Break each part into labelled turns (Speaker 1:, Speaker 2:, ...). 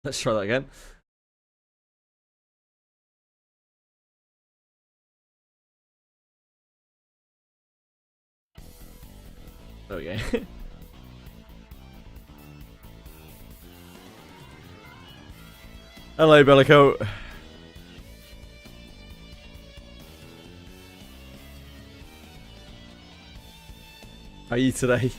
Speaker 1: Let's try that again. There we go. Hello, Bellico. How are you today?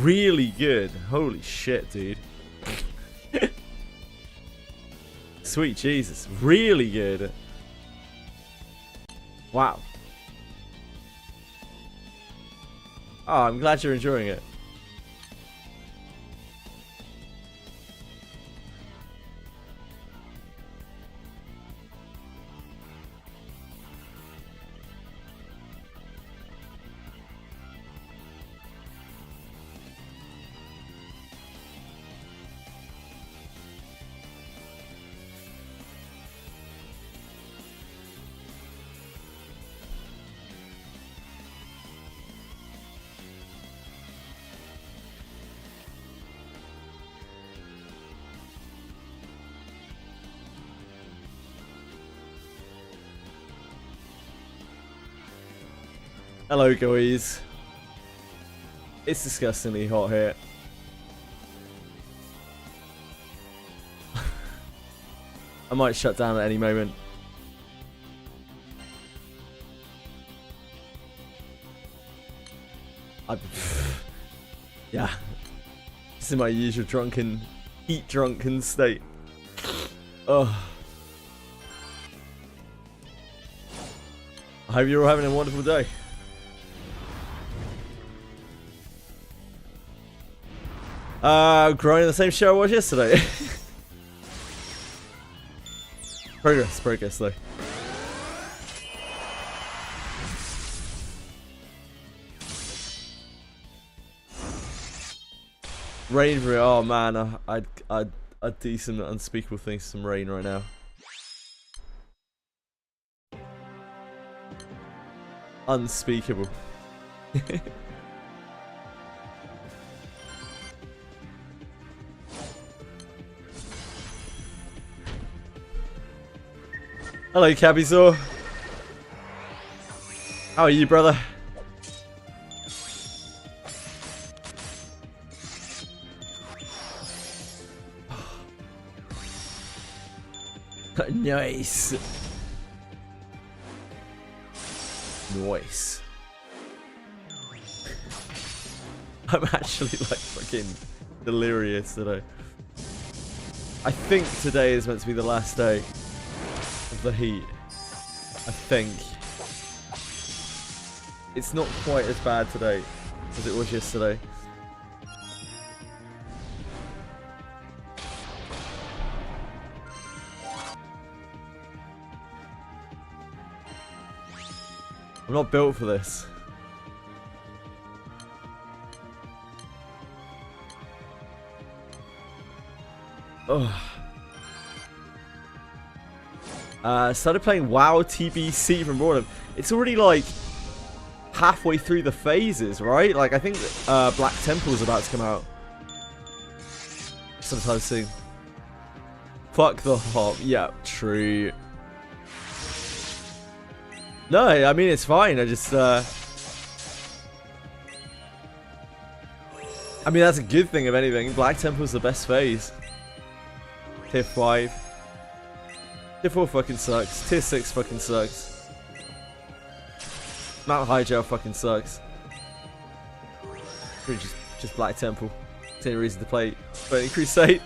Speaker 1: Really good. Holy shit, dude. Sweet Jesus. Really good. Wow. Oh, I'm glad you're enjoying it. Hello, guys. It's disgustingly hot here. I might shut down at any moment. Yeah. This is my usual drunken, heat-drunken state. Oh. I hope you're all having a wonderful day. Growing the same show I was yesterday. Progress though. Rain for it. Oh man, I'd do some unspeakable things to some rain right now. Unspeakable. Hello, Cabbysaw. How are you, brother? Nice. Nice. I'm actually like fucking delirious today. I think today is meant to be the last day of the heat. I think. It's not quite as bad today as it was yesterday. I'm not built for this. Oh. Started playing WoW TBC from boredom. It's already like halfway through the phases, right? Like I think Black Temple's about to come out sometime soon. Fuck the hop. Yeah, true. No, I mean it's fine. I just I mean that's a good thing if anything. Black Temple's the best phase. Tier 5. Tier 4 fucking sucks. Tier 6 fucking sucks. Mount Hyjal fucking sucks. Really just Black Temple. It's the only reason to play Burning Crusade.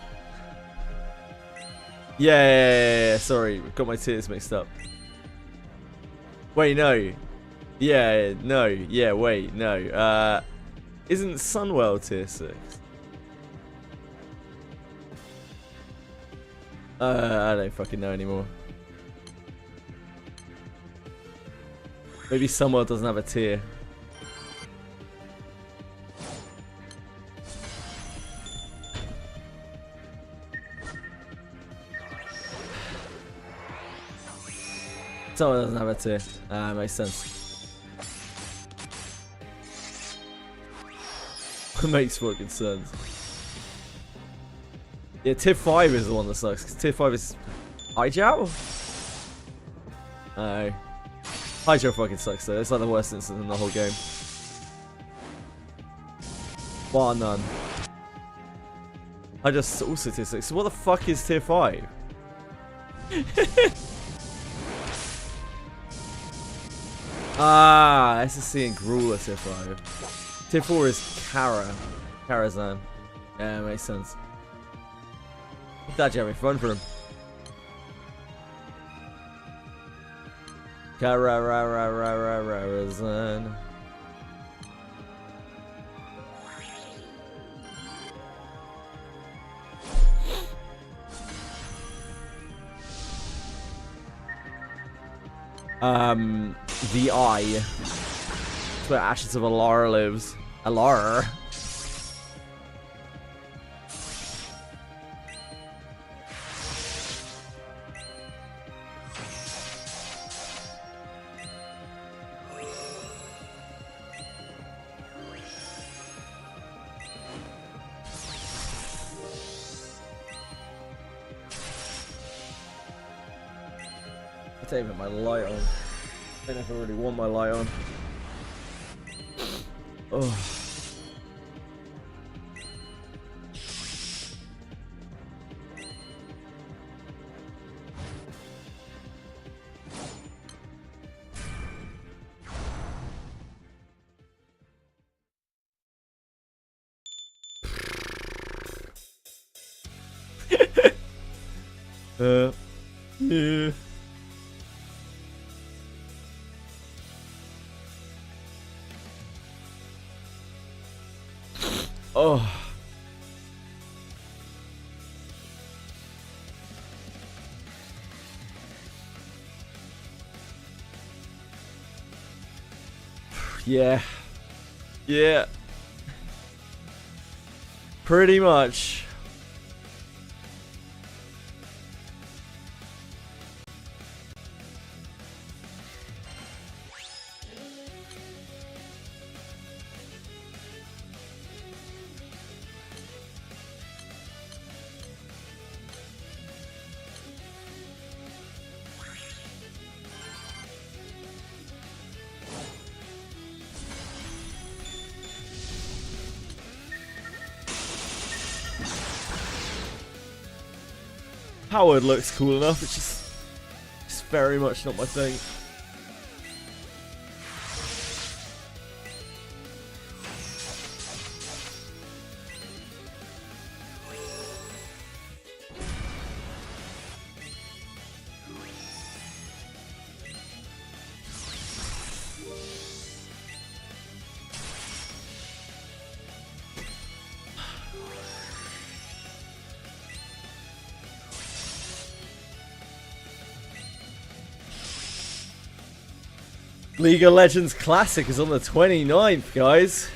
Speaker 1: Yeah, sorry, got my tiers mixed up. Wait, no. Yeah, no. Yeah, wait, no. Isn't Sunwell tier 6? I don't fucking know anymore. Maybe Sunwell doesn't have a tier. Someone doesn't have a tier. Makes sense. Makes fucking sense. Yeah, tier 5 is the one that sucks, because tier 5 is Haijiao? No. Haijiao fucking sucks though, it's like the worst instance in the whole game. Bar none. I just also tier 6, so what the fuck is tier 5? Ah, SSC and Gruel are tier 5. Tier 4 is Karazhan. Yeah, makes sense. Glad you're having fun for him. Karazhan. The Eye. It's where Ashes of Alara lives. Alara. I don't even have my light on. I don't know if I really want my light on. Oh. Yeah. Oh. Yeah. Yeah. Pretty much. Howard looks cool enough, it's just very much not my thing. League of Legends Classic is on the 29th, guys.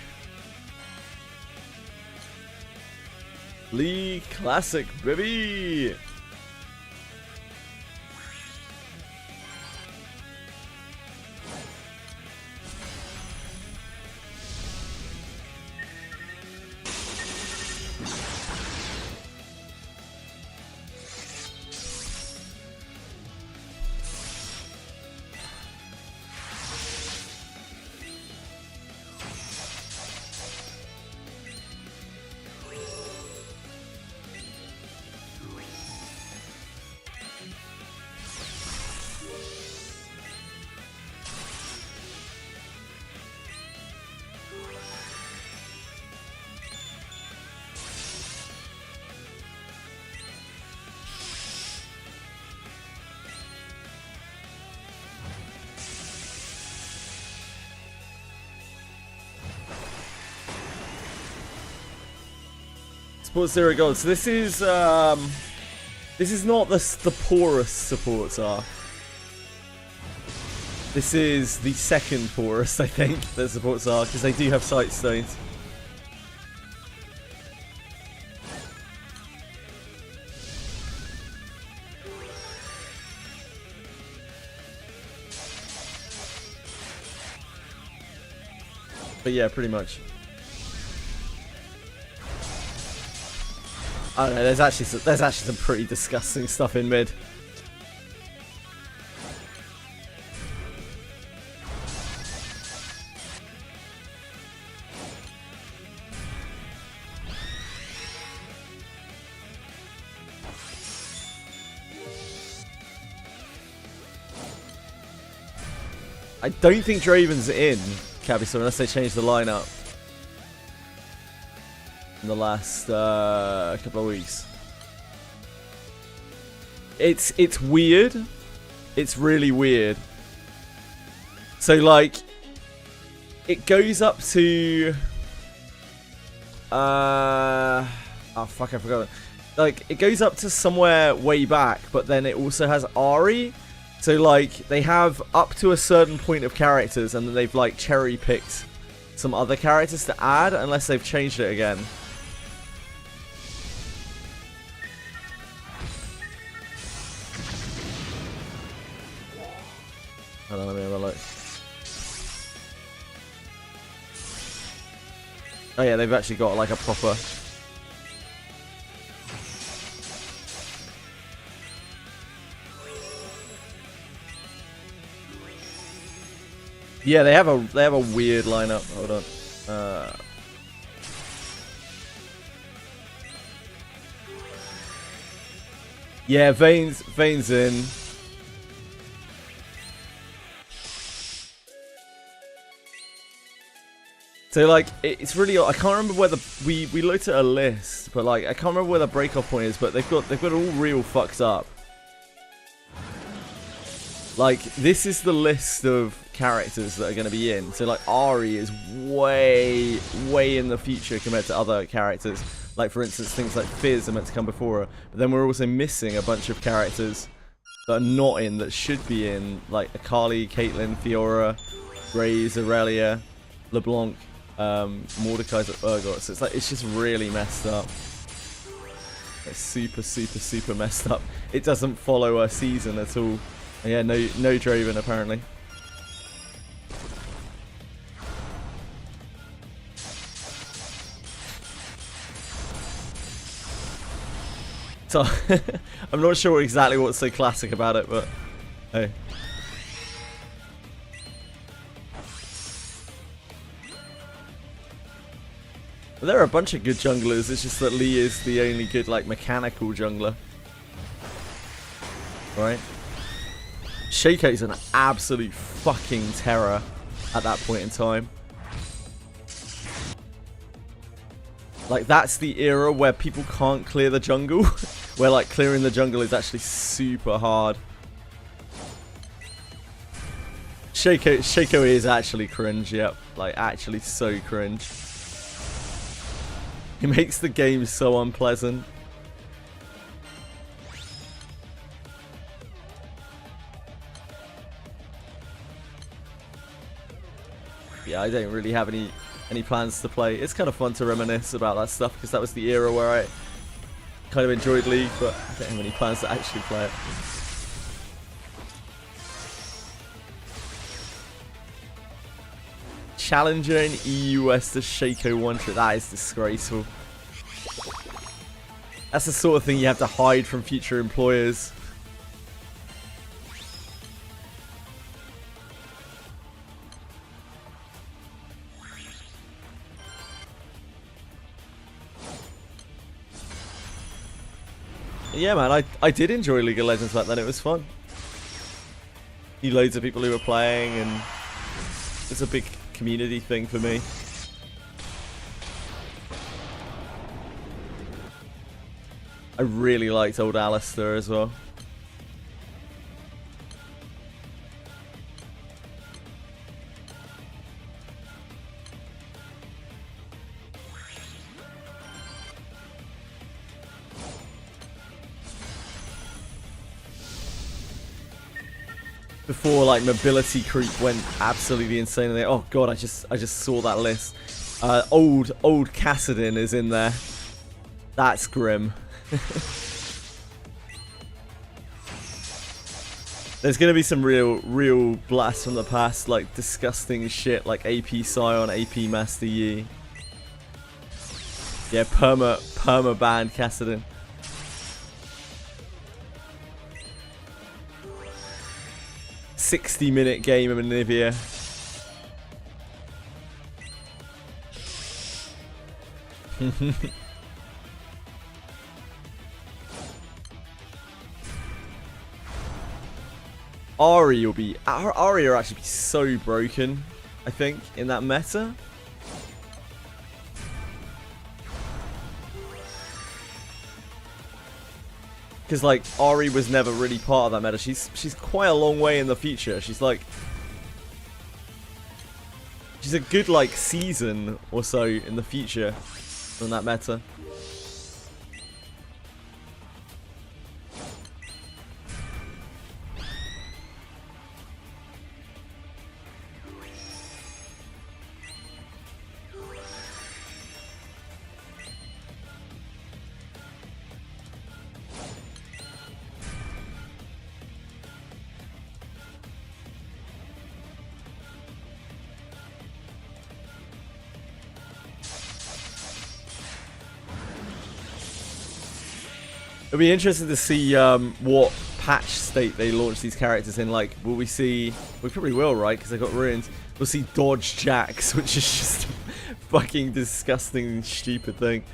Speaker 1: League Classic, baby. Sports Zero Gold. So this is not the poorest supports are. This is the second poorest, I think, that supports are, because they do have sight stones. But yeah, pretty much. I don't know. There's actually some pretty disgusting stuff in mid. I don't think Draven's in Cabby, unless they change the lineup in the last couple of weeks. It's weird. It's really weird. So like, it goes up to oh fuck, I forgot. Like, it goes up to somewhere way back, but then it also has Ari. So like, they have up to a certain point of characters, and then they've like cherry picked some other characters to add, unless they've changed it again. Hold on, let me have a look. Oh yeah, they've actually got like a proper... Yeah, they have a weird lineup. Hold on. Yeah, Vayne's in. So like, it's really, I can't remember whether we looked at a list, but like I can't remember where the breakoff point is, but they've got it all real fucked up. Like, this is the list of characters that are going to be in. So like, Ari is way in the future compared to other characters. Like, for instance, things like Fizz are meant to come before her, but then we're also missing a bunch of characters that are not in that should be in, like Akali, Caitlyn, Fiora, Raze, Aurelia, LeBlanc, Mordekaiser, Urgot. So it's like, it's just really messed up. It's super messed up. It doesn't follow a season at all. Yeah, no Draven apparently. So I'm not sure exactly what's so classic about it, but hey. But there are a bunch of good junglers. It's just that Lee is the only good like mechanical jungler, right? Shaco's an absolute fucking terror at that point in time. Like, that's the era where people can't clear the jungle. Where, like, clearing the jungle is actually super hard. Shaco is actually cringe, yep. Like, actually so cringe. He makes the game so unpleasant. Yeah, I don't really have any plans to play. It's kind of fun to reminisce about that stuff because that was the era where I kind of enjoyed League, but I don't have any plans to actually play it. Challenger in EU West to Shaco one trip. That is disgraceful. That's the sort of thing you have to hide from future employers. Yeah, man, I did enjoy League of Legends back then. It was fun. Knew loads of people who were playing, and it's a big community thing for me. I really liked old Alistair as well. Before like mobility creep went absolutely insane. And oh god, I just saw that list. Old Kassadin is in there. That's grim. There's gonna be some real blasts from the past, like disgusting shit, like AP Scion, AP Master Yi. Yeah, perma banned Kassadin. "60-minute game of Anivia." Ari will be... Ari will actually be so broken, I think, in that meta. Because, like, Ari was never really part of that meta. She's quite a long way in the future. She's, like... She's a good, like, season or so in the future from that meta. It'll be interesting to see what patch state they launch these characters in. Like, will we see... We probably will, right? Because they got ruins. We'll see Dodge Jax, which is just a fucking disgusting, stupid thing.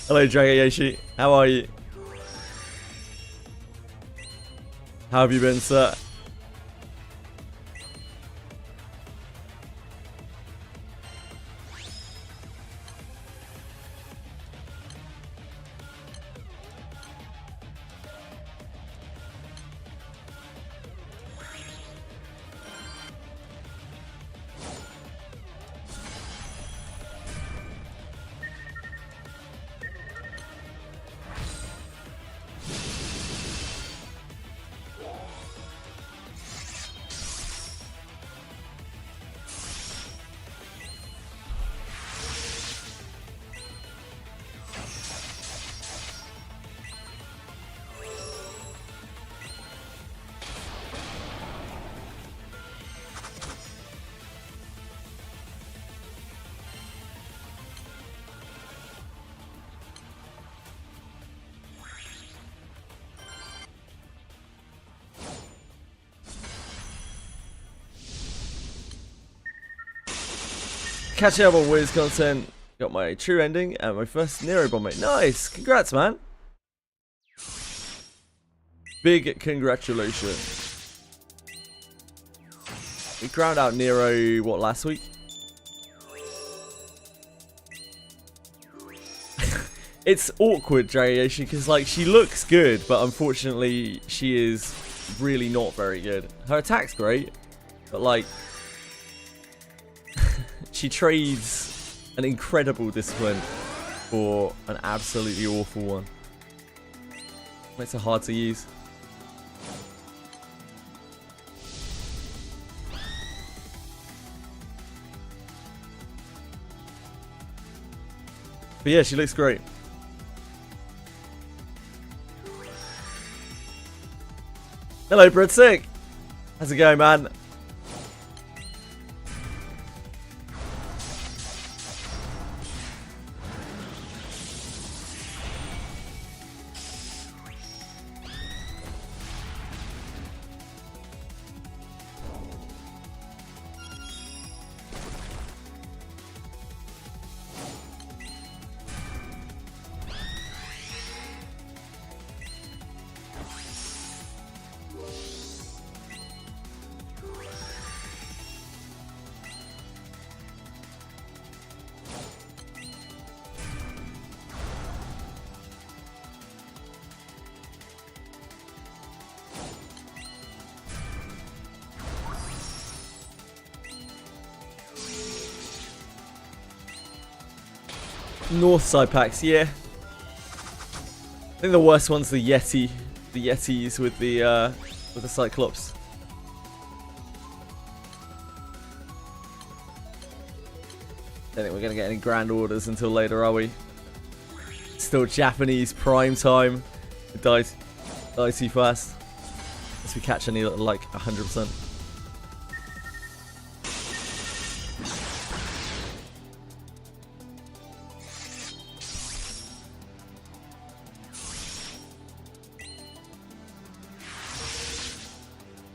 Speaker 1: Hello, Dragayoshi. How are you? How have you been, sir? Catching up on Wiz content. Got my true ending and my first Nero bomb mate. Nice! Congrats, man! Big congratulations. We ground out Nero, what, last week? It's awkward, Dragayoshi, because, like, she looks good, but unfortunately, she is really not very good. Her attack's great, but, like... She trades an incredible discipline for an absolutely awful one. Makes her hard to use. But yeah, she looks great. Hello, Bradsick. How's it going, man? North side packs, yeah. I think the worst one's the Yetis with the Cyclops. Don't think we're gonna get any grand orders until later, are we? Still Japanese prime time. It died too fast. once we catch any like 100%.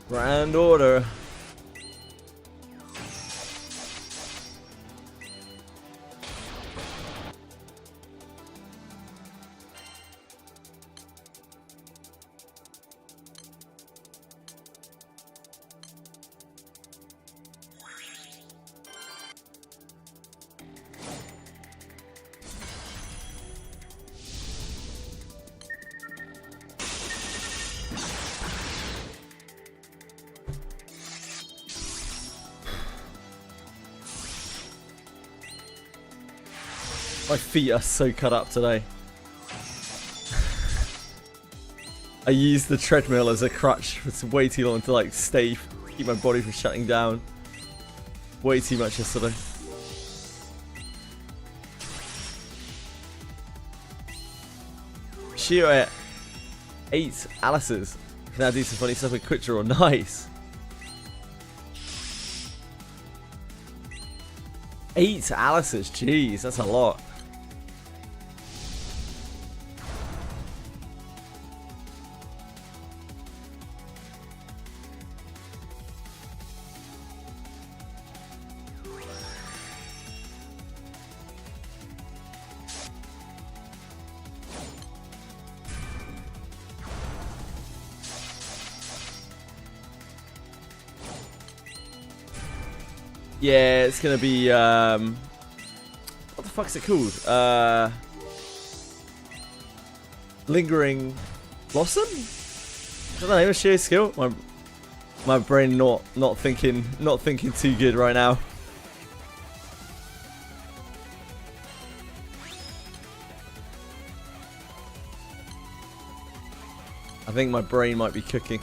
Speaker 1: Grand order. My feet are so cut up today. I used the treadmill as a crutch for way too long to like stay, keep my body from shutting down. Way too much yesterday. Shio at 8 Alices. Can now do some funny stuff with quick draw. Nice. 8 Alices, jeez, that's a lot. Yeah, it's gonna be what the fuck is it called? Lingering Blossom? Is that the name of Shio's skill? My brain not thinking too good right now. I think my brain might be cooking.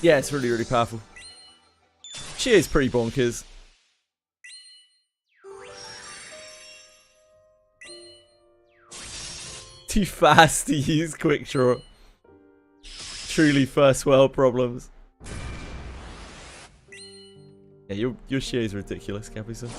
Speaker 1: Yeah, it's really, really powerful. She is pretty bonkers. Too fast to use quick draw. Truly first world problems. Yeah, your Shio is ridiculous, Capison.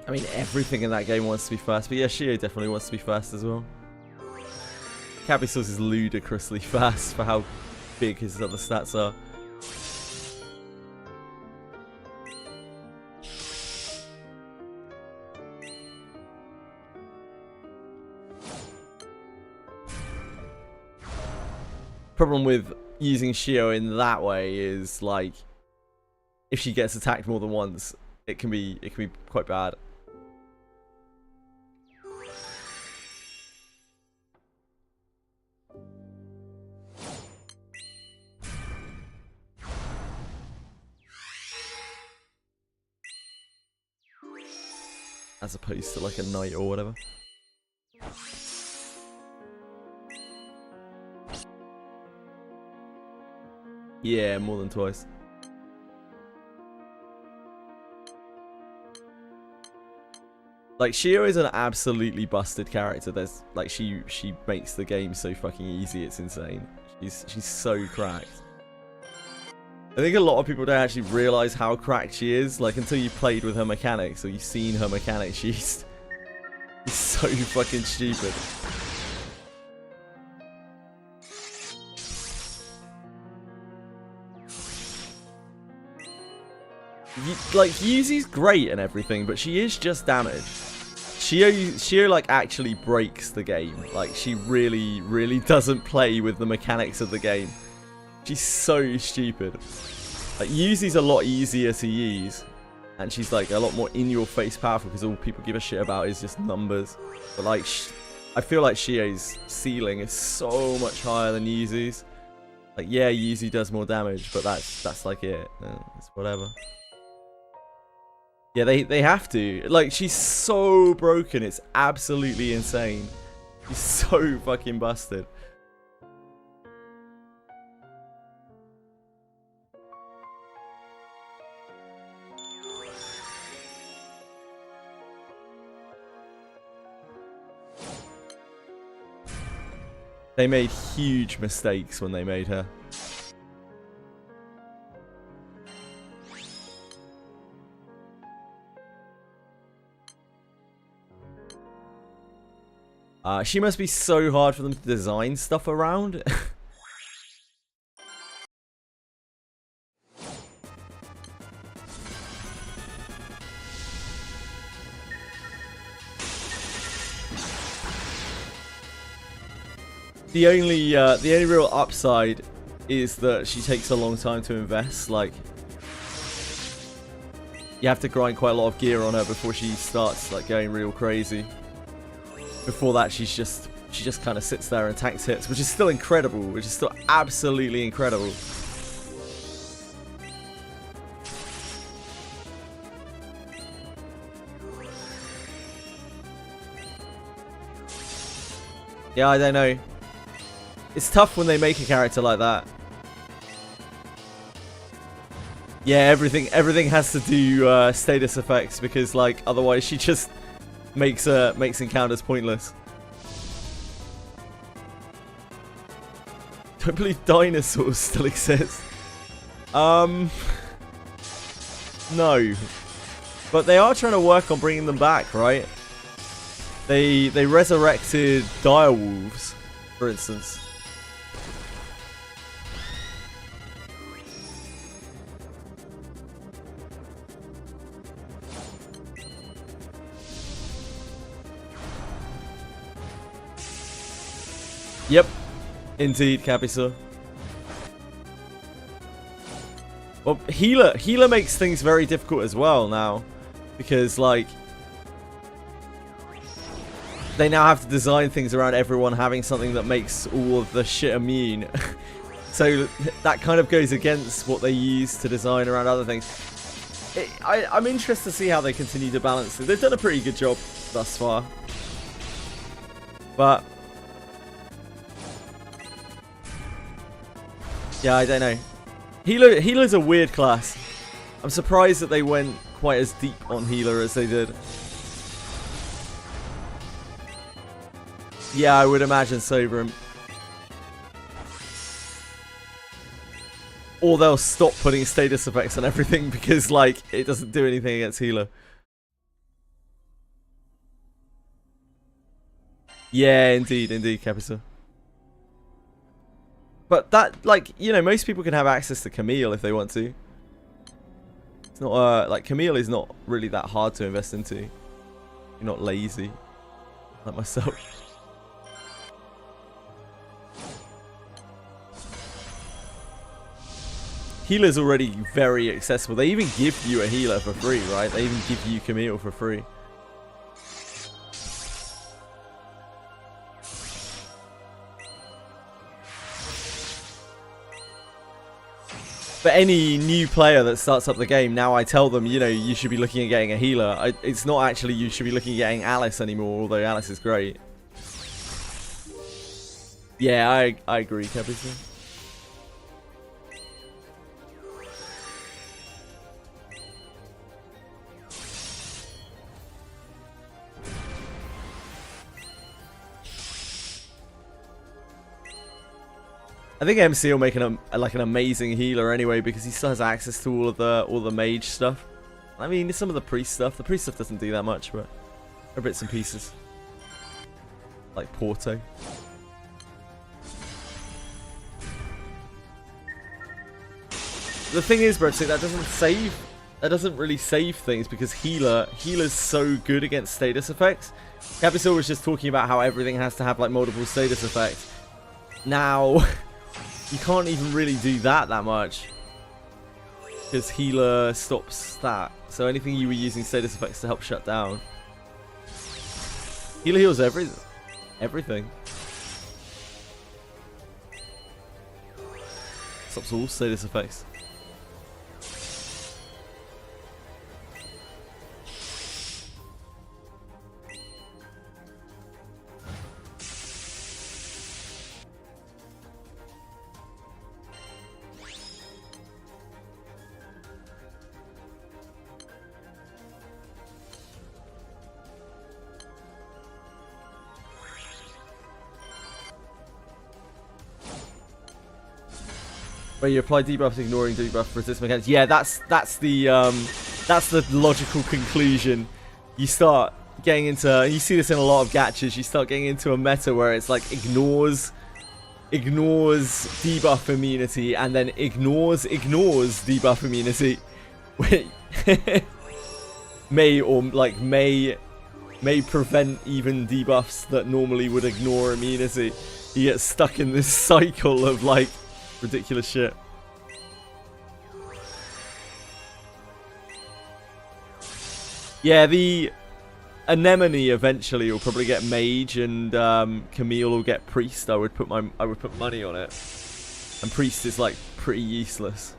Speaker 1: I mean, everything in that game wants to be first, but yeah, Shio definitely wants to be first as well. Capisos is ludicrously fast for how big his other stats are. Problem with using Shio in that way is, like, if she gets attacked more than once, it can be quite bad. as opposed to like a knight or whatever. Yeah, more than twice. Like, Shio is an absolutely busted character. There's like she makes the game so fucking easy, it's insane. She's so cracked. I think a lot of people don't actually realize how cracked she is, like, until you've played with her mechanics or you've seen her mechanics. She's so fucking stupid. Like, Yuzi's great and everything, but she is just damage. Shio like actually breaks the game. Like, she really doesn't play with the mechanics of the game. She's so stupid. Like, Yuzi's a lot easier to use, and she's like a lot more in-your-face powerful because all people give a shit about is just numbers. But like, I feel like Shio's ceiling is so much higher than Yuzi's. Like, yeah, Yuzi does more damage, but that's like it. It's whatever. Yeah, they have to. Like, she's so broken. It's absolutely insane. She's so fucking busted. They made huge mistakes when they made her. She must be so hard for them to design stuff around. The only real upside is that she takes a long time to invest. Like, you have to grind quite a lot of gear on her before she starts like going real crazy. Before that, she just kind of sits there and tanks hits, which is still incredible, which is still absolutely incredible. Yeah, I don't know. It's tough when they make a character like that. Yeah, everything has to do status effects, because like otherwise she just makes encounters pointless. Don't believe dinosaurs still exist. No. But they are trying to work on bringing them back, right? They resurrected direwolves, for instance. Yep, indeed, Capisor. Well, healer makes things very difficult as well now, because like they now have to design things around everyone having something that makes all of the shit immune. So that kind of goes against what they use to design around other things. I'm interested to see how they continue to balance it. They've done a pretty good job thus far, but yeah, I don't know. Healer's a weird class. I'm surprised that they went quite as deep on healer as they did. Yeah, I would imagine so, Brim. Or they'll stop putting status effects on everything because, like, it doesn't do anything against healer. Yeah, indeed, Capisor. But that, like, you know, most people can have access to Camille if they want to. It's not, like, Camille is not really that hard to invest into. You're not lazy, like myself. Healer's already very accessible. They even give you a healer for free, right? They even give you Camille for free. But any new player that starts up the game, now I tell them, you know, you should be looking at getting a healer. It's not actually you should be looking at getting Alice anymore, although Alice is great. Yeah, I agree, Capricorn. I think MC will make an amazing healer anyway, because he still has access to all the mage stuff. I mean, some of the priest stuff. The priest stuff doesn't do that much, but there are bits and pieces. Like Porto. The thing is, bro, that doesn't save. That doesn't really save things, because healer's so good against status effects. Capital was just talking about how everything has to have like multiple status effects. Now. You can't even really do that much, because healer stops that. So anything you were using status effects to help shut down. Healer heals everything. Stops all status effects. Where you apply debuffs, ignoring debuff resist mechanics. Yeah, that's the logical conclusion. You start getting into, you see this in a lot of gachas. You start getting into a meta where it's like ignores debuff immunity, and then ignores debuff immunity. may prevent even debuffs that normally would ignore immunity. You get stuck in this cycle of like ridiculous shit. Yeah, the Anemone eventually will probably get mage, and Camille will get priest. I would put money on it. And priest is like pretty useless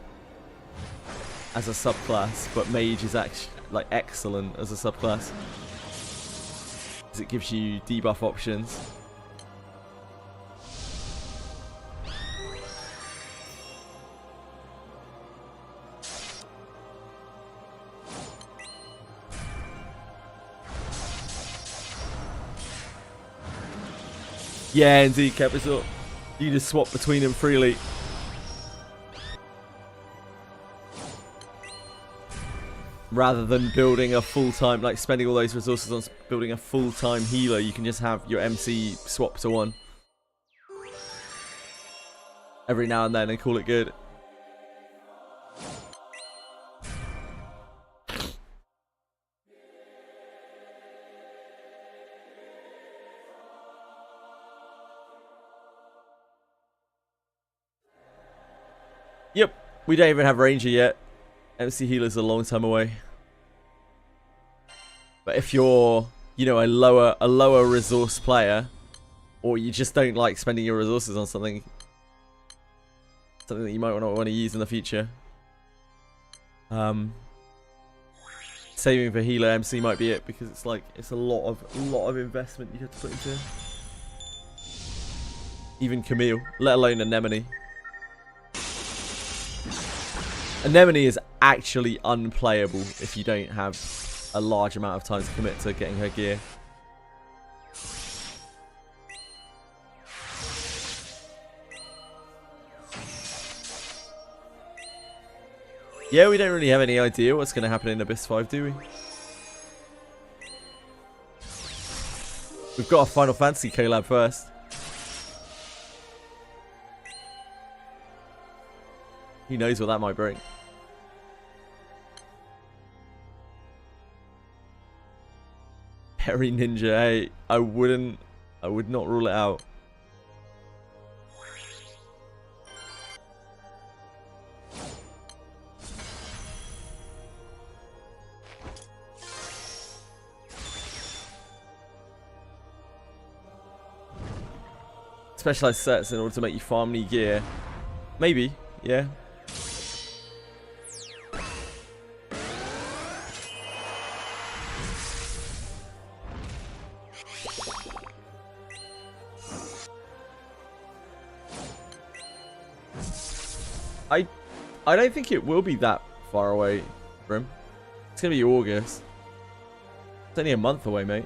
Speaker 1: as a subclass, but mage is actually like excellent as a subclass, because it gives you debuff options. Yeah, indeed, Capital. You just swap between them freely. Rather than building a full-time, like spending all those resources on building a full-time healer, you can just have your MC swap to one every now and then and call it good. Yep, we don't even have Ranger yet. MC Healer's a long time away. But if you're, you know, a lower resource player, or you just don't like spending your resources on something that you might not want to use in the future, saving for healer MC might be it, because it's like it's a lot of investment you have to put into. Even Camille, let alone Anemone. Anemone is actually unplayable if you don't have a large amount of time to commit to getting her gear. Yeah, we don't really have any idea what's going to happen in Abyss 5, do we? We've got a Final Fantasy collab first. Who knows what that might bring? Perry Ninja, hey, I would not rule it out. Specialized sets in order to make you farm new gear. Maybe, yeah. I don't think it will be that far away, Grim. It's gonna be August. It's only a month away, mate.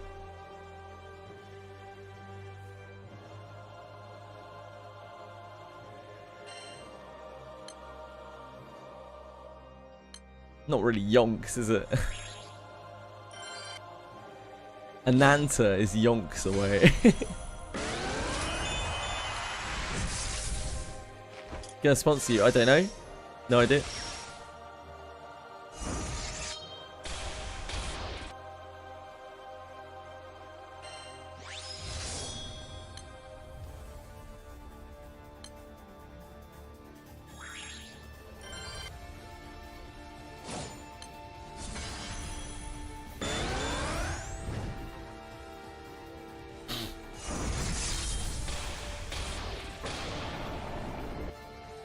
Speaker 1: Not really yonks, is it? Ananta is yonks away. Gonna sponsor you? I don't know. No idea.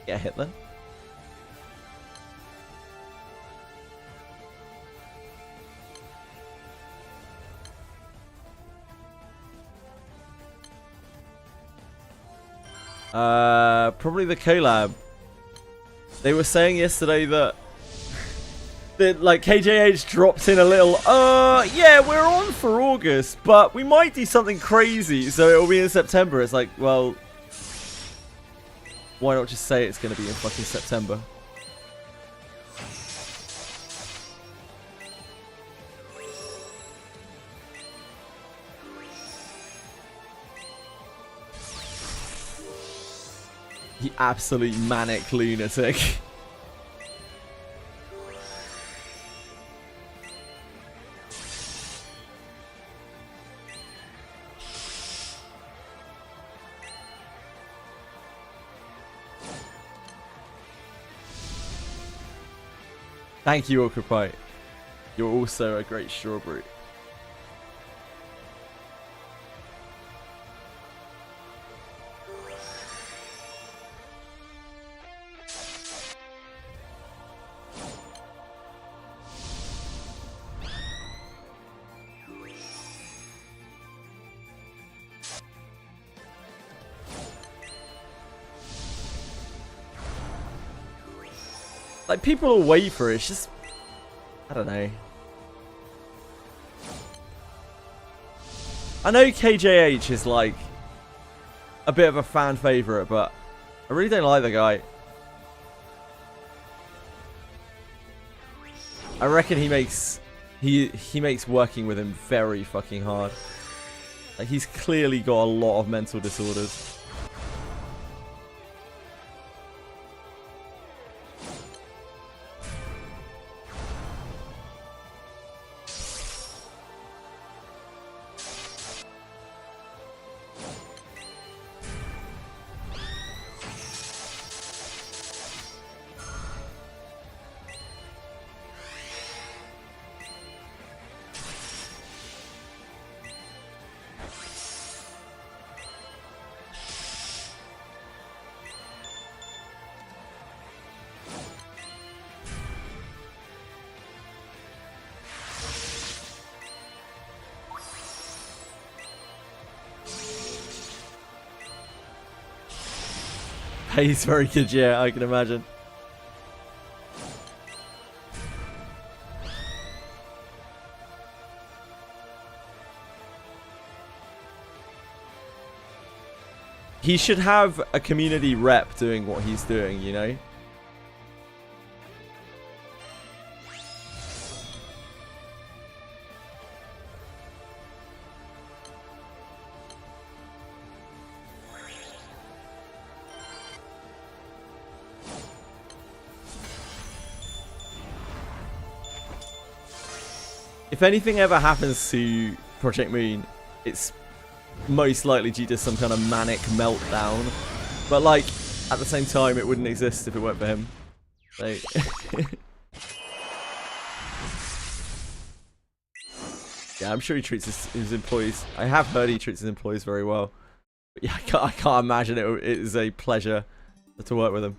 Speaker 1: Get a hit then. Probably the collab. They were saying yesterday that like KJH dropped in a little, yeah, we're on for August, but we might do something crazy, so it'll be in September. It's like, well, why not just say it's going to be in fucking September? You absolute manic lunatic. Thank you, Occupy. You're also a great strawberry. Like, people will wait for it. It's just, I don't know. I know KJH is like a bit of a fan favorite, but I really don't like the guy. I reckon he makes working with him very fucking hard. Like, he's clearly got a lot of mental disorders. He's very good, yeah, I can imagine. He should have a community rep doing what he's doing, you know? If anything ever happens to Project Moon, it's most likely due to some kind of manic meltdown. But, like, at the same time, it wouldn't exist if it weren't for him. Like, yeah, I'm sure he treats his employees. I have heard he treats his employees very well. But yeah, I can't imagine it is a pleasure to work with him.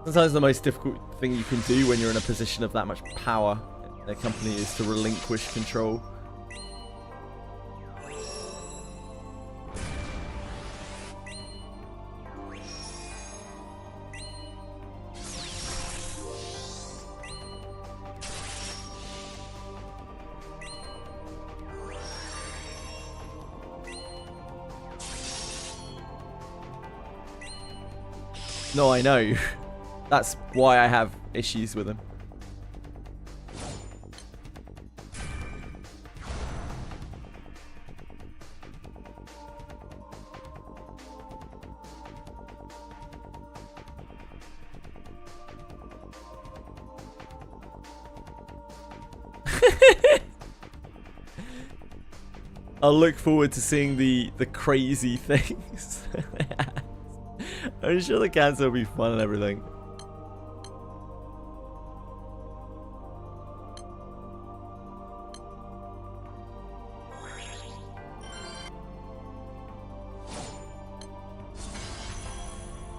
Speaker 1: Sometimes the most difficult thing you can do when you're in a position of that much power in a company is to relinquish control. No, I know. That's why I have issues with him. I'll look forward to seeing the crazy things. I'm sure the cancer will be fun and everything.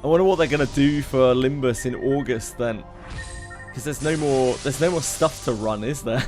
Speaker 1: I wonder what they're gonna do for Limbus in August then, because there's no more stuff to run, is there?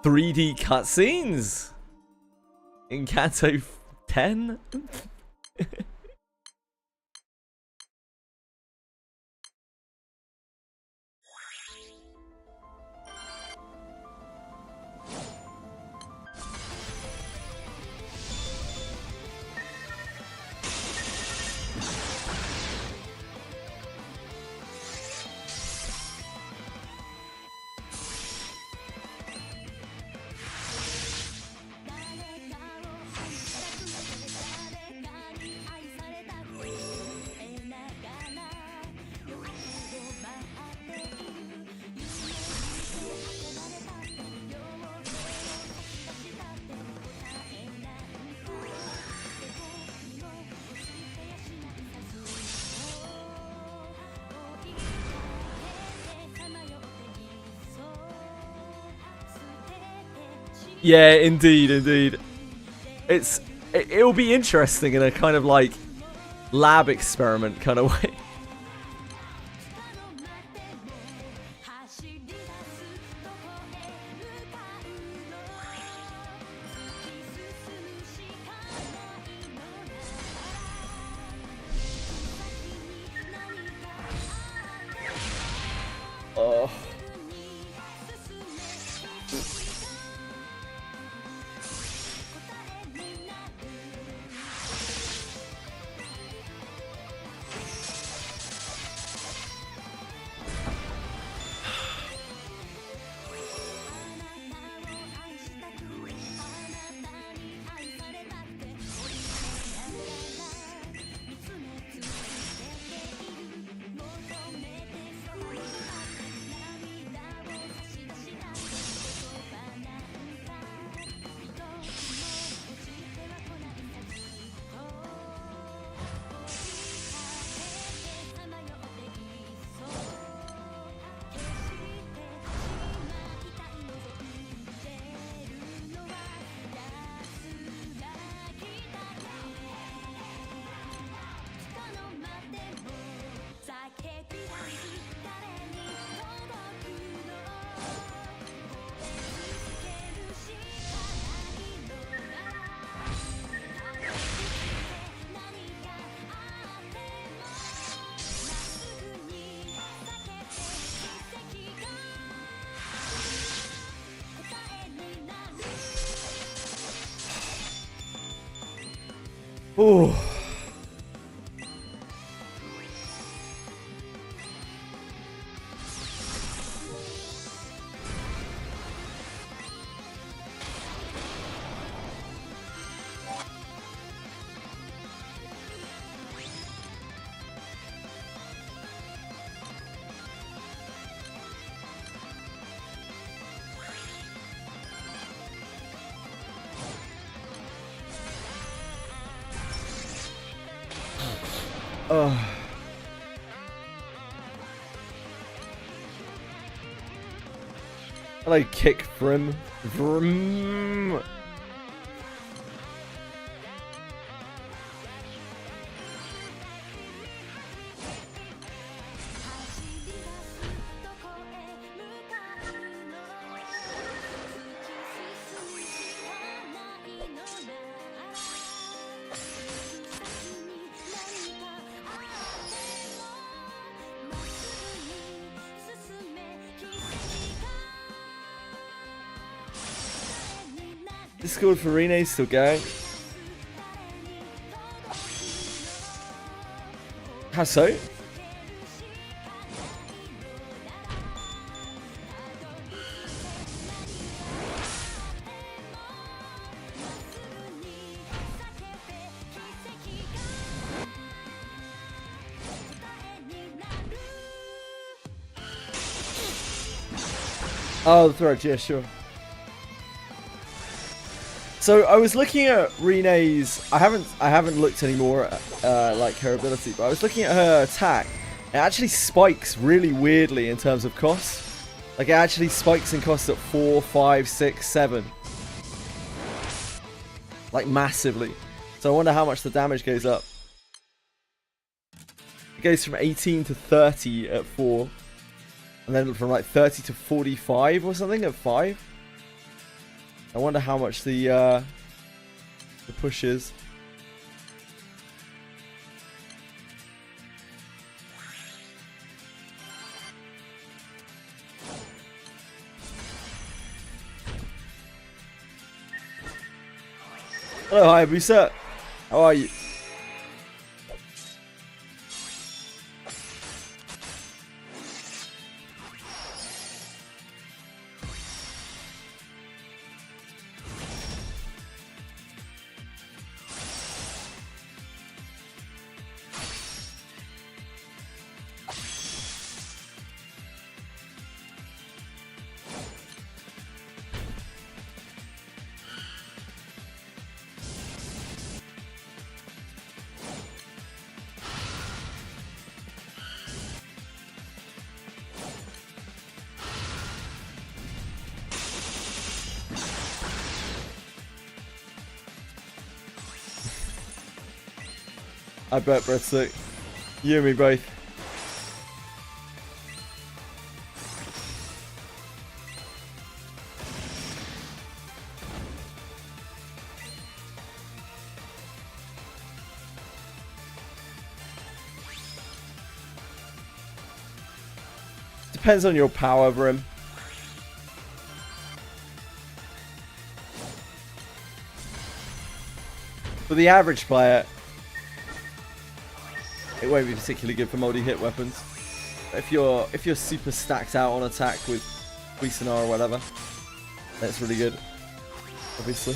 Speaker 1: .3D cutscenes in Kanto 10? Yeah, indeed, indeed. It'll be interesting in a kind of like lab experiment kind of way. Oh. Ooh. Oh. Hello, kick Vrim. Vrim. Discord for Rene's still going. How so? Oh, the thread, yeah, sure. So I was looking at Rene's. I haven't looked anymore at like her ability, but I was looking at her attack. It actually spikes really weirdly in terms of cost. Like it actually spikes in cost at 4, 5, 6, 7, like massively. So I wonder how much the damage goes up. It goes from 18 to 30 at 4, and then from like 30 to 45 or something at 5. I wonder how much the push is. Hello, Hayabusa. How are you? I bet, Breadstick. You and me both. Depends on your power, Brim. For the average player, it won't be particularly good for multi-hit weapons. If you're super stacked out on attack with Cuisinart or whatever, that's really good, obviously.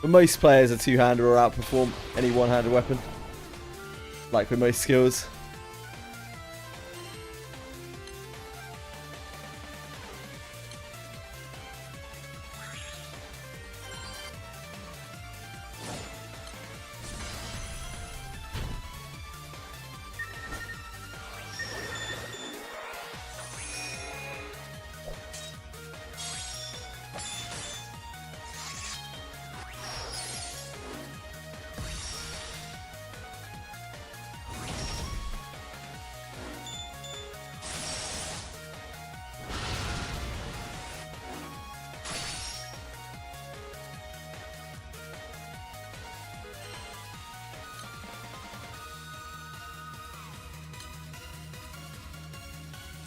Speaker 1: But most players, a two-hander will outperform any one-handed weapon, like with most skills.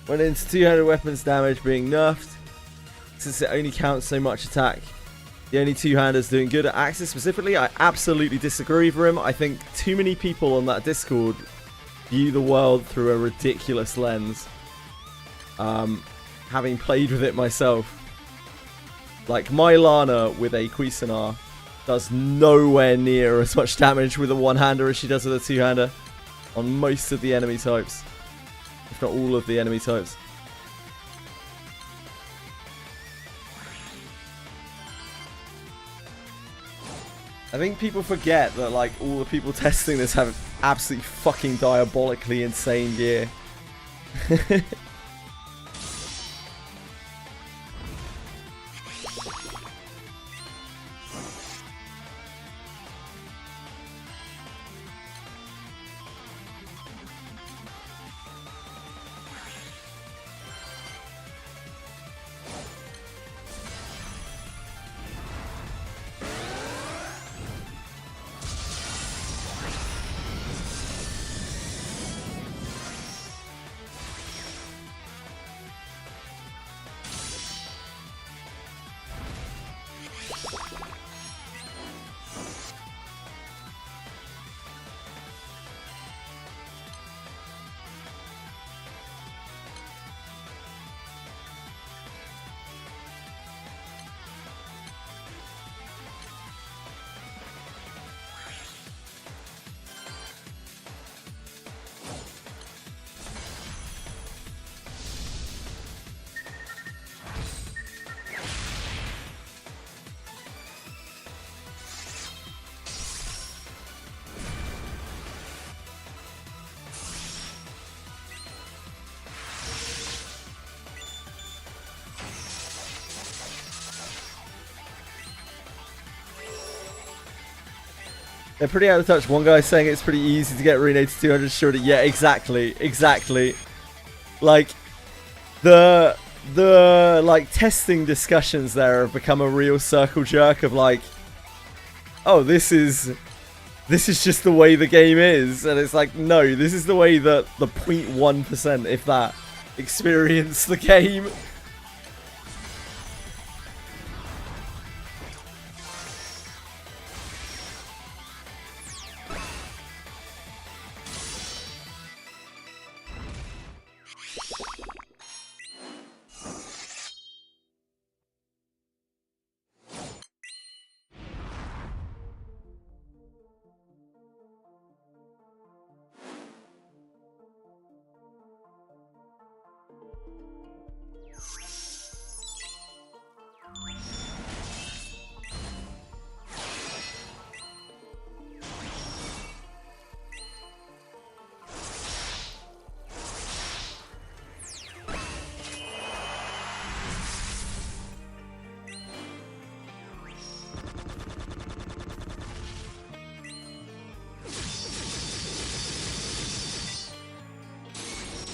Speaker 1: When into 200 weapons damage being nerfed, since it only counts so much attack. The only two-handers doing good at Axis specifically, I absolutely disagree with him. I think too many people on that Discord view the world through a ridiculous lens. Having played with it myself, like my Lana with a Cuisinart does nowhere near as much damage with a one-hander as she does with a two-hander on most of the enemy types. If not all of the enemy types. I think people forget that like all the people testing this have absolutely fucking diabolically insane gear. They're pretty out of touch. One guy's saying it's pretty easy to get Rene to 200 shorter. Yeah, exactly. Exactly. Like, the like testing discussions there have become a real circle jerk of like, oh, this is just the way the game is. And it's like, no, this is the way that the 0.1%, if that, experience the game.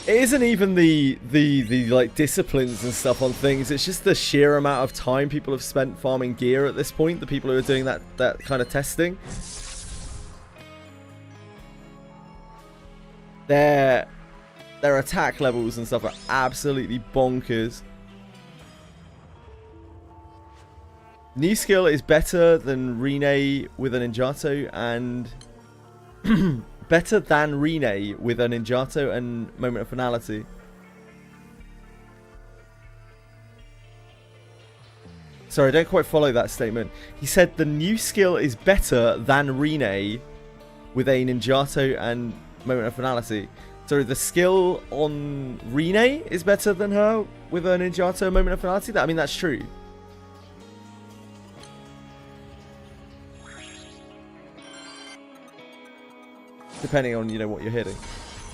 Speaker 1: It isn't even the like disciplines and stuff on things. It's just the sheer amount of time people have spent farming gear at this point. The people who are doing that kind of testing, their attack levels and stuff are absolutely bonkers. New skill is better than Rene with an Ninjato and better than Rene with an Ninjato and Moment of Finality. Sorry, I don't quite follow that statement. He said the new skill is better than Rene with a Ninjato and Moment of Finality. So the skill on Rene is better than her with a Ninjato and Moment of Finality? I mean, that's true. Depending on, you know, what you're hitting.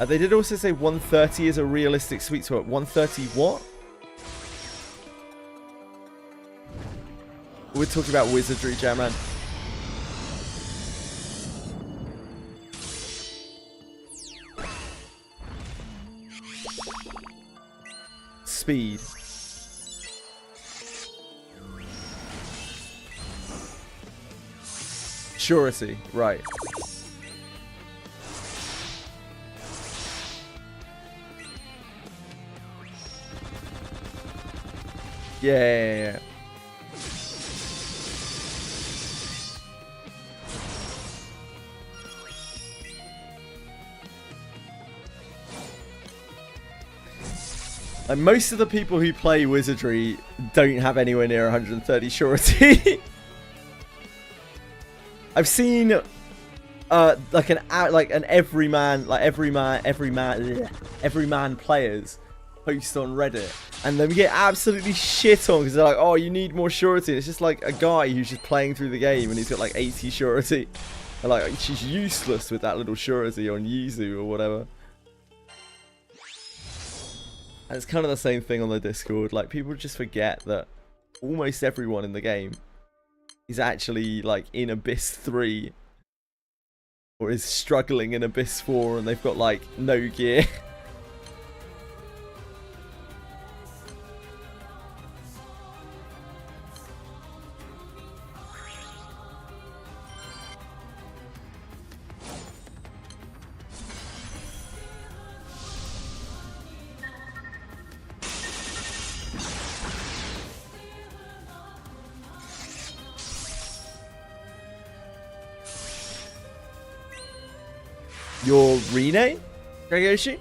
Speaker 1: They did also say 130 is a realistic sweet spot. 130 what? We're talking about wizardry, Jamman. Speed. Surety, right. Yeah. Like, most of the people who play wizardry don't have anywhere near 130 surety. I've seen like an everyman players post on Reddit, and then we get absolutely shit on because they're like, oh, you need more surety. And it's just like a guy who's just playing through the game and he's got like 80 surety. And like, she's useless with that little surety on Yuzu or whatever. And it's kind of the same thing on the Discord. Like, people just forget that almost everyone in the game is actually like in Abyss 3 or is struggling in Abyss 4 and they've got like no gear. Your Rene? Kageyoshi?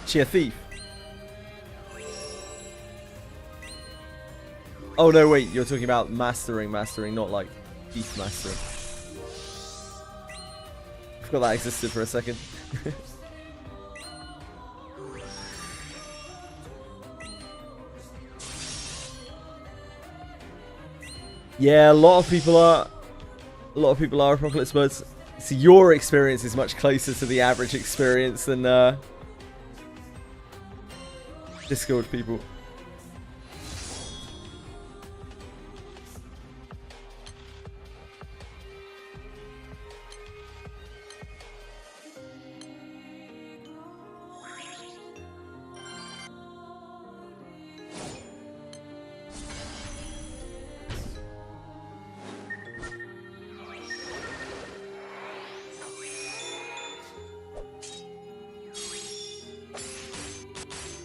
Speaker 1: She a thief? Oh no, wait, you're talking about mastering, not like thief mastering. I forgot that existed for a second. Yeah, a lot of people are Apocalypse modes. So your experience is much closer to the average experience than Discord people.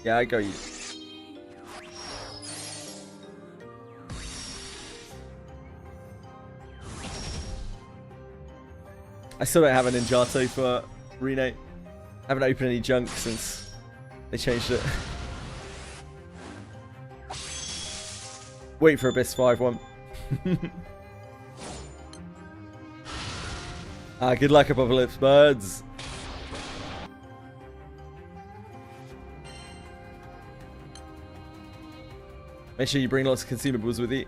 Speaker 1: Yeah, I got you. I still don't have an Ninjato for Rene. I haven't opened any junk since they changed it. Wait for Abyss 5 one. Good luck, Apocalypse Birds. Make sure you bring lots of consumables with you.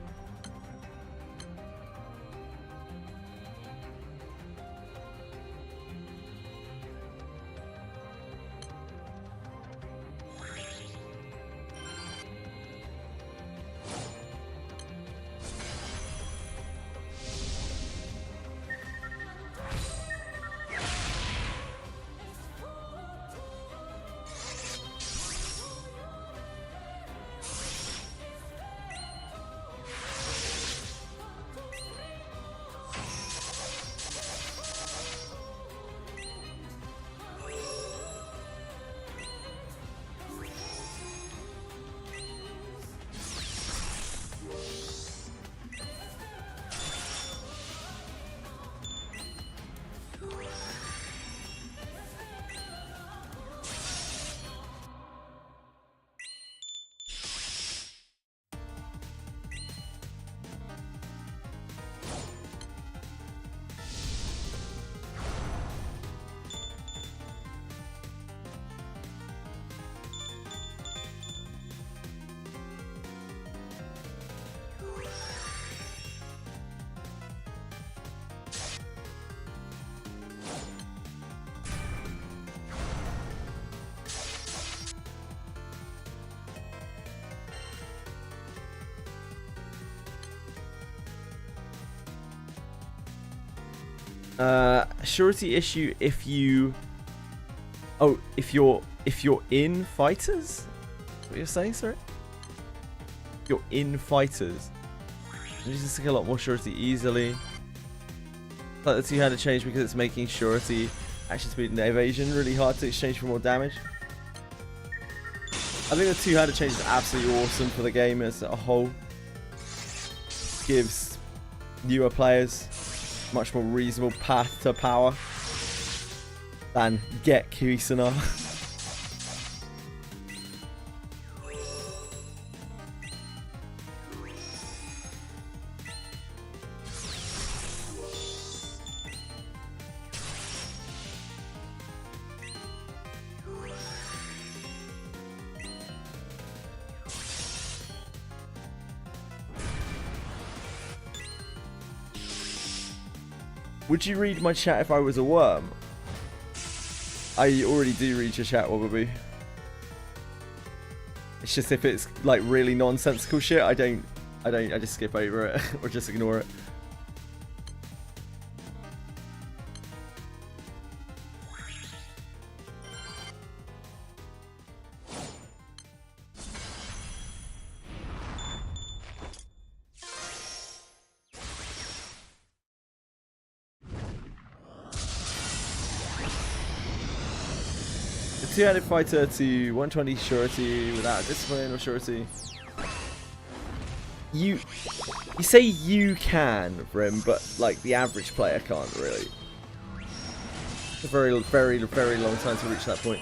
Speaker 1: Surety issue if you... Oh, if you're in fighters? That's what you're saying, sorry? If you're in fighters. You just take a lot more surety easily. Like the two-handed change because it's making surety, action speed and evasion really hard to exchange for more damage. I think the two-handed change is absolutely awesome for the game as a whole. Gives newer players much more reasonable path to power than get Kuisana. Would you read my chat if I was a worm? I already do read your chat, Wobblebee. It's just if it's like really nonsensical shit, I just skip over it or just ignore it. The two-handed fighter to 120 surety without discipline or surety. You say you can, Rim, but like the average player can't really. It's a very, very, very long time to reach that point.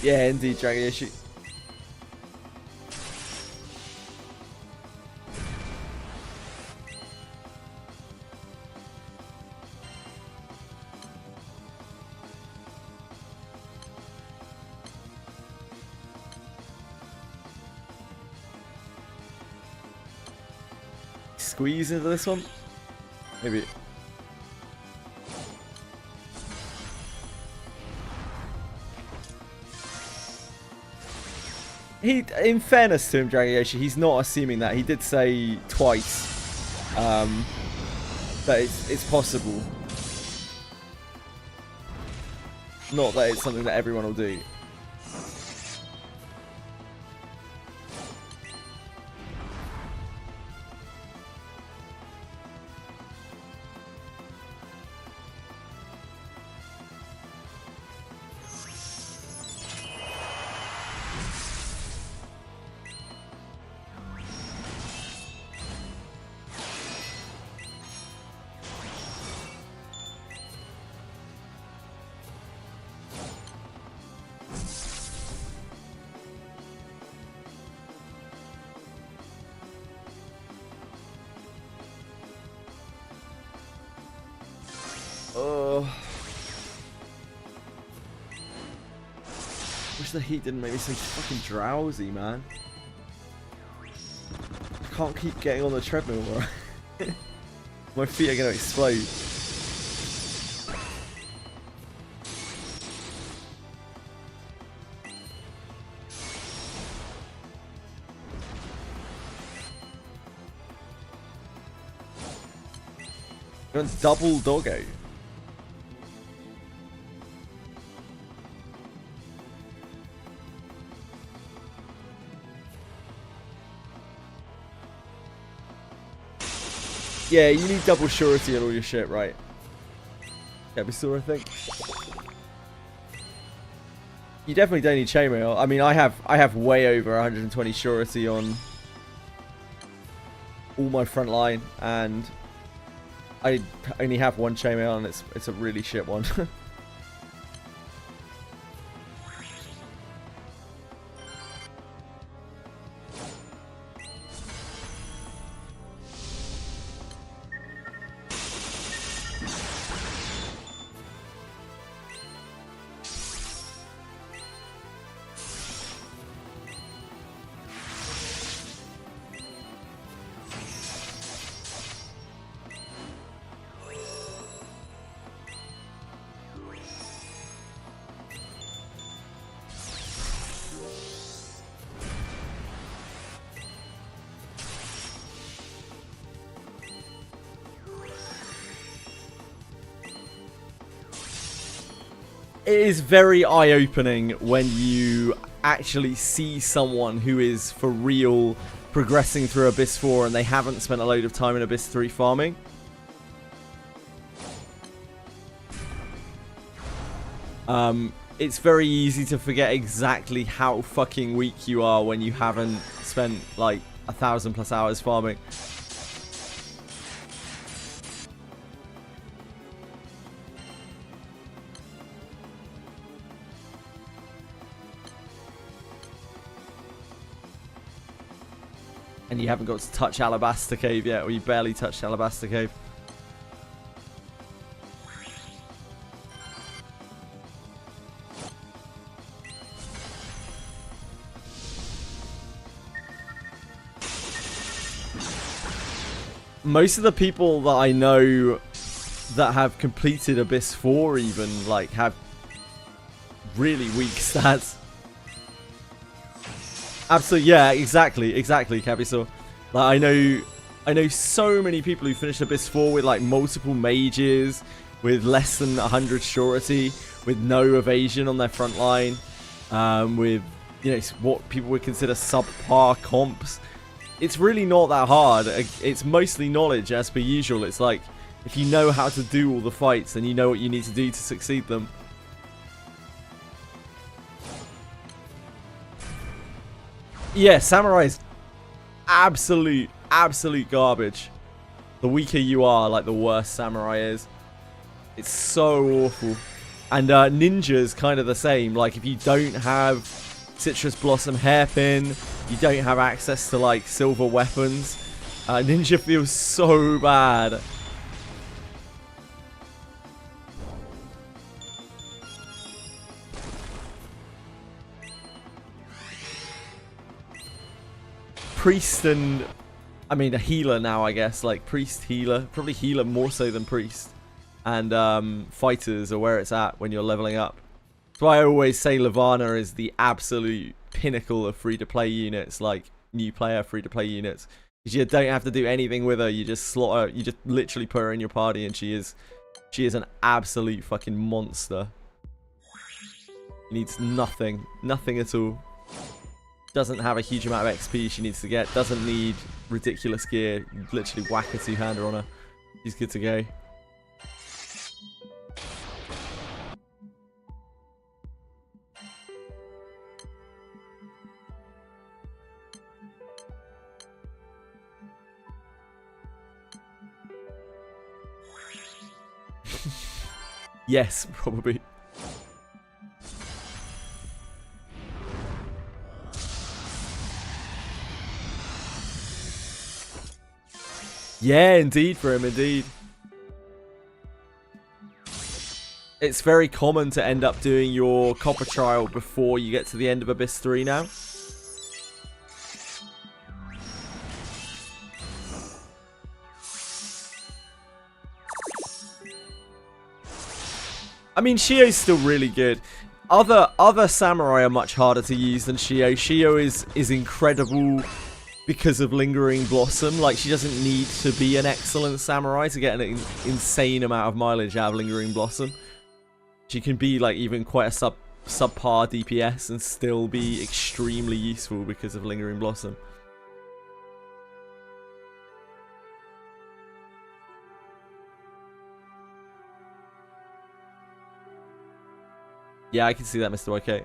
Speaker 1: Yeah, indeed, Dragon Issue. Squeeze into this one? Maybe. In fairness to him, Dragon Yoshi, he's not assuming that. He did say twice that it's possible. Not that it's something that everyone will do. Wish the heat didn't make me so fucking drowsy, man. I can't keep getting on the treadmill more. My feet are gonna explode. You're on double doggo. Yeah, you need double surety on all your shit, right? Episode, I think. You definitely don't need chainmail. I mean, I have way over 120 surety on all my front line, and I only have one chainmail, and it's a really shit one. It is very eye-opening when you actually see someone who is for real progressing through Abyss 4 and they haven't spent a load of time in Abyss 3 farming. It's very easy to forget exactly how fucking weak you are when you haven't spent like 1,000+ hours farming. And you haven't got to touch Alabaster Cave yet, or you barely touched Alabaster Cave. Most of the people that I know that have completed Abyss 4 even, like, have really weak stats. Absolutely, yeah, exactly, Capisaur. Like, I know so many people who finished Abyss 4 with like multiple mages, with less than 100 surety, with no evasion on their front line, with, you know, what people would consider subpar comps. It's really not that hard. It's mostly knowledge, as per usual. It's like, if you know how to do all the fights, then you know what you need to do to succeed them. Yeah, Samurai's absolute garbage. The weaker you are, like, the worse Samurai is. It's so awful. And Ninja's kind of the same. Like, if you don't have Citrus Blossom Hairpin, you don't have access to, like, silver weapons, Ninja feels so bad. Priest and, I mean, a healer now, I guess. Like, Priest, healer. Probably healer more so than Priest. And fighters are where it's at when you're leveling up. That's why I always say Levana is the absolute pinnacle of free-to-play units, like new player free-to-play units. Because you don't have to do anything with her. You just slot her. You just literally put her in your party, and she is an absolute fucking monster. She needs nothing at all. Doesn't have a huge amount of XP she needs to get. Doesn't need ridiculous gear. You literally whack a two-hander on her. She's good to go. Yes, probably. Yeah, indeed for him, indeed. It's very common to end up doing your Copper Trial before you get to the end of Abyss 3 now. I mean, Shio's still really good. Other samurai are much harder to use than Shio. Shio is incredible because of Lingering Blossom. Like, she doesn't need to be an excellent samurai to get an insane amount of mileage out of Lingering Blossom. She can be, like, even quite a subpar DPS and still be extremely useful because of Lingering Blossom. Yeah, I can see that, Mr. YK.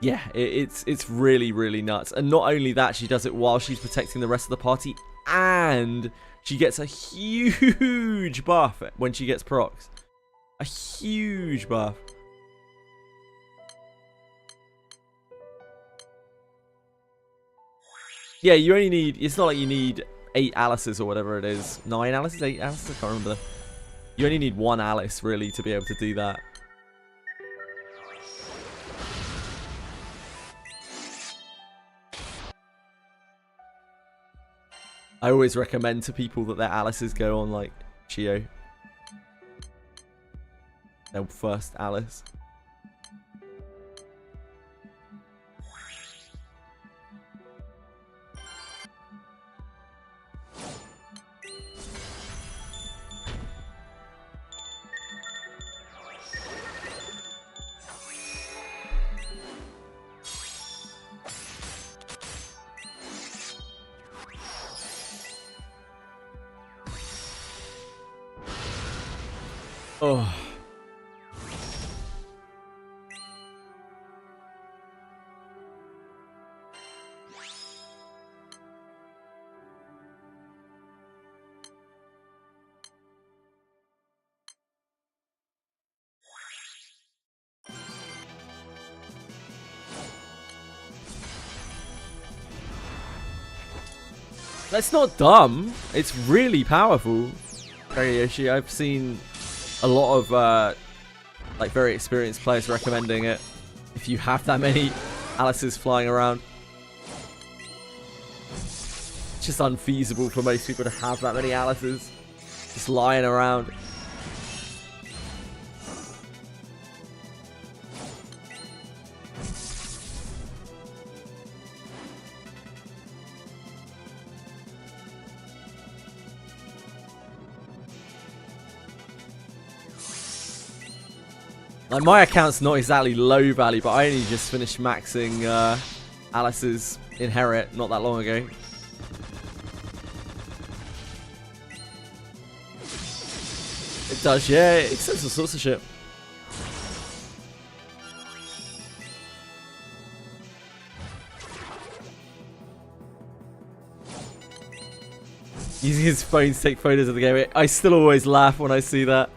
Speaker 1: Yeah, it's really, really nuts. And not only that, she does it while she's protecting the rest of the party, and she gets a huge buff when she gets procs. A huge buff. Yeah, you only need... It's not like you need 8 Alices or whatever it is. 9 Alices? 8 Alices? I can't remember. You only need 1 Alice, really, to be able to do that. I always recommend to people that their Alices go on, like, Chio. Their first Alice. Oh. That's not dumb. It's really powerful. Yoshi, I've seen a lot of like very experienced players recommending it. If you have that many Alices flying around, it's just unfeasible for most people to have that many Alices just lying around. Like, my account's not exactly low value, but I only just finished maxing Alice's Inherit not that long ago. It does, yeah. It accepts all sorts of shit. Using his phone to take photos of the game. I still always laugh when I see that.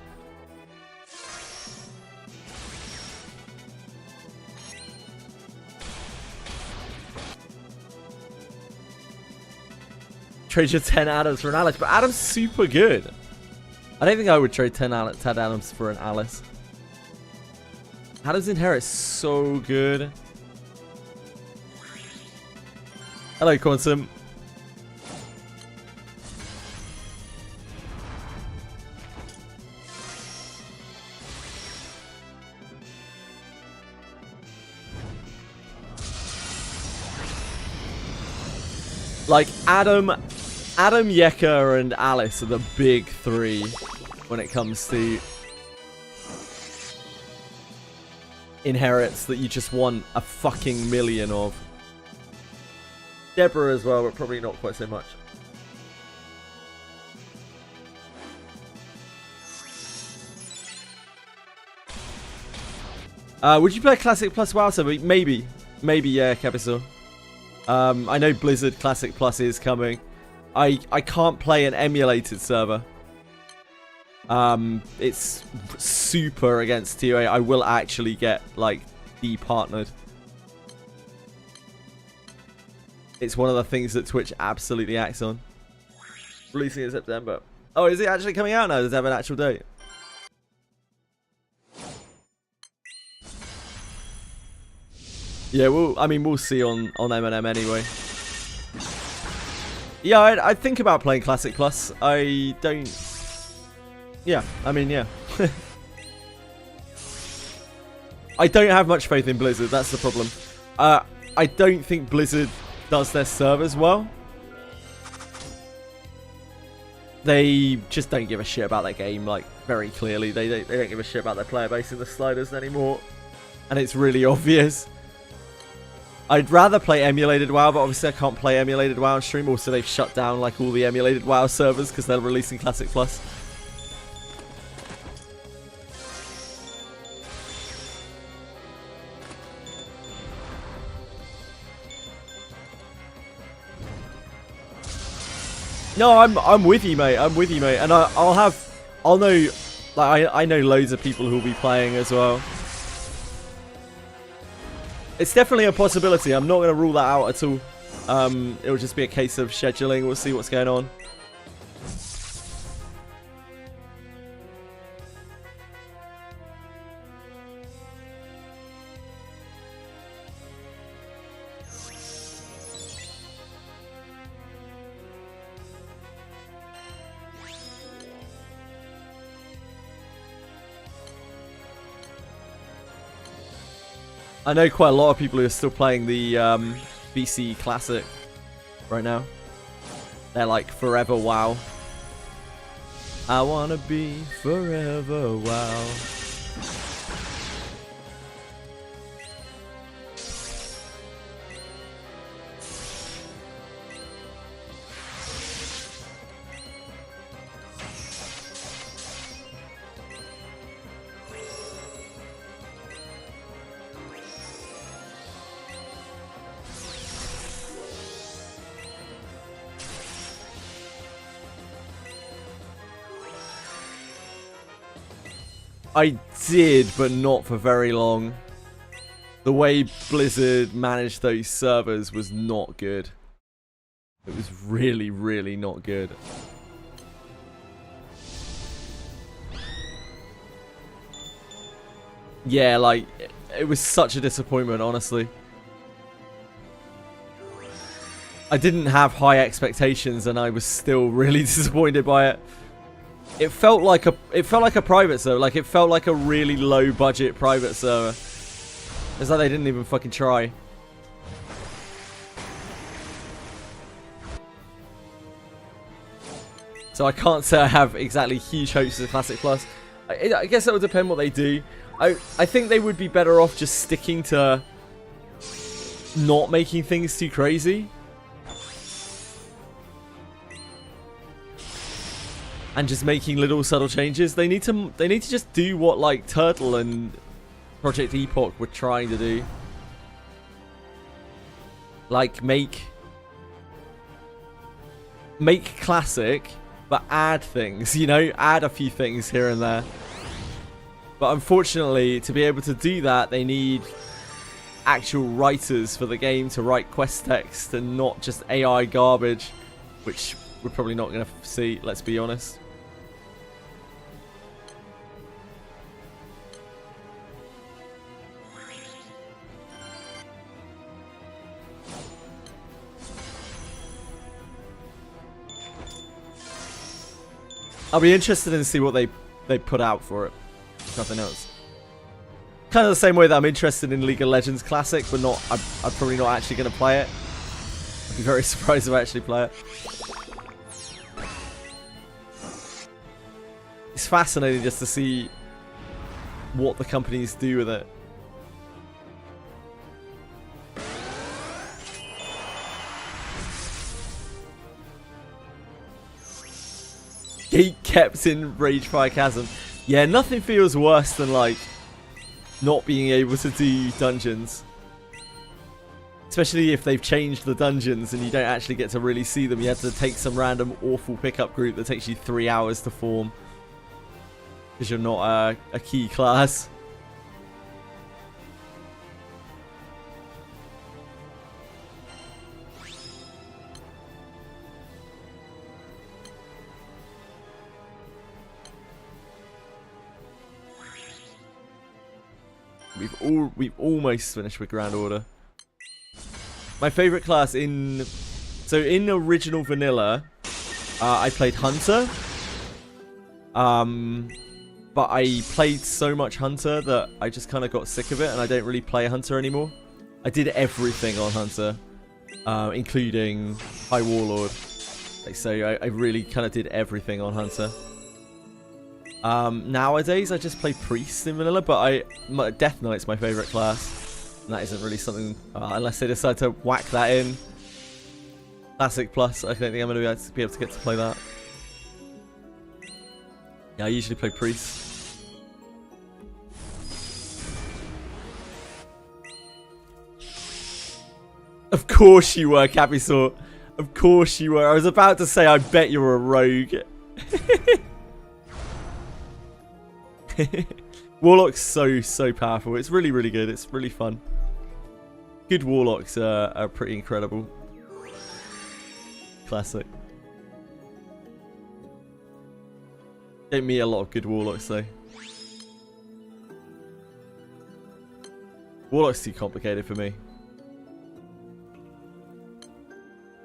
Speaker 1: Trade your 10 Adams for an Alice, but Adam's super good. I don't think I would trade 10 Adams for an Alice. Adam's Inherit is so good. Hello, Quantum. Like, Adam, Yeka, and Alice are the big three when it comes to inherits that you just want a fucking million of. Deborah as well, but probably not quite so much. Would you play Classic Plus WoW server? Maybe, yeah, Capital. I know Blizzard Classic Plus is coming. I can't play an emulated server. It's super against TOA. I will actually get, like, departnered. It's one of the things that Twitch absolutely acts on. Releasing in September. Oh, is it actually coming out now? Does it have an actual date? Yeah, we'll see on M&M anyway. Yeah, I'd think about playing Classic Plus. I don't... Yeah, I mean, yeah. I don't have much faith in Blizzard, that's the problem. I don't think Blizzard does their servers well. They just don't give a shit about their game, like, very clearly. They don't give a shit about their player base in the sliders anymore. And it's really obvious. I'd rather play emulated WoW, but obviously I can't play emulated WoW on stream. Also, they've shut down, like, all the emulated WoW servers because they're releasing Classic Plus. No, I'm with you, mate. I'm with you, mate. And I'll know, like I know loads of people who'll be playing as well. It's definitely a possibility. I'm not going to rule that out at all. It'll just be a case of scheduling. We'll see what's going on. I know quite a lot of people who are still playing the BC Classic right now. They're like forever WoW. I wanna be forever WoW. I did, but not for very long. The way Blizzard managed those servers was not good. It was really, really not good. Yeah, like, it was such a disappointment, honestly. I didn't have high expectations, and I was still really disappointed by it. It felt like a private server. Like, it felt like a really low budget private server. It's like they didn't even fucking try. So I can't say I have exactly huge hopes of Classic Plus. I guess that would depend what they do. I think they would be better off just sticking to not making things too crazy. And just making little subtle changes. They need to just do what like Turtle and Project Epoch were trying to do. Like make Classic, but add things, you know, add a few things here and there. But unfortunately, to be able to do that, they need actual writers for the game to write quest text and not just AI garbage, which we're probably not going to see, let's be honest. I'll be interested in see what they put out for it. Nothing else. Kind of the same way that I'm interested in League of Legends Classic, but not. I'm probably not actually going to play it. I'd be very surprised if I actually play it. It's fascinating just to see what the companies do with it. Gate kept in Ragefire Chasm. Yeah, nothing feels worse than like not being able to do dungeons. Especially if they've changed the dungeons and you don't actually get to really see them. You have to take some random awful pickup group that takes you 3 hours to form. Because you're not a key class. We've almost finished with Grand Order. My favorite class in original vanilla, I played Hunter. But I played so much Hunter that I just kind of got sick of it, and I don't really play Hunter anymore. I did everything on Hunter, including High Warlord. Like, so I really kind of did everything on Hunter. Nowadays, I just play Priest in vanilla, but Death Knight's my favorite class. And that isn't really something, unless they decide to whack that in. Classic Plus, I don't think I'm going to be able to get to play that. Yeah, I usually play Priest. Of course you were, Capisaur. Of course you were. I was about to say, I bet you're a rogue. Warlock's so powerful. It's really, really good. It's really fun. Good Warlocks are pretty incredible. Classic. Don't meet a lot of good Warlocks though. Warlock's too complicated for me.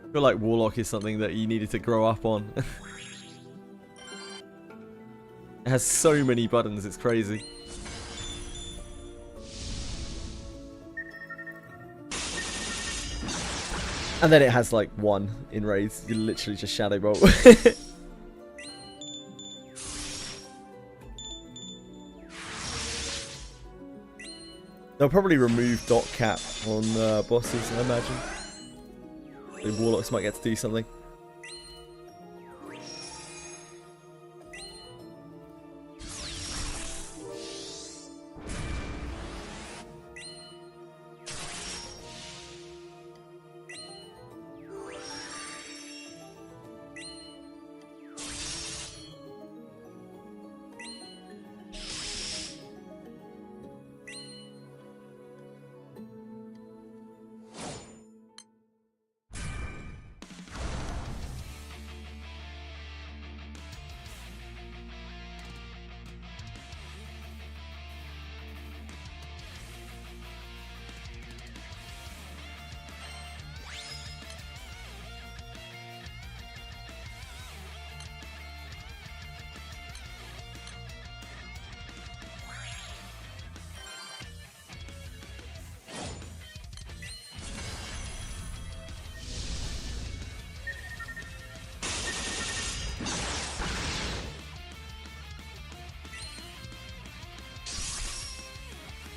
Speaker 1: I feel like Warlock is something that you needed to grow up on. It has so many buttons, it's crazy. And then it has like one in raids. You literally just Shadow Bolt. They'll probably remove dot cap on bosses, I imagine. The Warlocks might get to do something.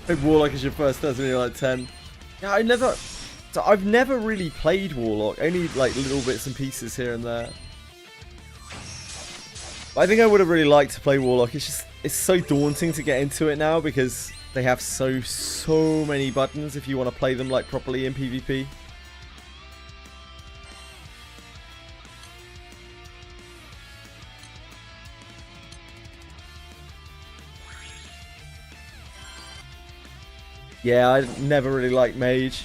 Speaker 1: Big Warlock is your first test when you're like 10. Yeah, I've never really played Warlock. Only like little bits and pieces here and there. But I think I would have really liked to play Warlock. It's so daunting to get into it now because they have so many buttons if you want to play them like properly in PvP. Yeah, I never really liked Mage.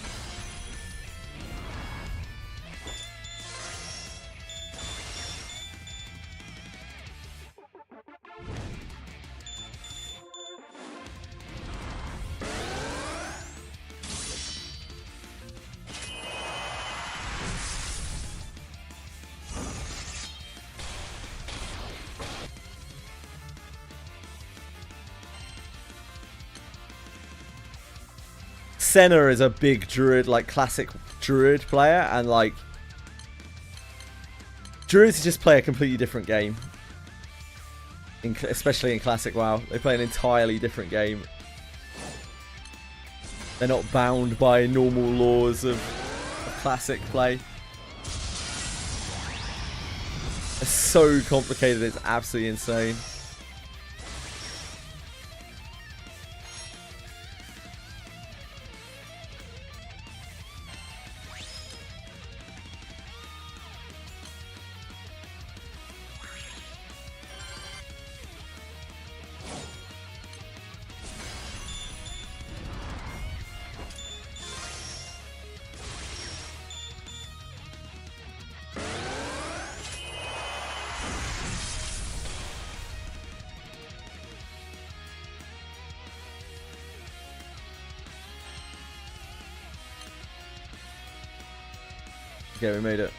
Speaker 1: Senna is a big druid, like classic druid player, and like druids just play a completely different game. Especially in classic WoW, they play an entirely different game. They're not bound by normal laws of classic play. It's so complicated, it's absolutely insane. Okay, we made it.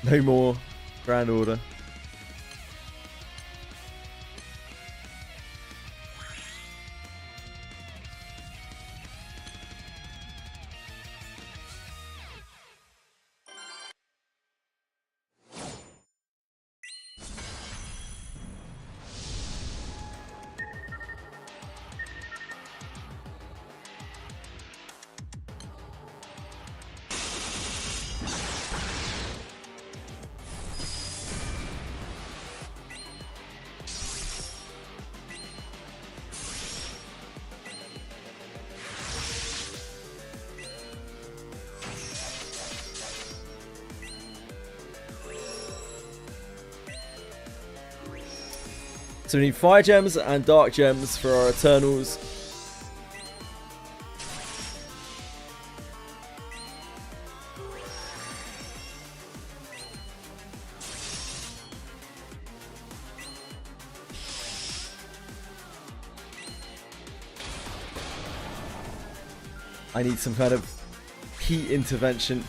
Speaker 1: No more Grand Order. So we need fire gems and dark gems for our Eternals. I need some kind of heat intervention.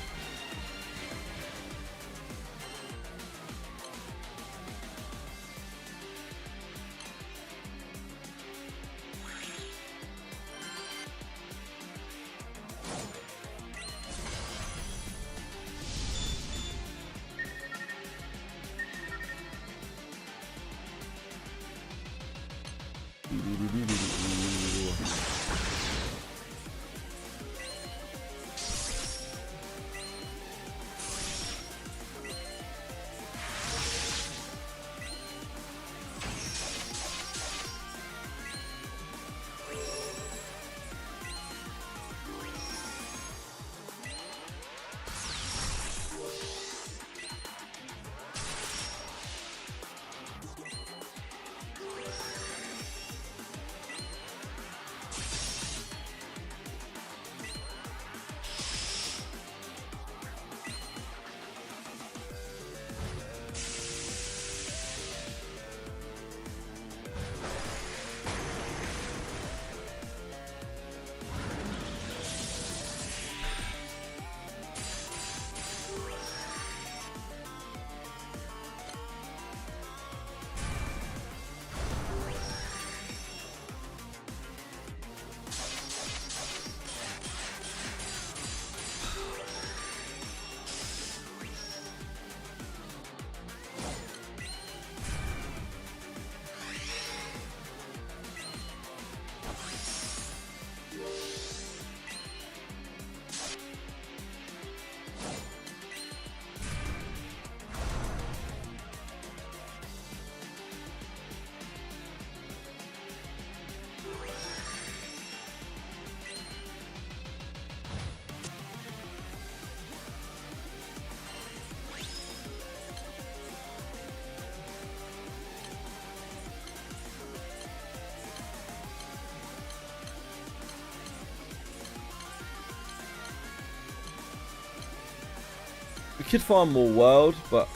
Speaker 1: We could farm more world, but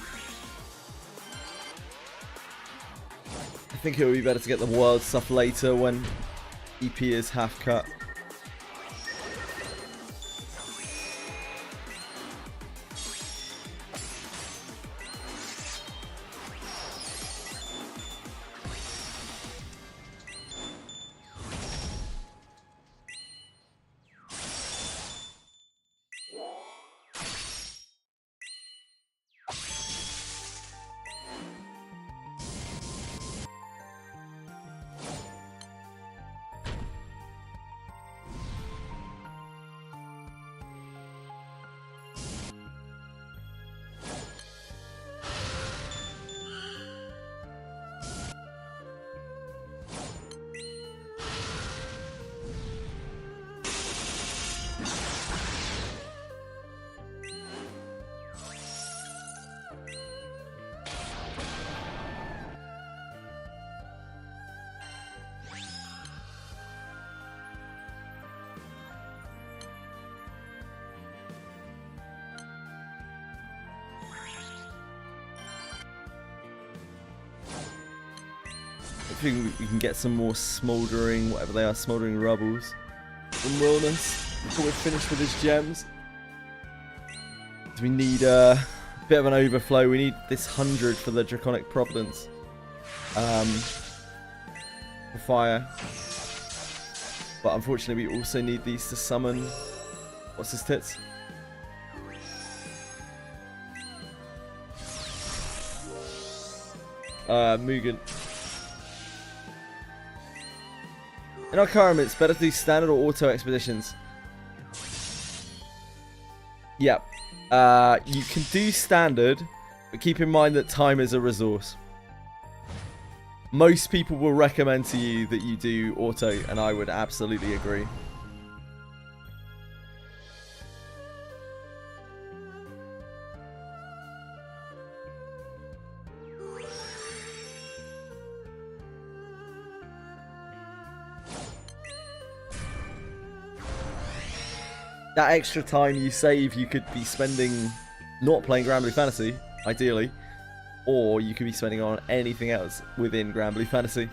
Speaker 1: I think it would be better to get the world stuff later when EP is half cut. Hopefully we can get some more smouldering, whatever they are, smouldering rubbles from Wellness before we're finished with his gems. So we need a bit of an overflow. We need this 100 for the Draconic Providence. For fire. But unfortunately we also need these to summon... What's his tits? Mugen. In our current, it's better to do standard or auto expeditions. Yep. You can do standard, but keep in mind that time is a resource. Most people will recommend to you that you do auto, and I would absolutely agree. that extra time you save, you could be spending not playing GRANBLUE Fantasy, ideally, or you could be spending on anything else within GRANBLUE Fantasy.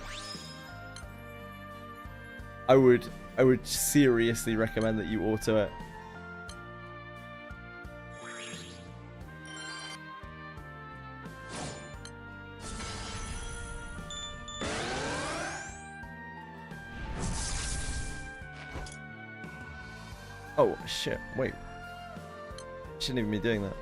Speaker 1: I would seriously recommend that you auto it. Oh shit, wait. Shouldn't even be doing that.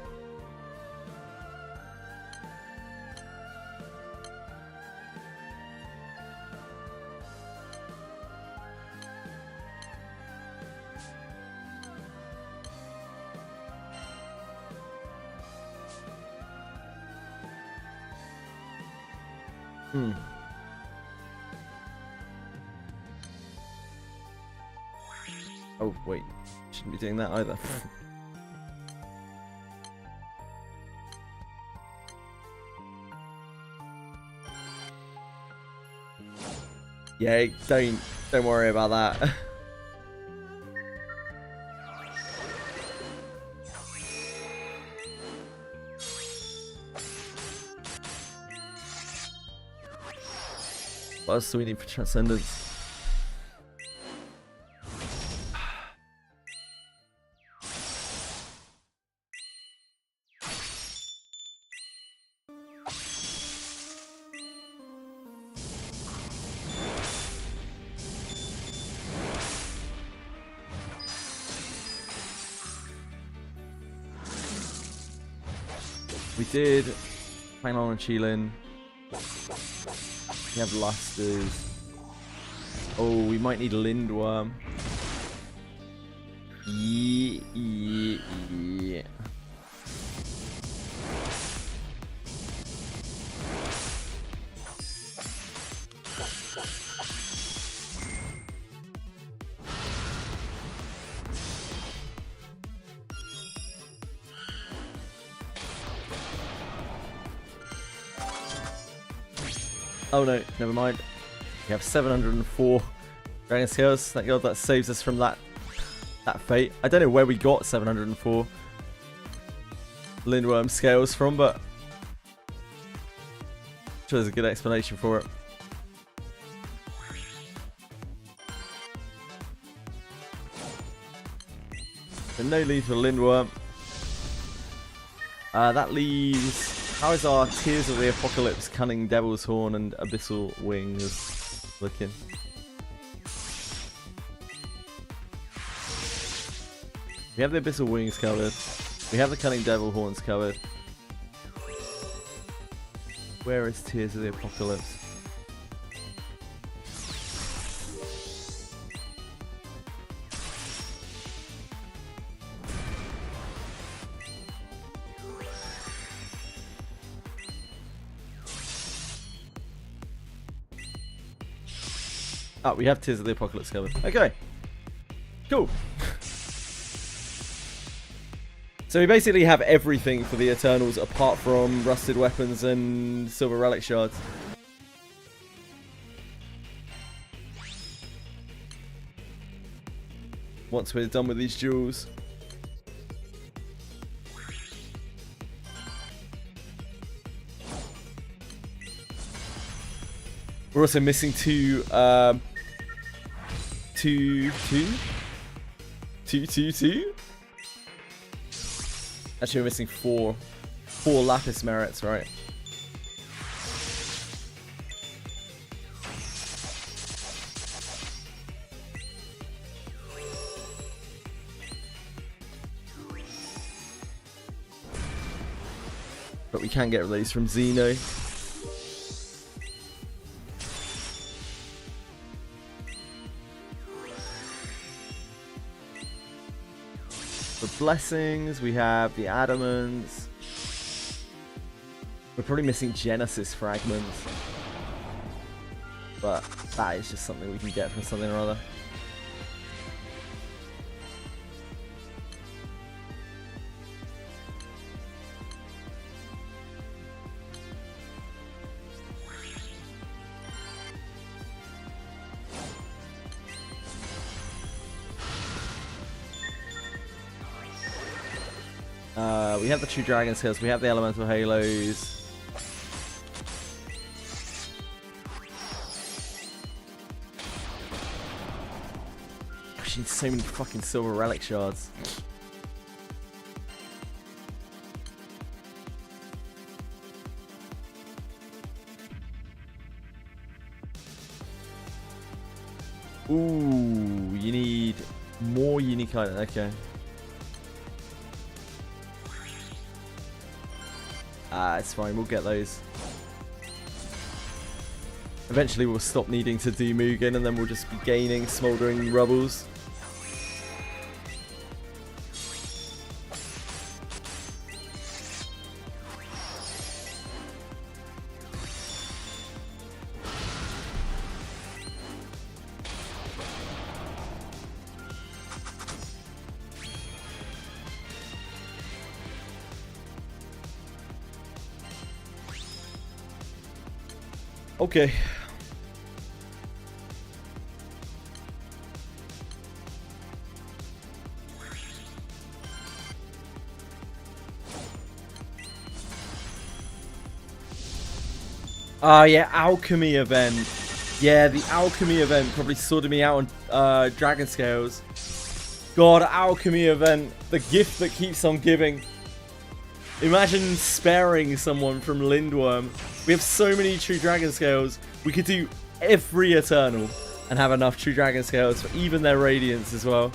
Speaker 1: Oh wait, shouldn't be doing that either. Yeah, don't worry about that. What else do we need for Transcendence? We did Paimon and Chilin. We have Lusters. Oh, we might need Lindworm. Yeah. Oh no, never mind. We have 704 Dragon Scales. Thank God that saves us from that fate. I don't know where we got 704 Lindworm Scales from, but I'm sure there's a good explanation for it. So no lethal Lindworm. That leaves... How is our Tears of the Apocalypse, Cunning Devil's Horn, and Abyssal Wings looking? We have the Abyssal Wings covered. We have the Cunning Devil Horns covered. Where is Tears of the Apocalypse? Oh, we have Tears of the Apocalypse covered. Okay. Cool. So we basically have everything for the Eternals apart from Rusted Weapons and Silver Relic Shards. Once we're done with these jewels. We're also missing two Actually, we're missing four Lapis merits, right? But we can get released from Xeno. For blessings, we have the Adamants. We're probably missing Genesis fragments. But that is just something we can get from something or other. We have the True Dragon Scales. We have the Elemental Halos. Gosh, you need so many fucking silver relic shards. Ooh, you need more unique items. Okay. It's fine. We'll get those. Eventually, we'll stop needing to do Mugen, and then we'll just be gaining Smoldering Rubbles. Okay. Yeah, alchemy event. Yeah, the alchemy event probably sorted me out on Dragon Scales. God, alchemy event. The gift that keeps on giving. Imagine sparing someone from Lindworm. We have so many True Dragon Scales. We could do every Eternal and have enough True Dragon Scales for even their Radiance as well.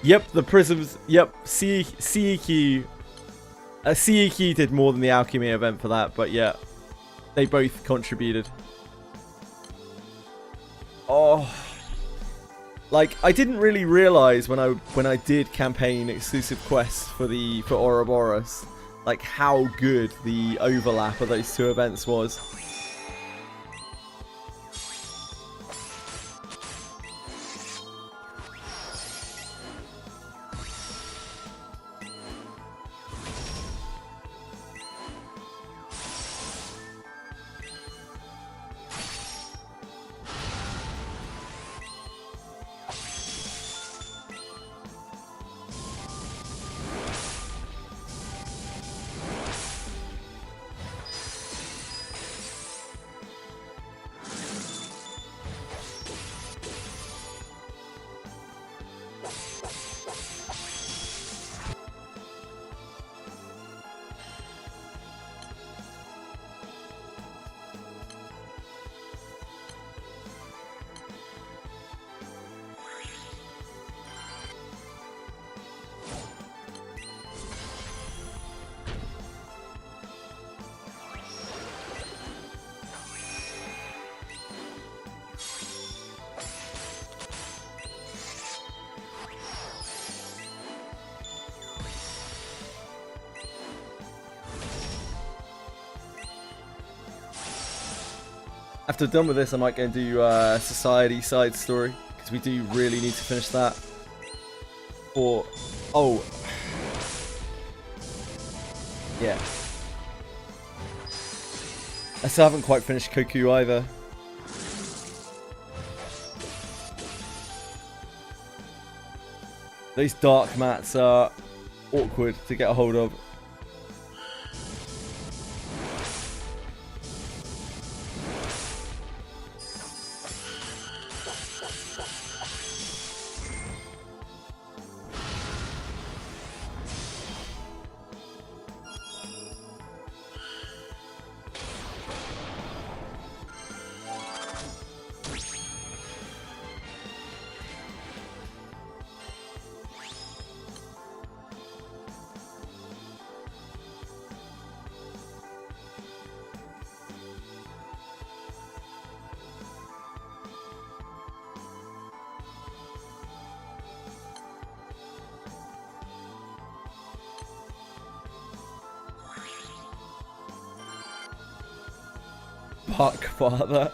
Speaker 1: Yep, the prisms. Yep, CEQ. CEQ did more than the alchemy event for that, but yeah, they both contributed. Oh, like I didn't really realize when I did campaign exclusive quests for Ouroboros, like how good the overlap of those two events was. After done with this, I might go and do Society side story, because we do really need to finish that. Or, oh, yeah. I still haven't quite finished Koku either. Those dark mats are awkward to get a hold of. Fuck, father.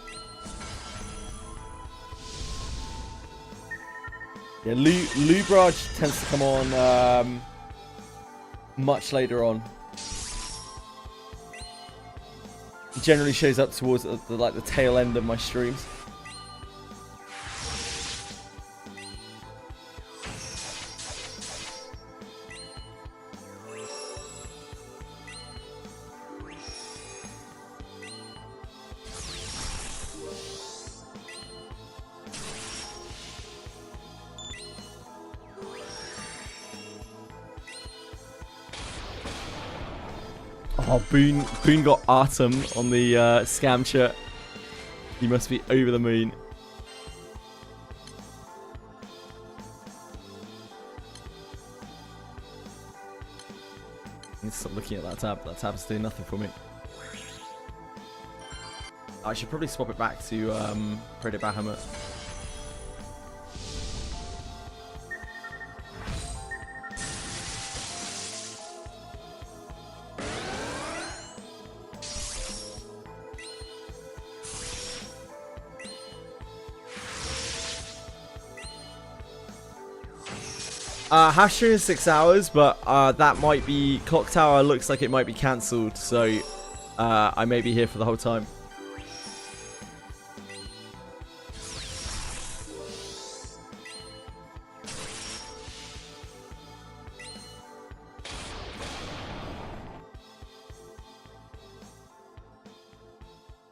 Speaker 1: Yeah, Lubrage tends to come on much later on. It generally shows up towards the tail end of my streams. Oh, Boone got Artem on the scam chat. He must be over the moon. I need to stop looking at that tab. That tab's doing nothing for me. I should probably swap it back to Predator Bahamut. Hash stream is 6 hours, but that might be... Clock Tower looks like it might be cancelled, so I may be here for the whole time.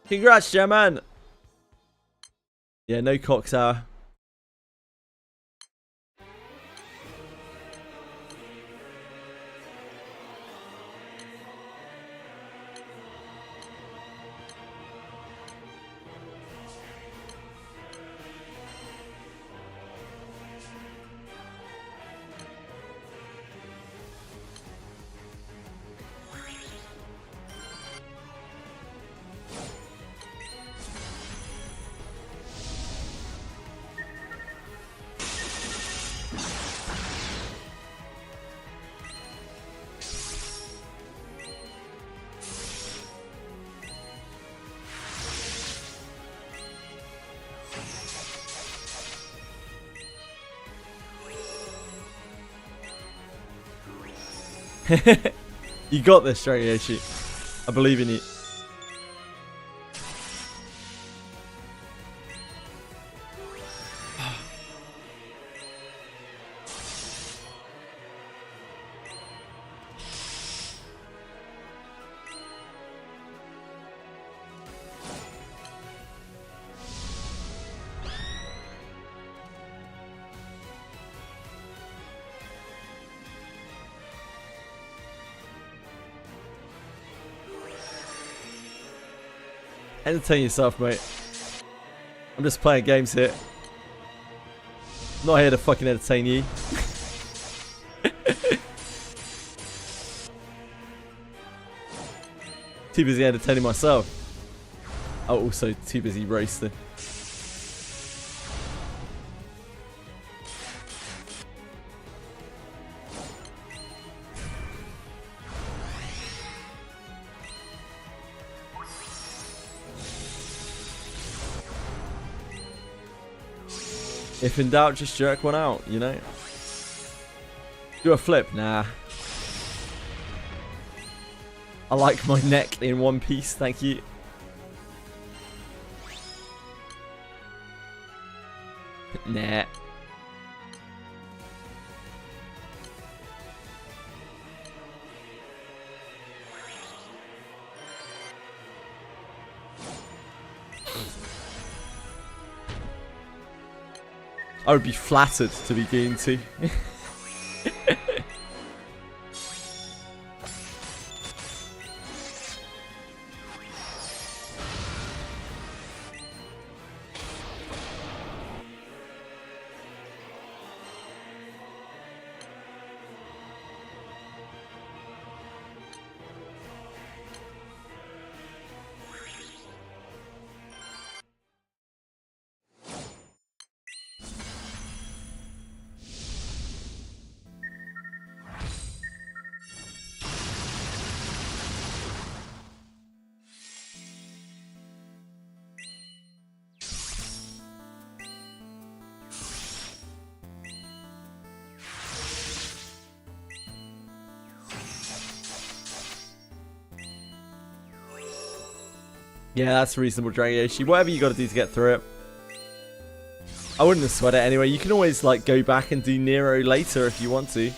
Speaker 1: Congrats, German! Yeah, no Clock Tower. You got this, Yoshi. I believe in you. Entertain yourself, mate. I'm just playing games here. I'm not here to fucking entertain you. Too busy entertaining myself. Oh, also too busy roasting. If in doubt, just jerk one out, you know? Do a flip? Nah. I like my neck in one piece, thank you. Nah. I would be flattered to be getting to. Yeah, that's reasonable, Dragioshi. Whatever you got to do to get through it. I wouldn't have sweat it anyway. You can always like go back and do Nero later if you want to.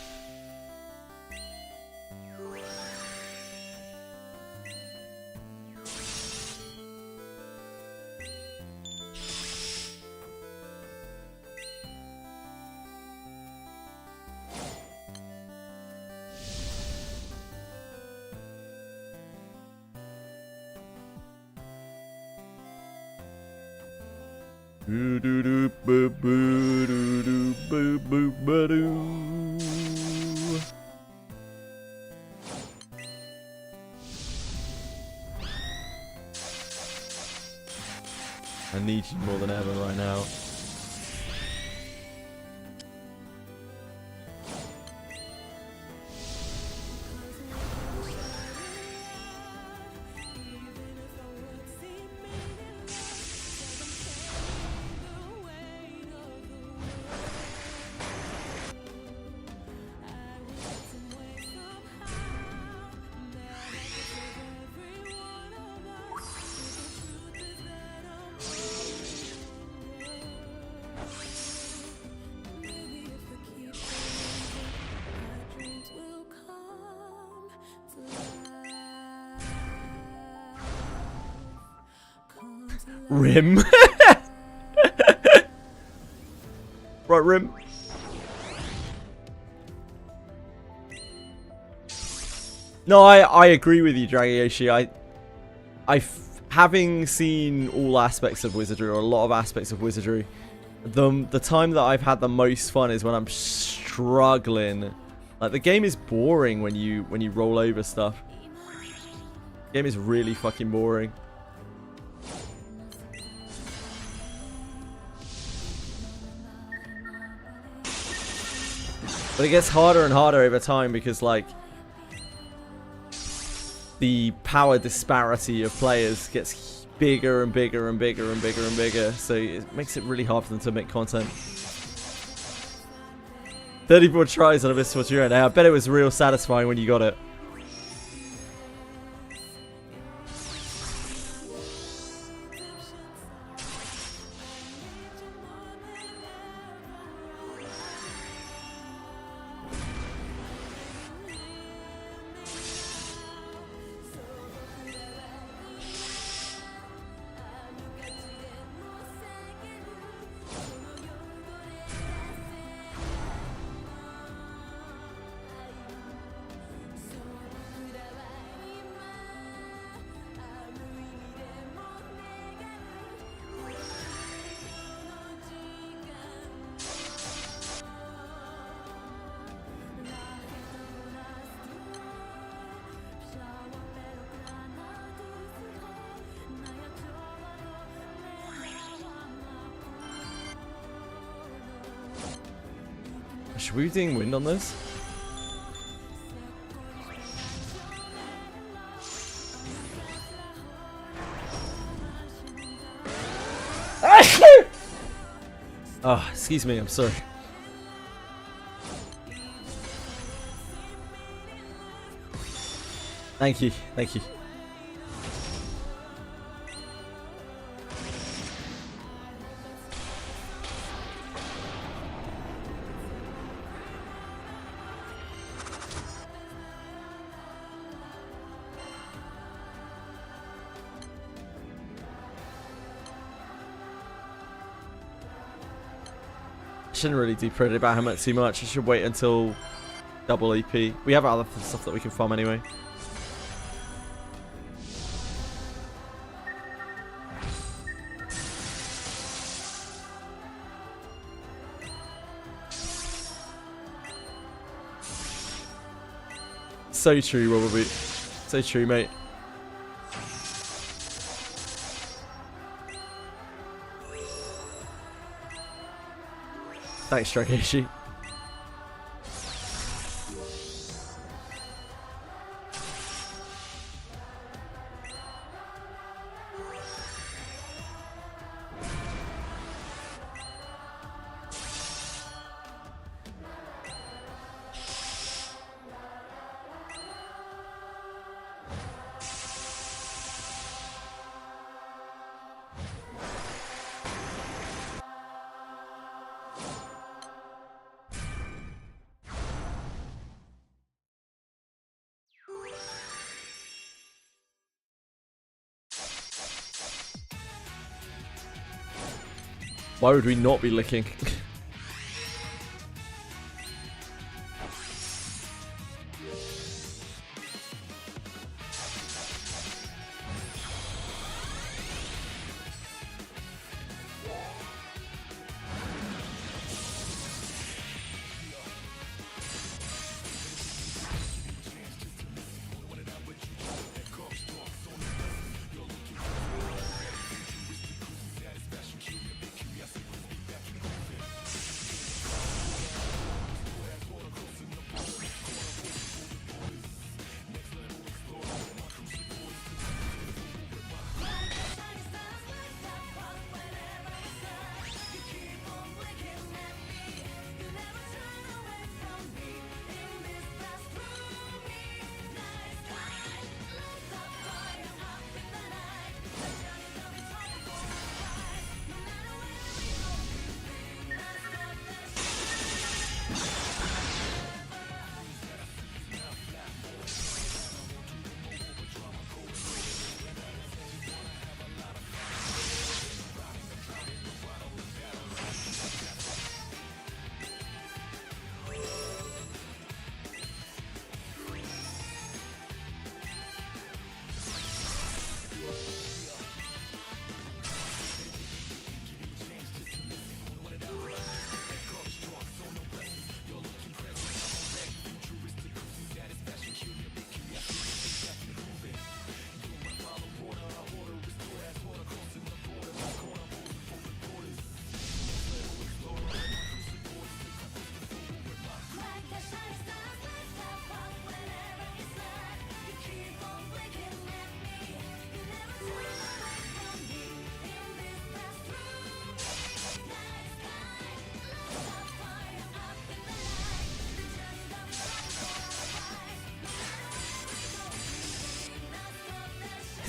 Speaker 1: Do do do boo boo do do boo boo boo doo. I need you more than ever right now. Rim. Right, Rim. No, I agree with you, Dragioshi. Having seen all aspects of Wizardry, or a lot of aspects of Wizardry, the time that I've had the most fun is when I'm struggling. Like, the game is boring when you roll over stuff. The game is really fucking boring. But it gets harder and harder over time because, like, the power disparity of players gets bigger and bigger and bigger and bigger and bigger. So it makes it really hard for them to make content. 34 tries on Abyss Fortuna. I bet it was real satisfying when you got it. Should we be doing wind on this? Oh, excuse me, I'm sorry. Thank you, thank you. Shouldn't really do Predator Bahamut too much. I should wait until double EP. We have other stuff that we can farm anyway. So true, Robert. So true, mate. Thanks, Drakeshi. Why would we not be licking?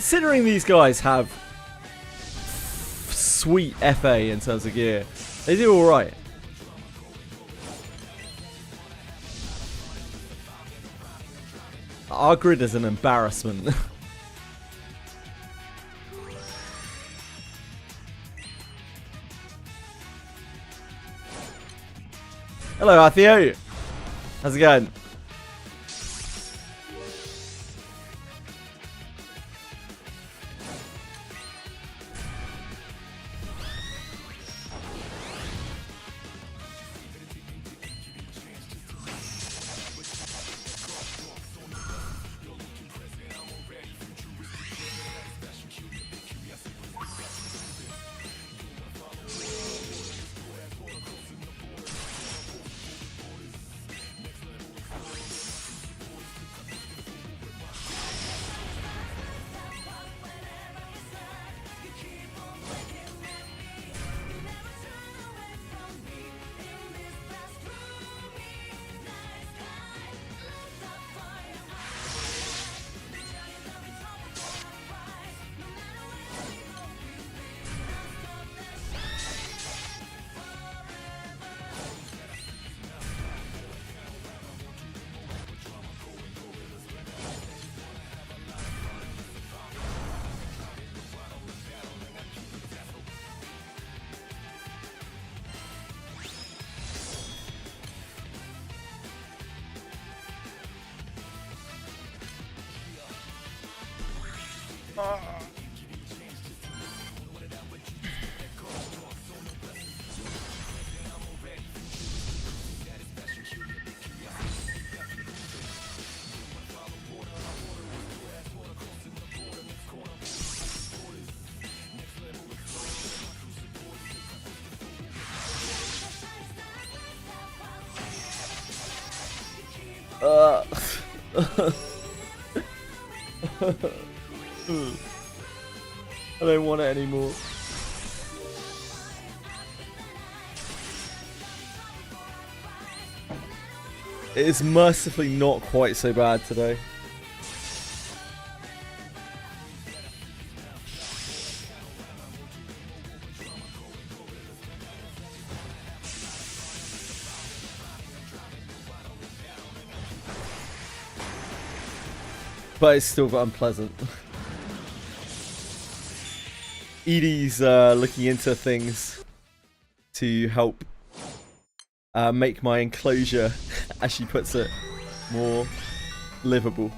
Speaker 1: Considering these guys have sweet FA in terms of gear, they do alright. Our grid is an embarrassment. Hello, Atheo. How's it going? I don't want it anymore. It is mercifully not quite so bad today. But it's still unpleasant. Edie's looking into things. to help make my enclosure, as she puts it, more livable.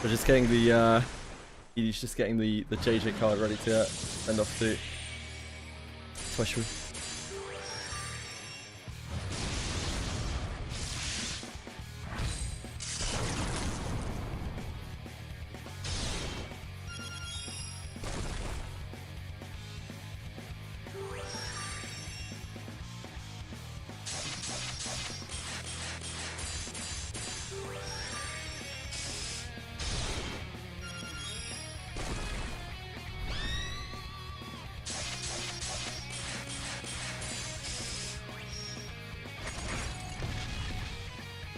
Speaker 1: We're just getting the he's just getting the JJ card ready to send off to Twishru.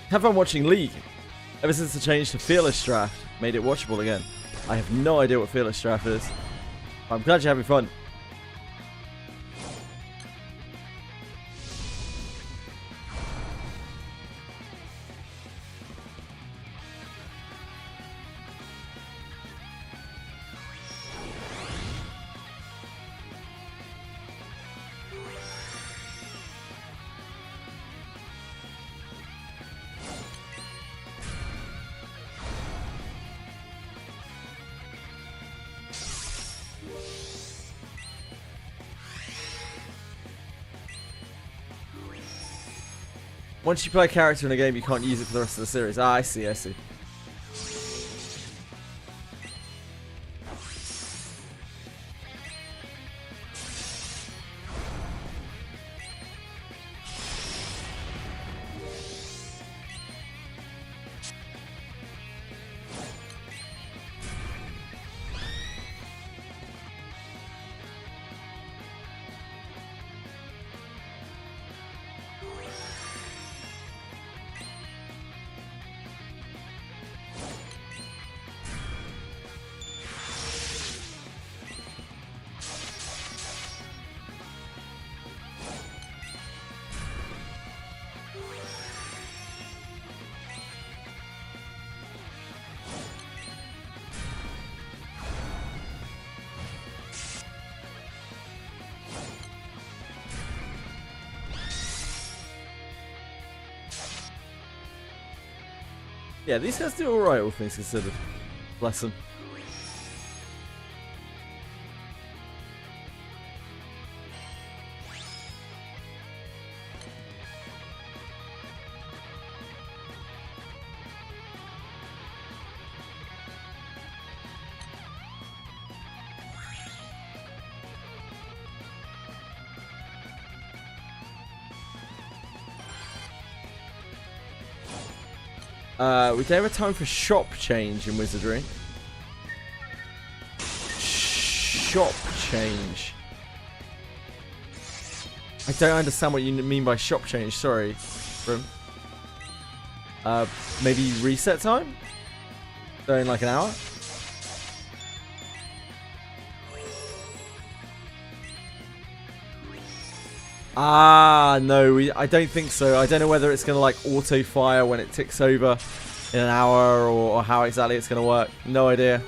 Speaker 1: Have fun watching League. Ever since the change to Fearless Draft made it watchable again. I have no idea what Fearless Draft is. I'm glad you're having fun. Once you play a character in a game, you can't use it for the rest of the series. Ah, I see, I see. Yeah, these guys do alright, all things considered. Bless them. We don't have time for shop change in wizardry. Shop change. I don't understand what you mean by shop change. Sorry, Brim. Maybe reset time? So in like an hour? Ah, no, I don't think so. I don't know whether it's going to like auto fire when it ticks over in an hour or how exactly it's going to work. No idea.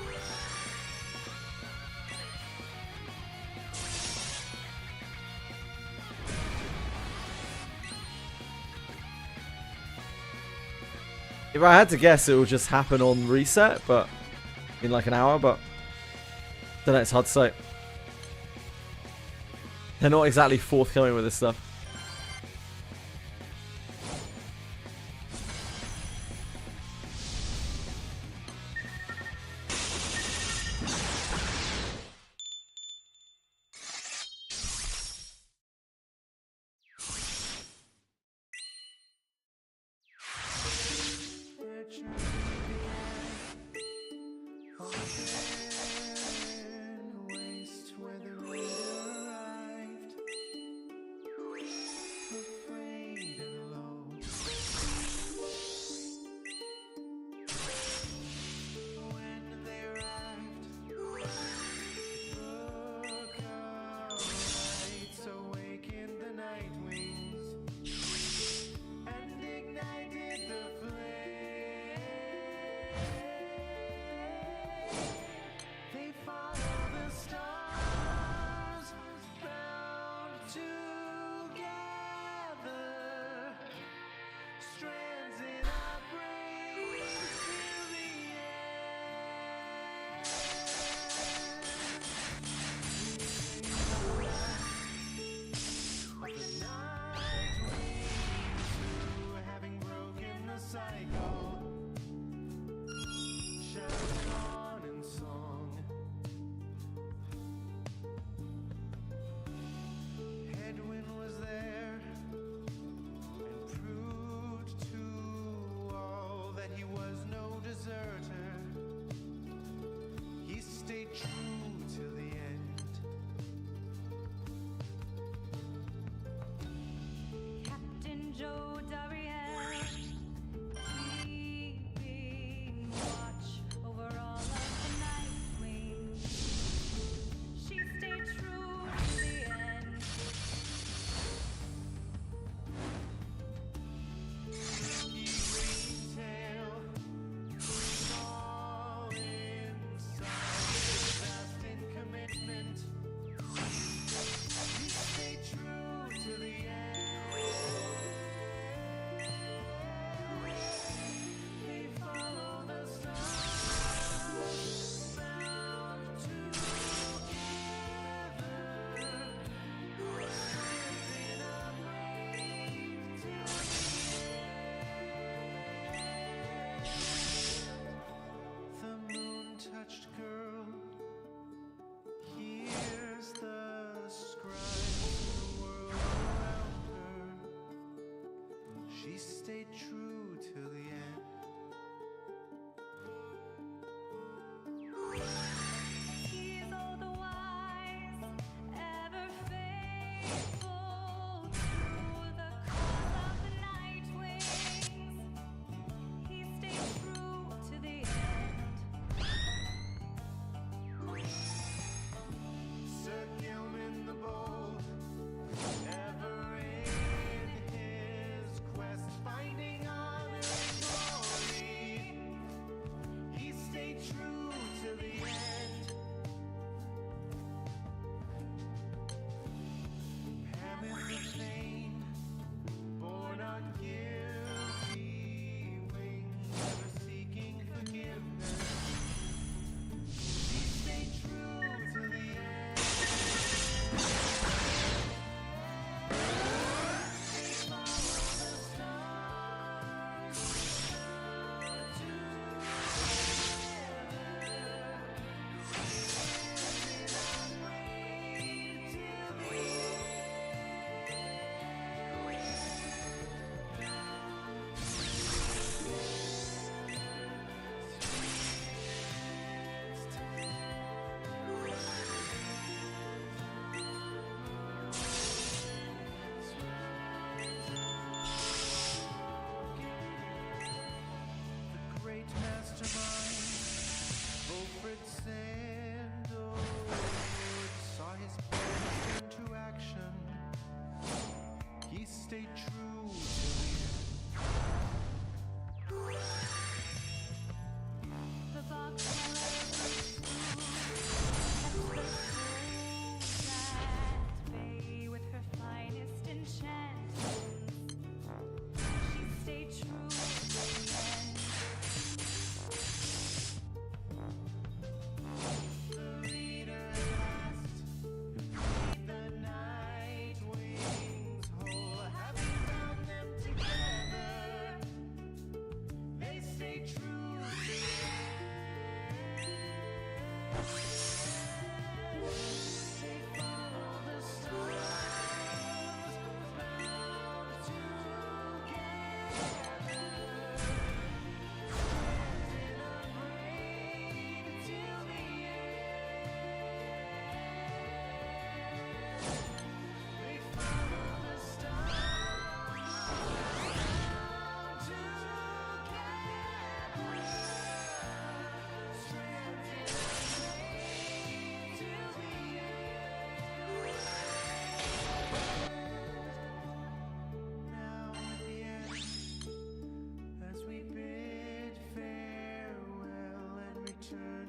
Speaker 1: If I had to guess, it will just happen on reset, but in like an hour, but don't know, it's hard to say. They're not exactly forthcoming with this stuff.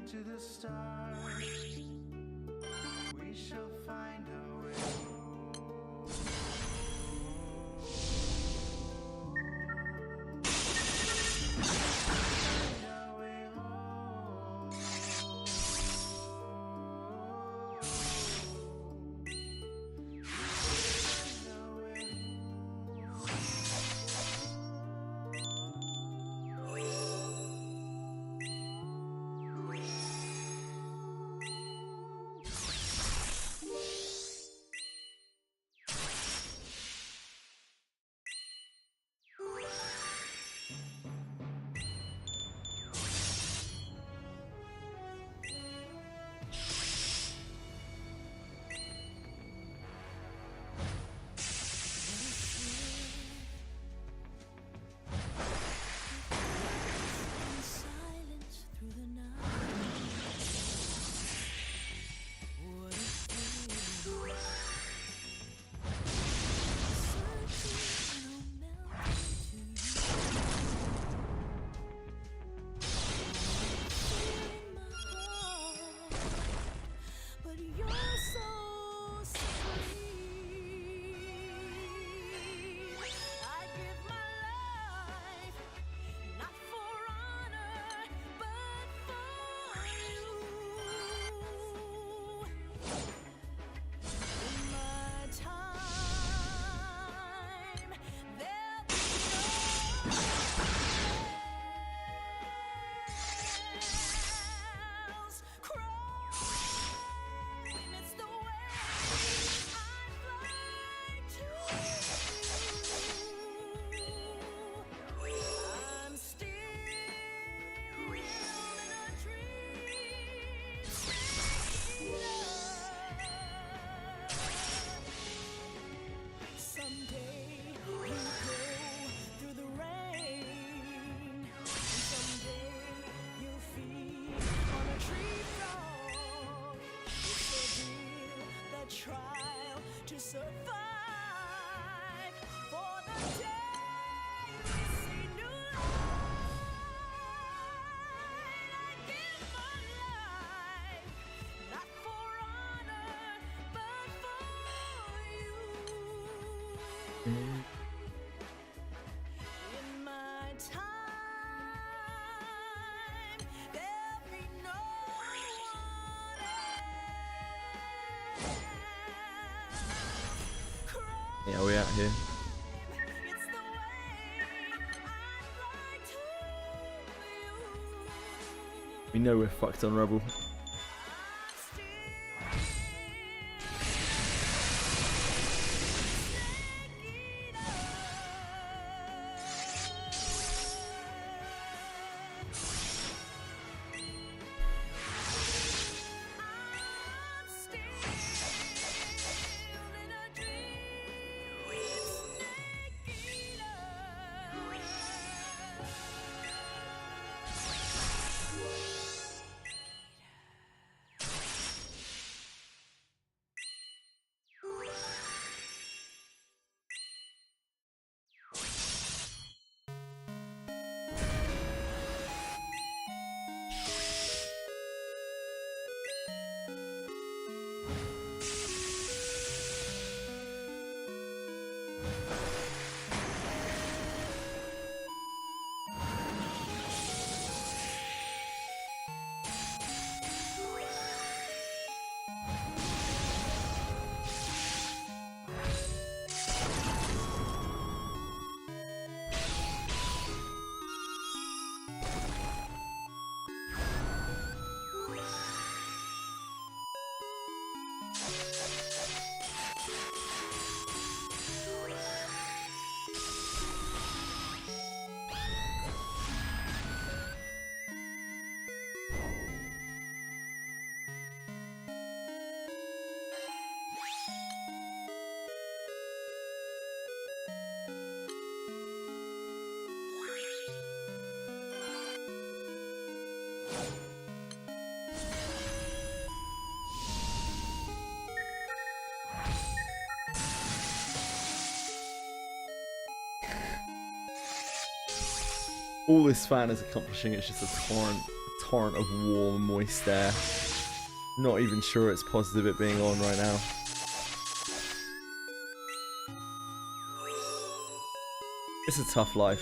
Speaker 2: to the stars, we shall find a way.
Speaker 3: Trial to survive for the day we see new light. I give my life not for honor but for you. In my time there'll be no one else.
Speaker 1: Yeah, we out here.
Speaker 3: It's the way I'd like to live.
Speaker 1: We know we're fucked on Rebel. All this fan is accomplishing is just a torrent of warm, moist air. Not even sure it's positive it being on right now. It's a tough life.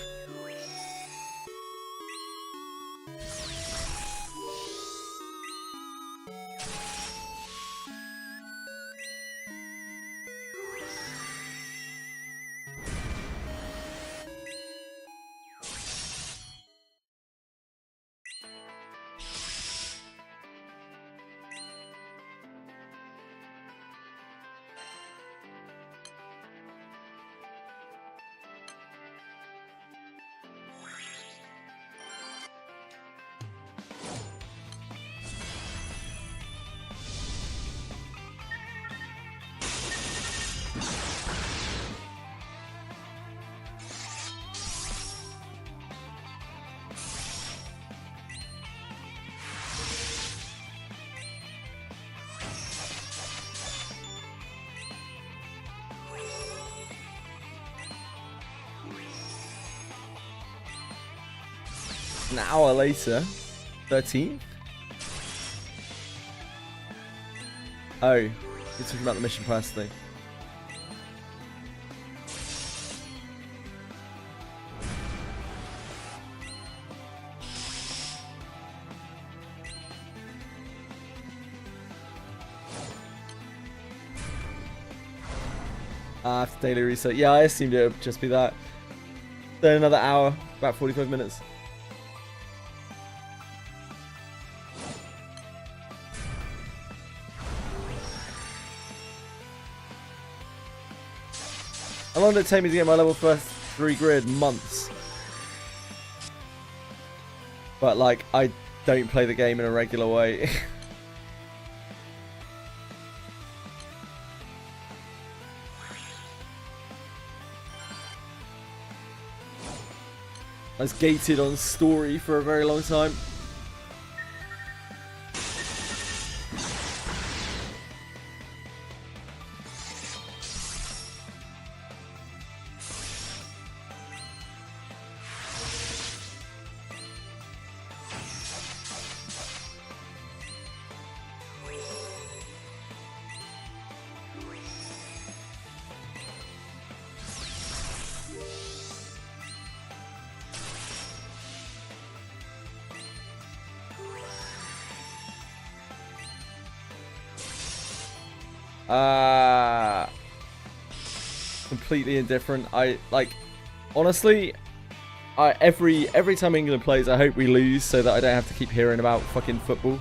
Speaker 1: An hour later, 13. Oh, you're talking about the mission pass thing. After daily reset. Yeah, I assumed it would just be that. Then another hour, about 45 minutes. How long did it take me to get my level first 3 grid? Months. But like, I don't play the game in a regular way. I was gated on story for a very long time. Completely indifferent. I like, honestly, every time England plays, I hope we lose so that I don't have to keep hearing about fucking football.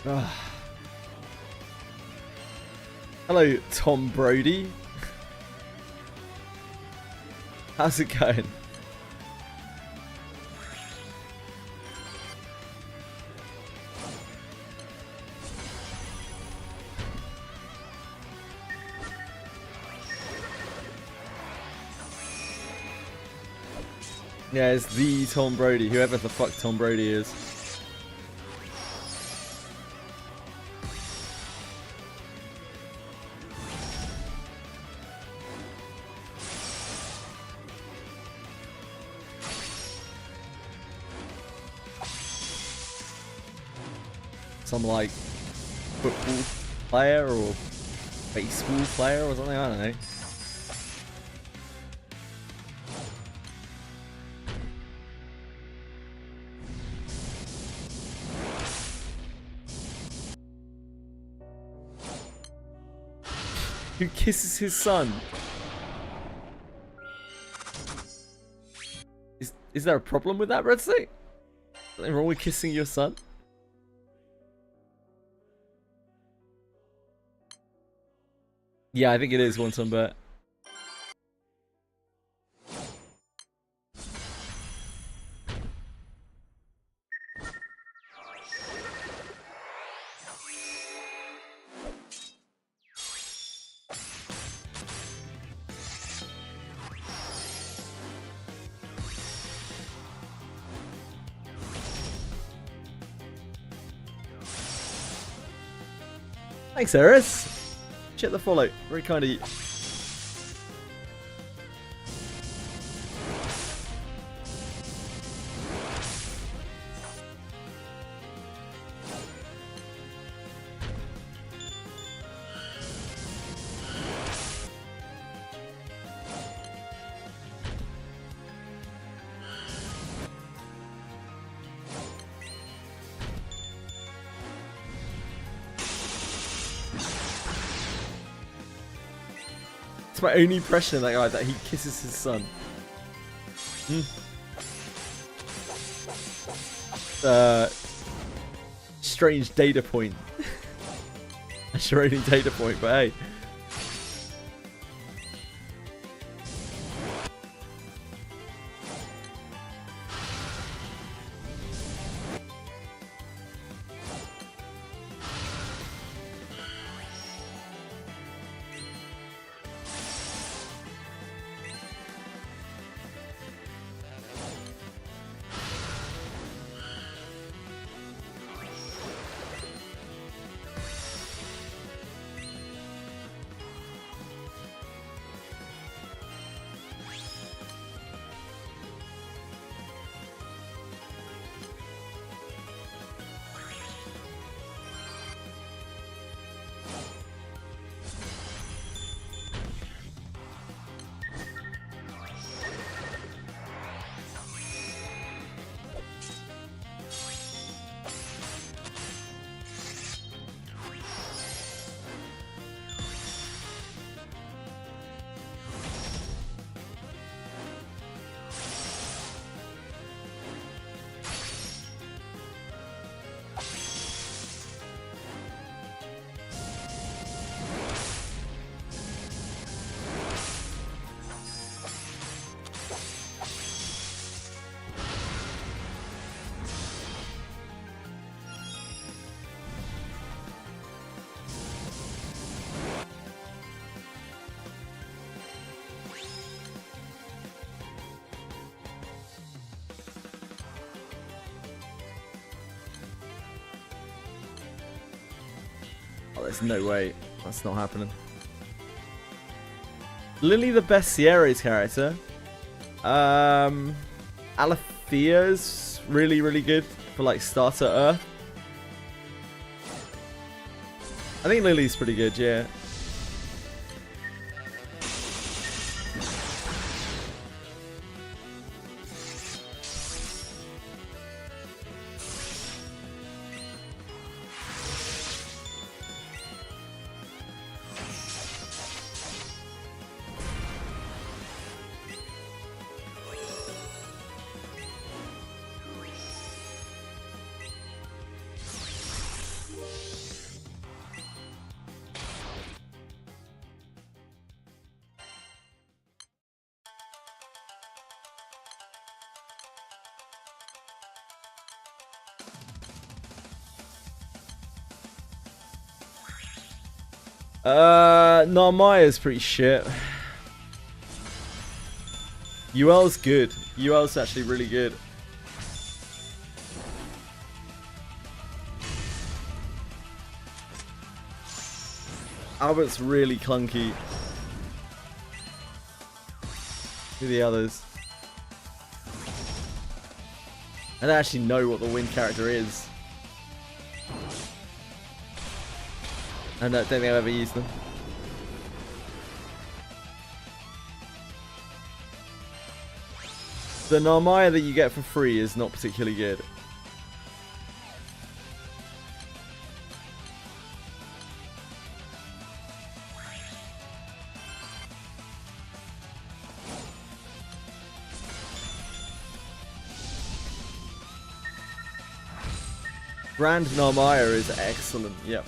Speaker 1: Ah. Hello, Tom Brody. How's it going? Yeah, it's the Tom Brody, whoever the fuck Tom Brody is. Some like football player or baseball player or something, I don't know. Who kisses his son? Is there a problem with that, Red State? Something wrong with kissing your son? Yeah, I think it is one-ton bet. Thanks, Eris. Check the follow. Very kind of you. It's my only impression of that guy, that he kisses his son. Strange data point. That's your only data point, but hey. Oh, there's no way. That's not happening. Lily the best Sierra's character. Alethea's really, really good for like starter Earth. I think Lily's pretty good, yeah. Narmaya's pretty shit. UL's good. UL's actually really good. Albert's really clunky. Who are the others? I don't actually know what the wind character is. I don't think I've ever used them. The Narmaya that you get for free is not particularly good. Grand Narmaya is excellent, yep.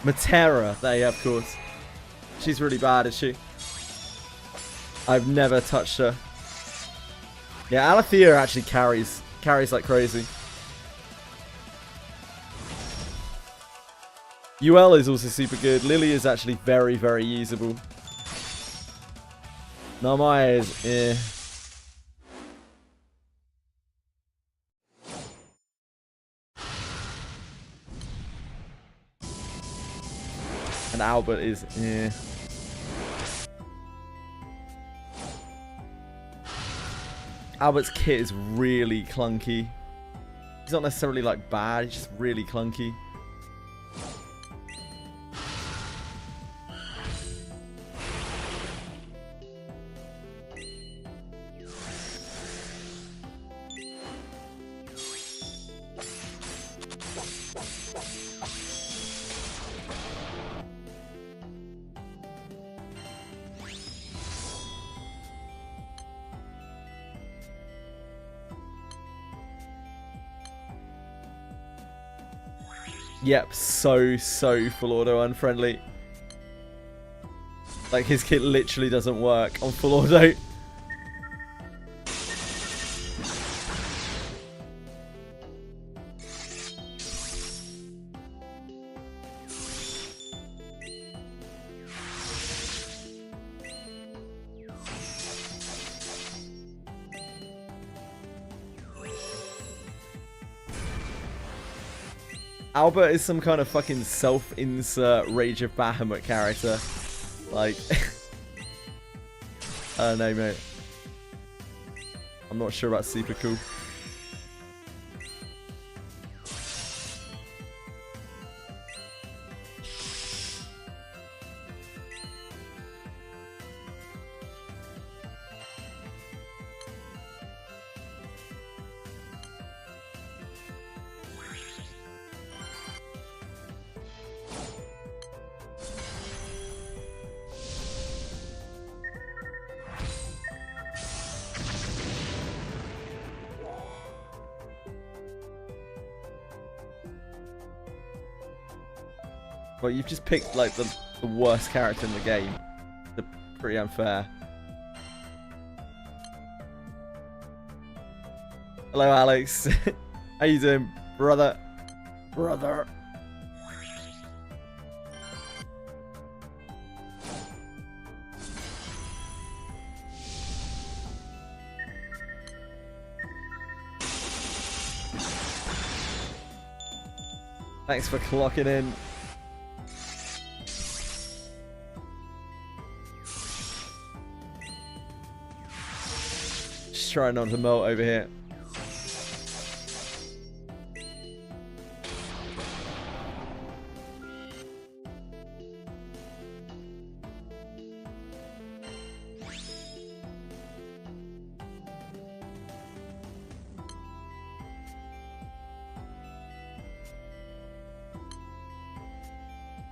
Speaker 1: Matera, there you have, of course. She's really bad, is she? I've never touched her. Yeah, Alethea actually carries like crazy. UL is also super good. Lily is actually very, very usable. Narmaya is eh. And Albert is eh. Albert's kit is really clunky. He's not necessarily like bad, he's just really clunky. Yep, so full auto unfriendly. Like his kit literally doesn't work on full auto. Albert is some kind of fucking self-insert Rage of Bahamut character. Like, I don't know, mate. I'm not sure about super cool. Well, you've just picked like the worst character in the game. They're pretty unfair. Hello, Alex. How you doing, brother? Brother. Thanks for clocking in. Just trying not to melt over here.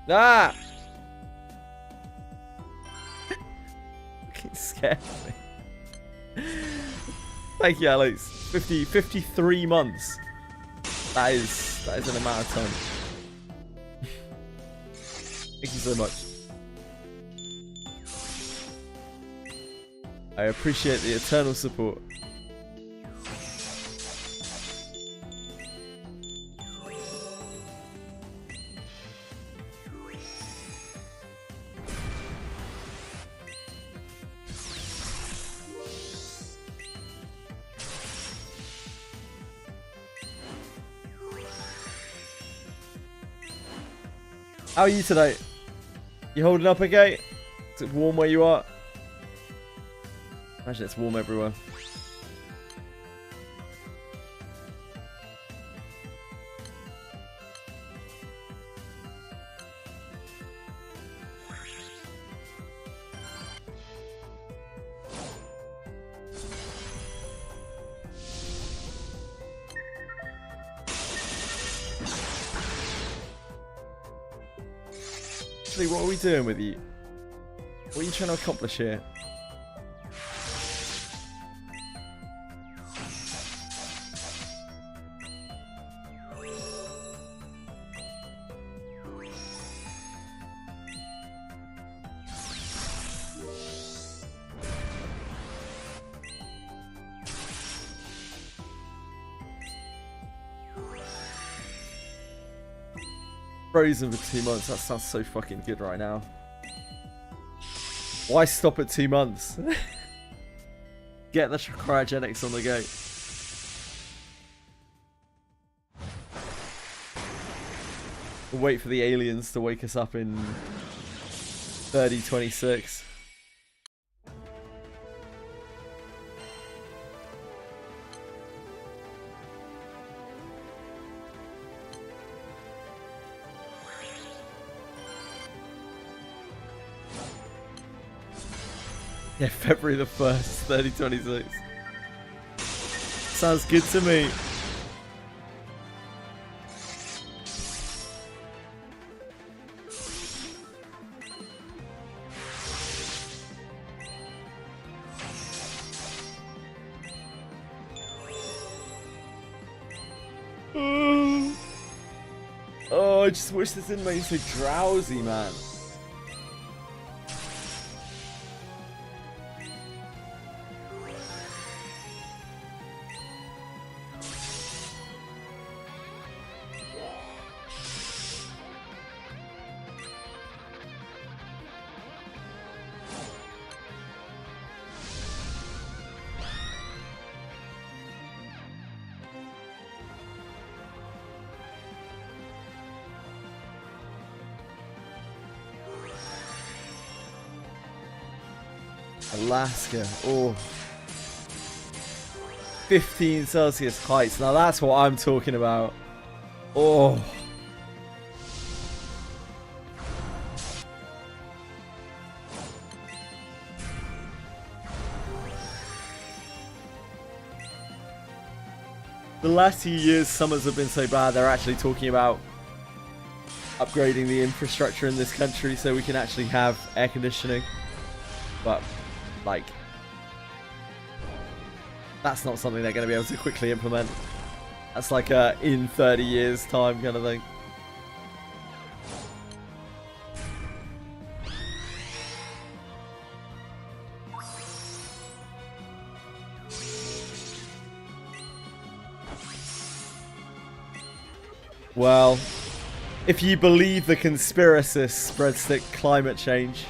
Speaker 1: Ah! Fucking scared me. Thank you, Alex. 53 months. That is an amount of time. Thank you so much. I appreciate the eternal support. How are you today? You holding up okay? Is it warm where you are? Imagine it's warm everywhere. Actually, what are we doing with you? What are you trying to accomplish here? Frozen for 2 months. That sounds so fucking good right now. Why stop at 2 months? Get the cryogenics on the go. We'll wait for the aliens to wake us up in 3026. Yeah, February the 1st, 3026. Sounds good to me. Oh, I just wish this didn't make me so drowsy, man. Alaska. Oh. 15 Celsius heights. Now that's what I'm talking about. Oh. The last few years, summers have been so bad, they're actually talking about upgrading the infrastructure in this country so we can actually have air conditioning. But, like, that's not something they're going to be able to quickly implement. That's like a in 30 years time kind of thing. Well, if you believe the conspiracists, breadstick, climate change.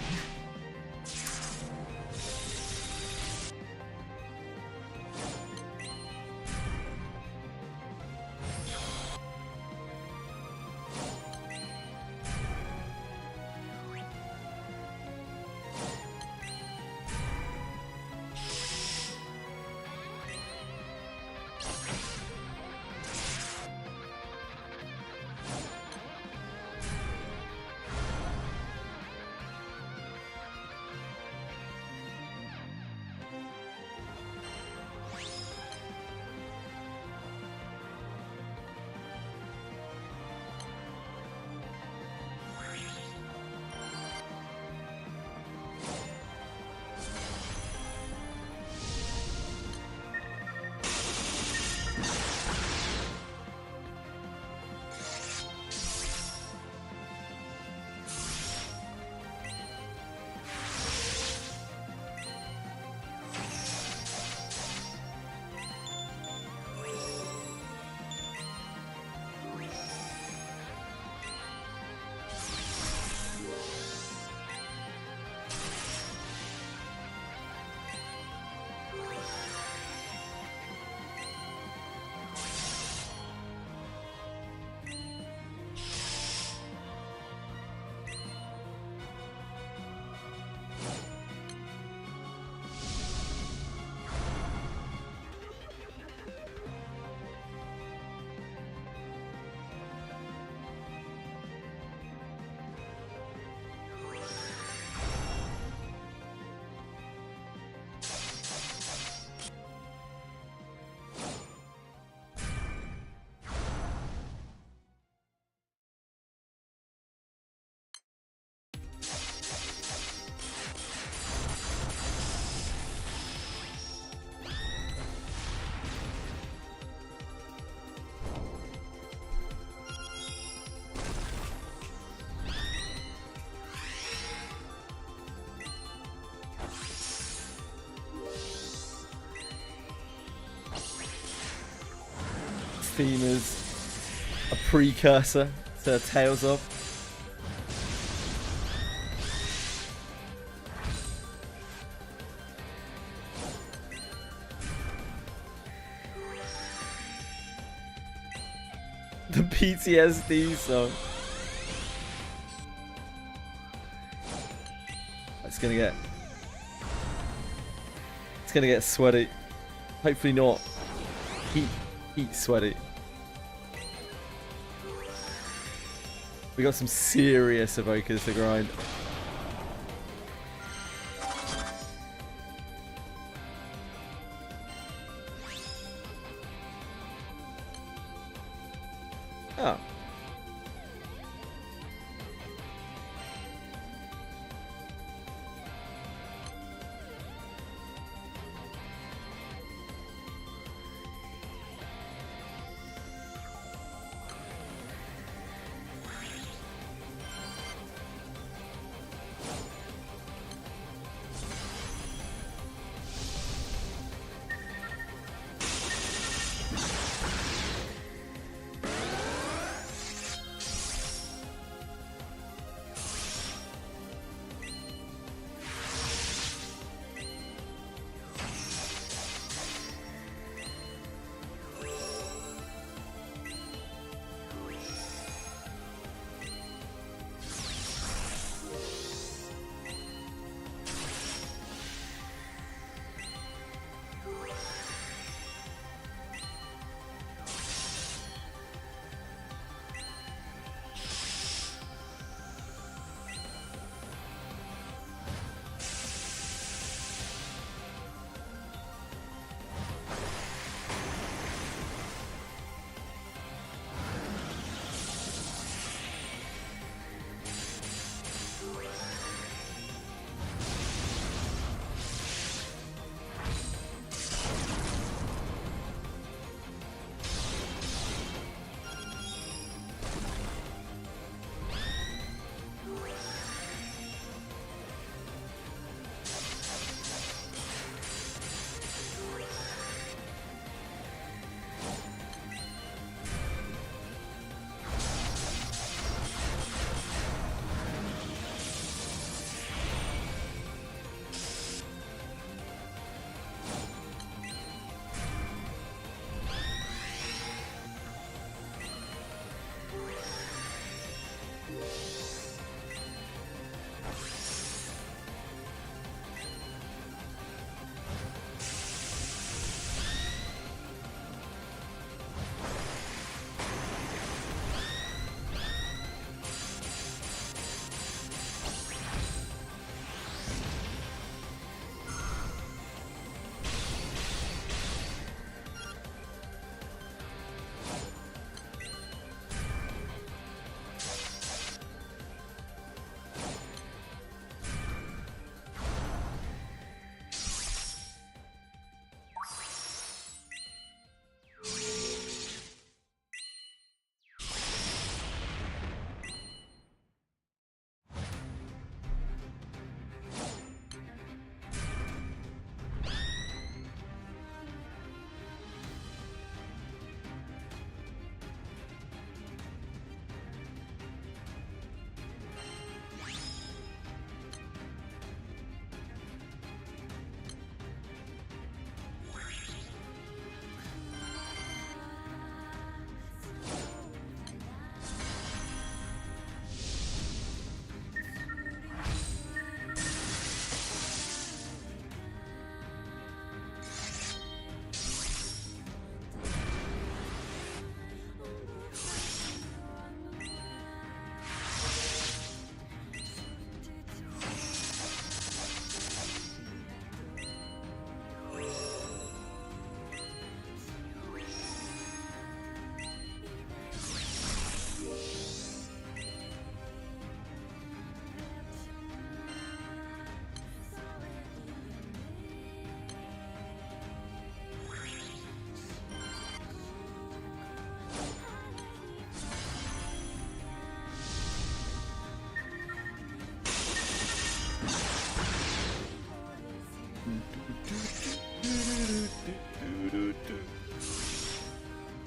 Speaker 1: Theme is a precursor to Tales of. The PTSD song. It's gonna get sweaty. Hopefully not heat sweaty. We got some serious evokers to grind. Oh.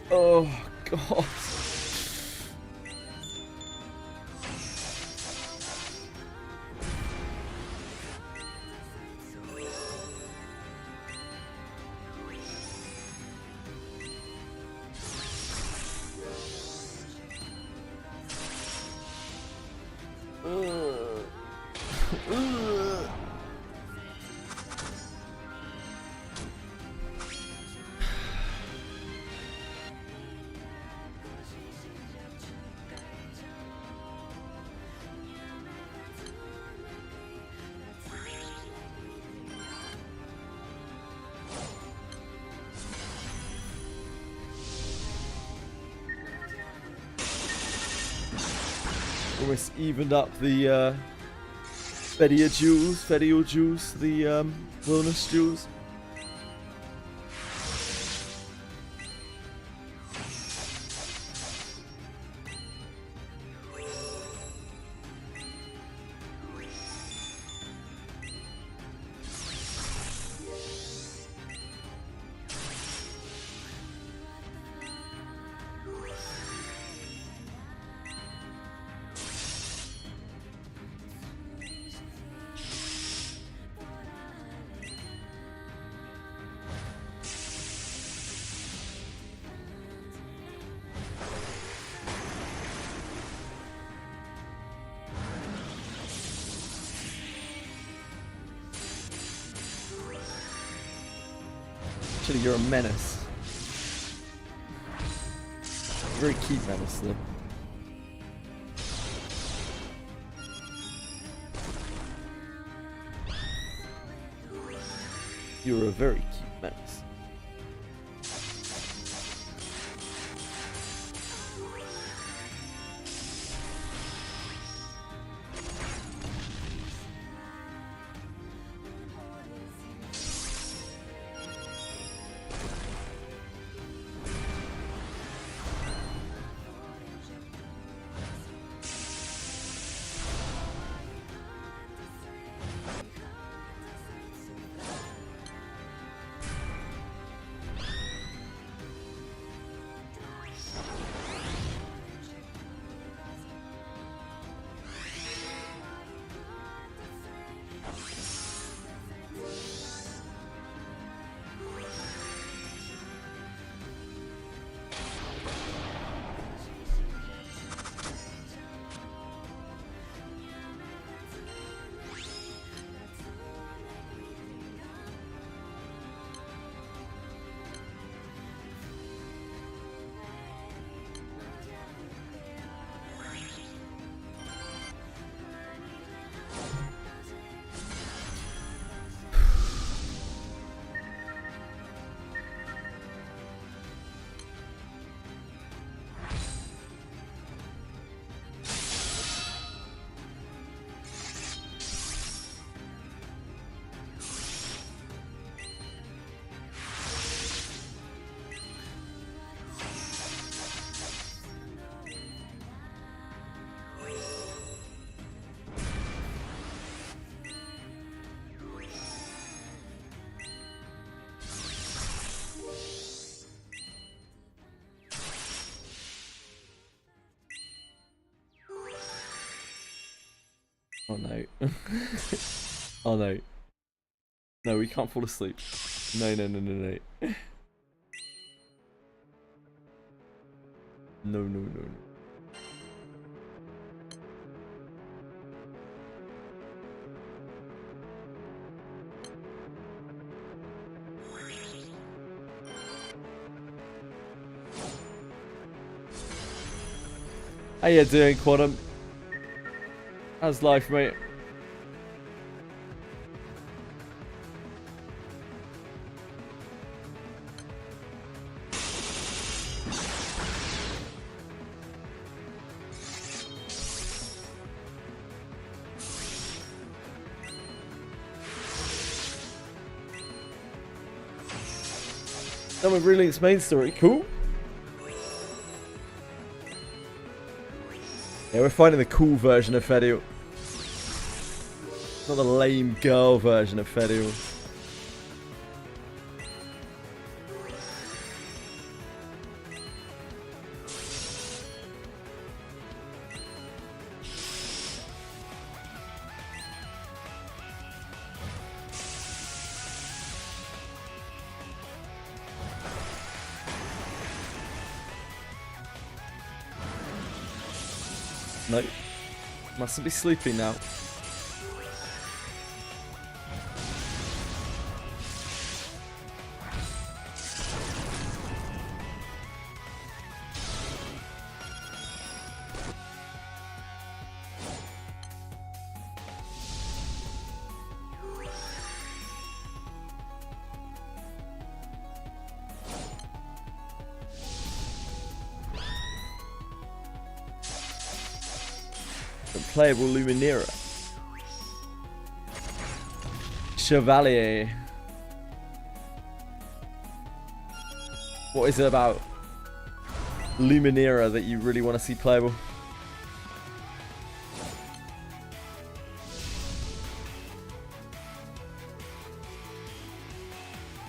Speaker 1: Oh god. Almost evened up the Fedia jewels, the wellness jewels. Actually, you're a menace. Very cute menace, though. You're a very cute menace. Oh no. Oh no. No, we can't fall asleep. No, no, no, no, no. No, no, no, no. How you doing, Quantum? How's life, mate? Done with Relink's main story. Cool. Yeah, we're finding the cool version of Fediel. Not the lame girl version of Fediel. Nope. Mustn't be sleeping now. Playable Luminera. Chevalier. What is it about Luminera that you really want to see playable?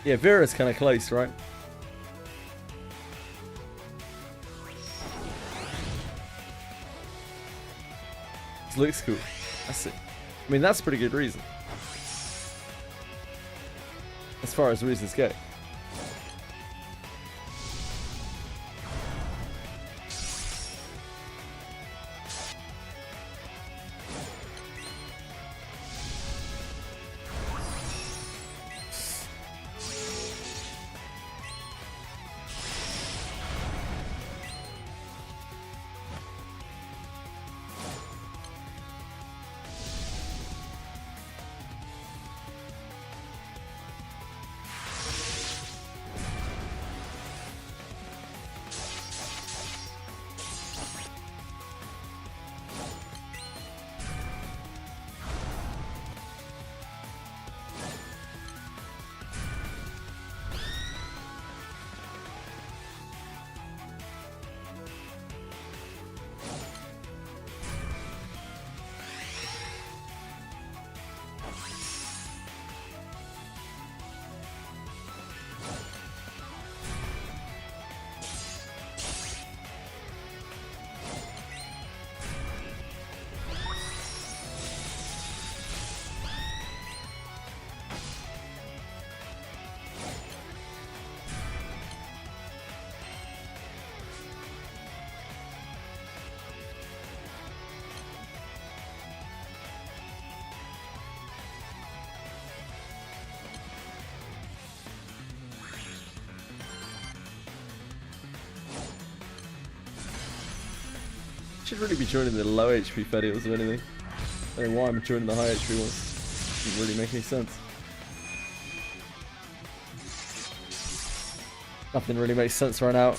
Speaker 1: Yeah, Vera's kind of close, right? Looks cool. That's it. I mean, that's a pretty good reason. As far as reasons go. Should really be joining the low HP Fedials or anything. I don't know why I'm joining the high HP ones. Doesn't really make any sense. Nothing really makes sense right now.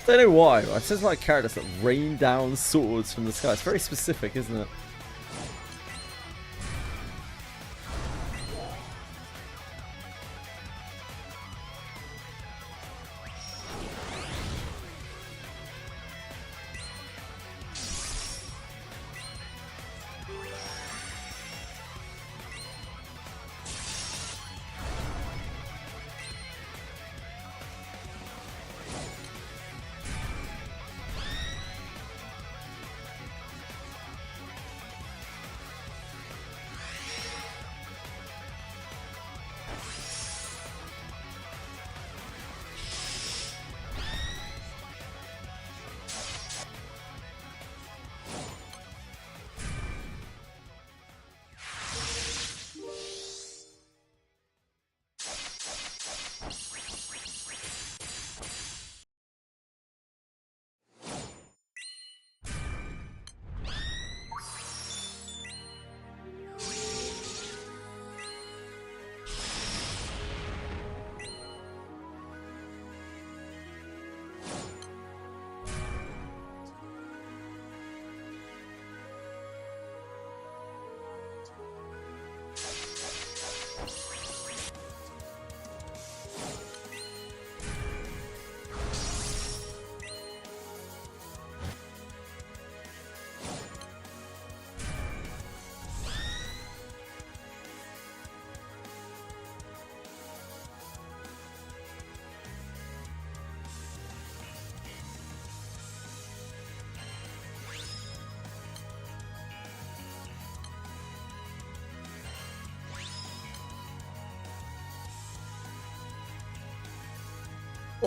Speaker 1: I don't know why, but it says like characters that rain down swords from the sky. It's very specific, isn't it?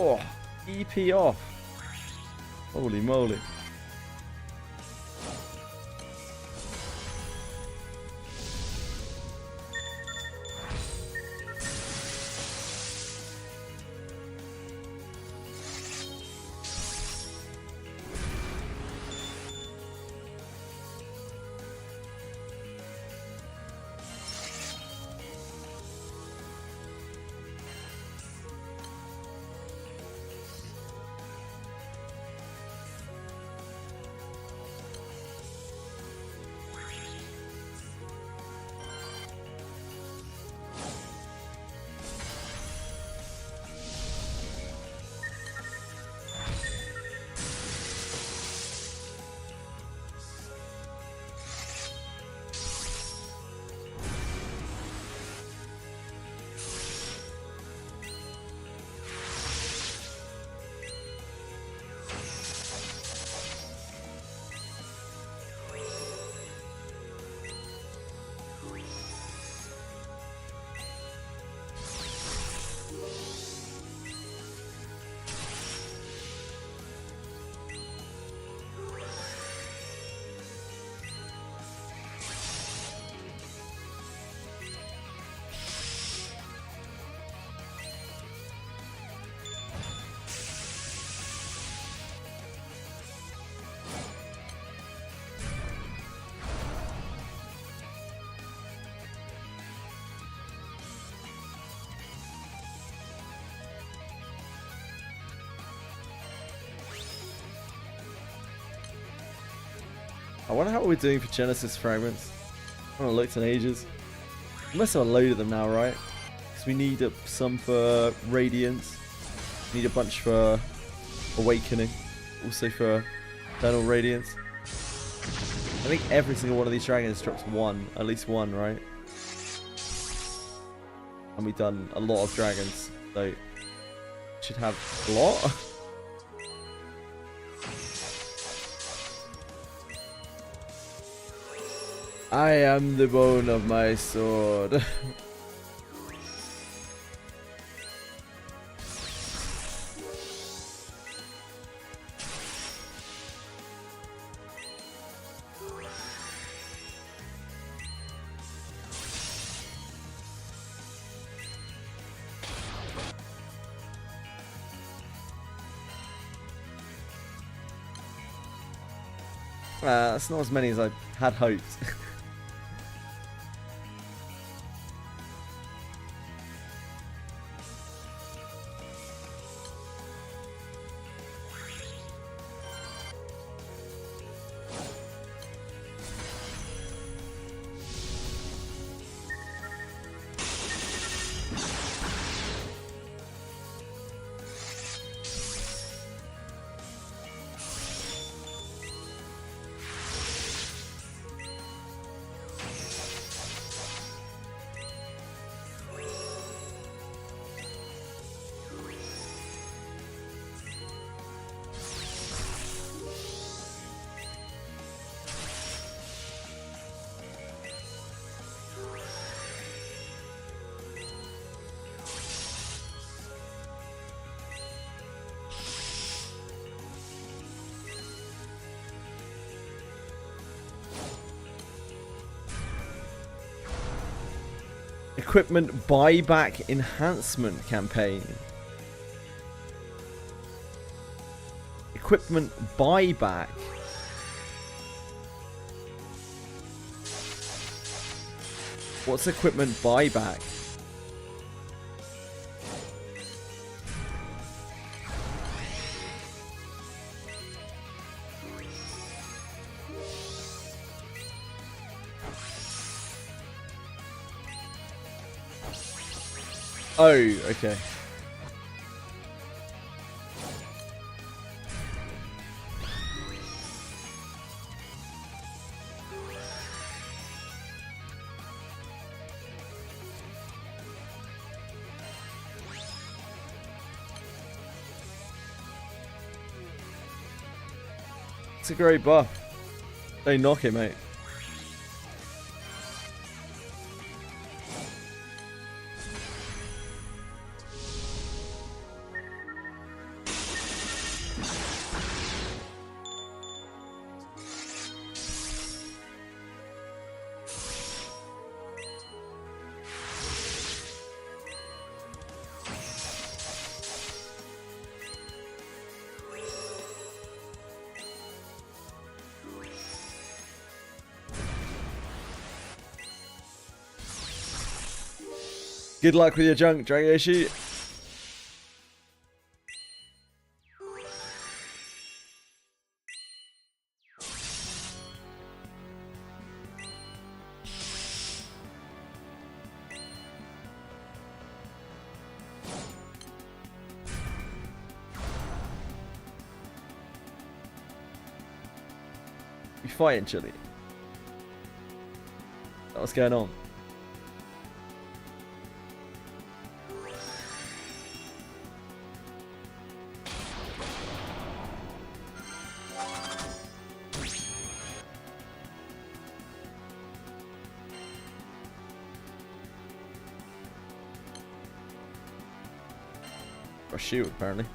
Speaker 1: Oh, EP off. Holy moly. I wonder how we're doing for Genesis fragments. I haven't looked in ages. We must have unloaded them now, right? Because we need some for Radiance. Need a bunch for Awakening. Also for Eternal Radiance. I think every single one of these dragons drops one. At least one, right? And we've done a lot of dragons. So, should have a lot. I am the bone of my sword. That's not as many as I had hoped. Equipment buyback enhancement campaign. Equipment buyback. What's equipment buyback? Oh, okay. It's a great buff. Don't knock it, mate. Good luck with your junk, Dragoshi. You fighting, Chili? What's going on? Or shoot, apparently.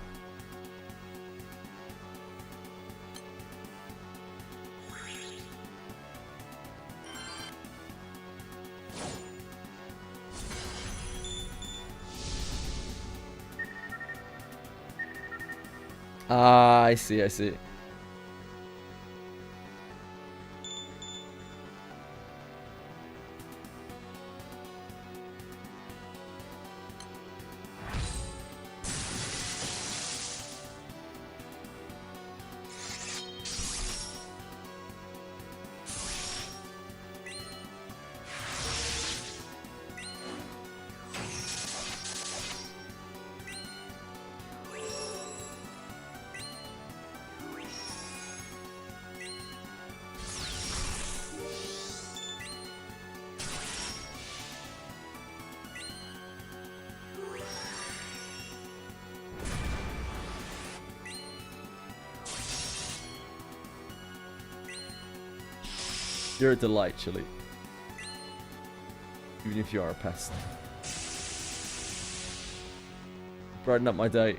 Speaker 1: Ah, I see, I see. You're a delight, Chili. Even if you are a pest. Brighten up my day.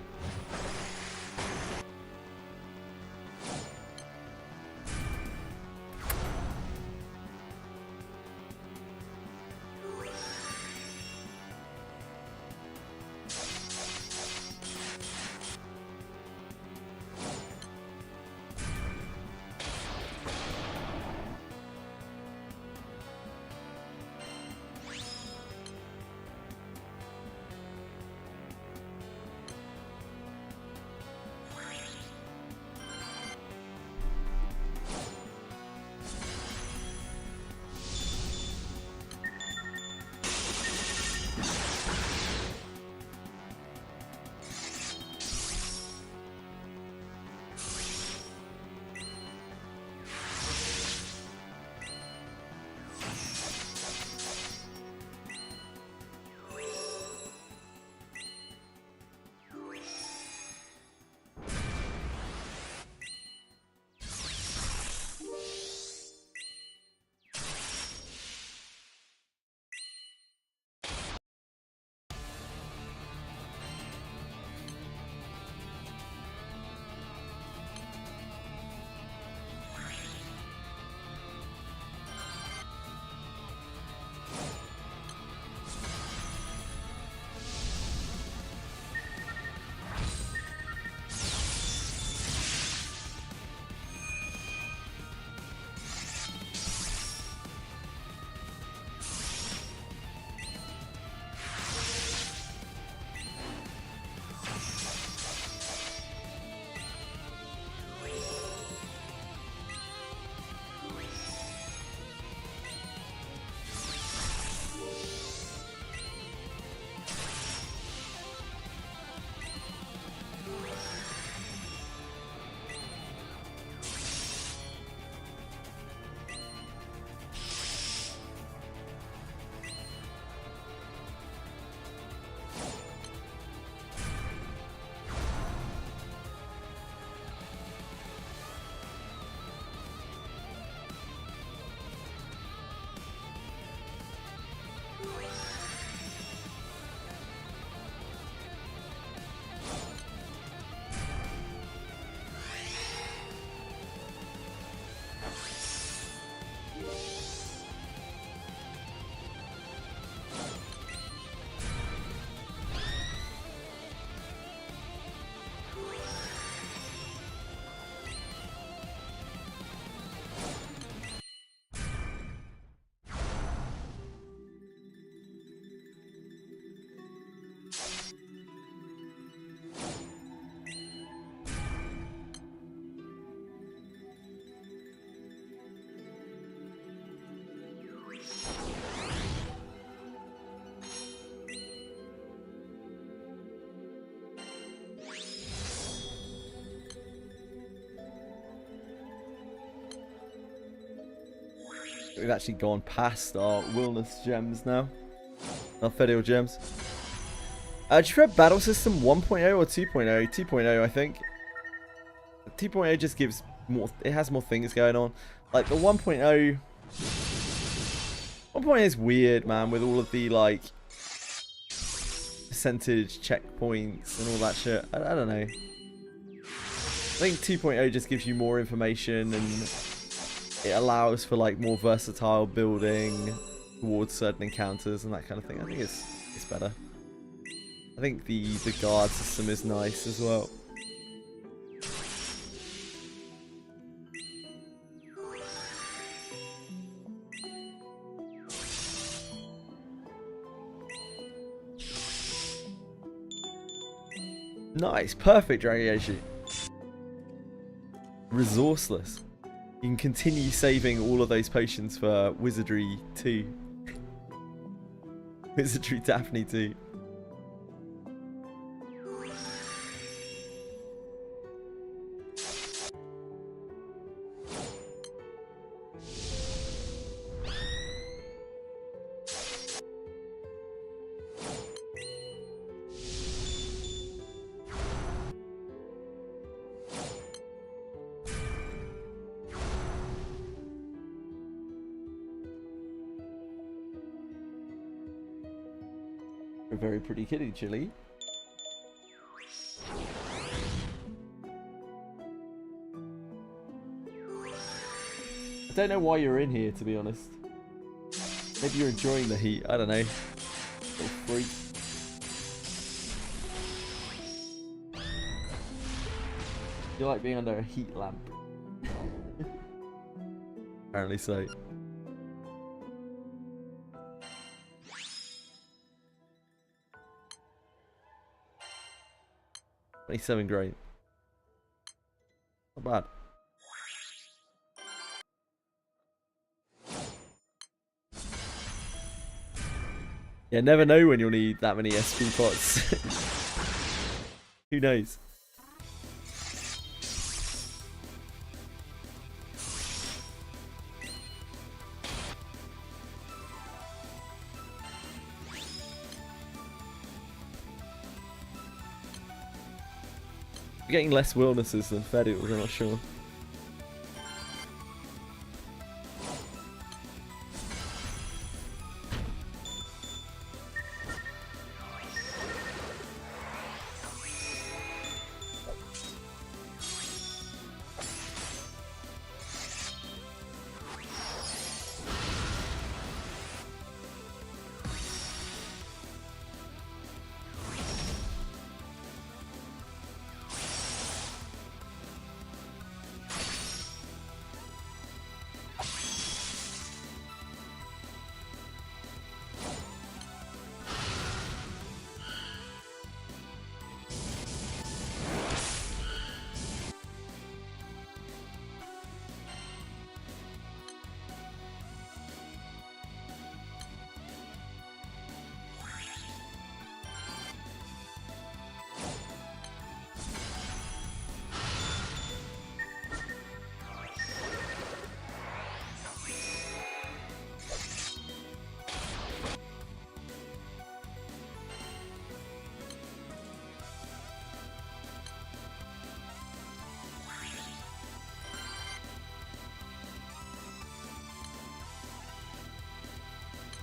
Speaker 1: We've actually gone past our wilderness gems now. Our federal gems. Do you prefer battle system 1.0 or 2.0? 2.0, I think. 2.0 just gives more, it has more things going on. Like the 1.0, 1.0 is weird, man, with all of the like percentage checkpoints and all that shit. I don't know. I think 2.0 just gives you more information and it allows for like more versatile building towards certain encounters and that kind of thing. I think it's better. I think the guard system is nice as well. Nice, perfect, Dragiashi. Resourceless. You can continue saving all of those potions for Wizardry 2. Wizardry Daphne 2. A very pretty kitty, Chili. I don't know why you're in here, to be honest. Maybe you're enjoying the heat. I don't know. Little freak. You like being under a heat lamp. Apparently so. $27 great. Not bad. Yeah, never know when you'll need that many SP pots. Who knows? We're getting less wildnesses than Fedials, I'm not sure.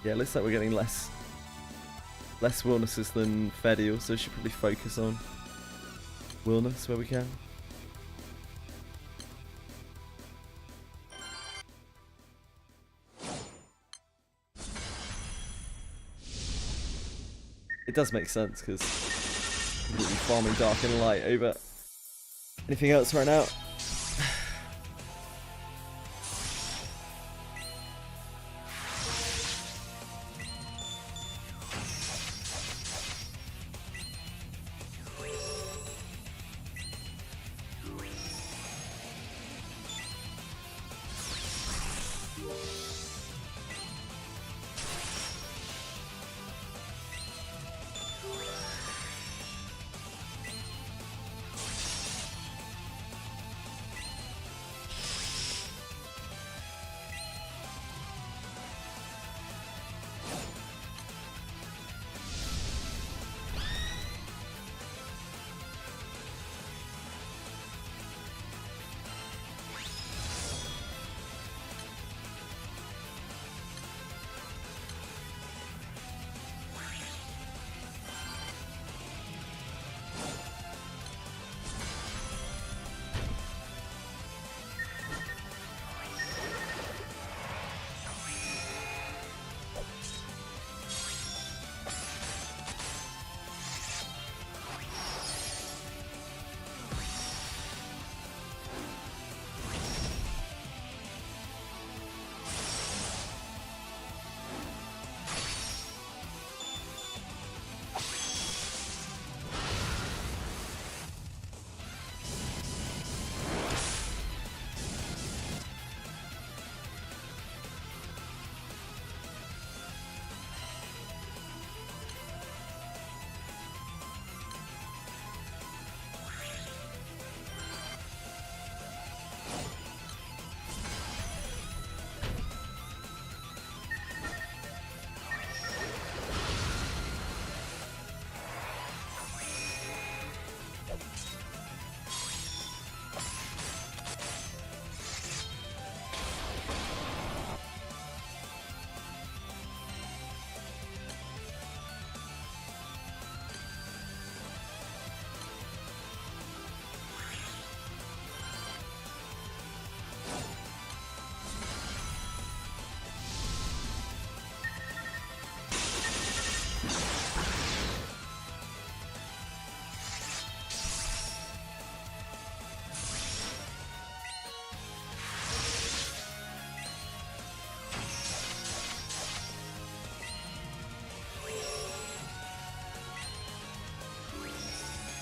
Speaker 1: Yeah, looks like we're getting less wildnesses than Fedial, so we should probably focus on wildness where we can. It does make sense because we'll be farming dark and light over anything else right now.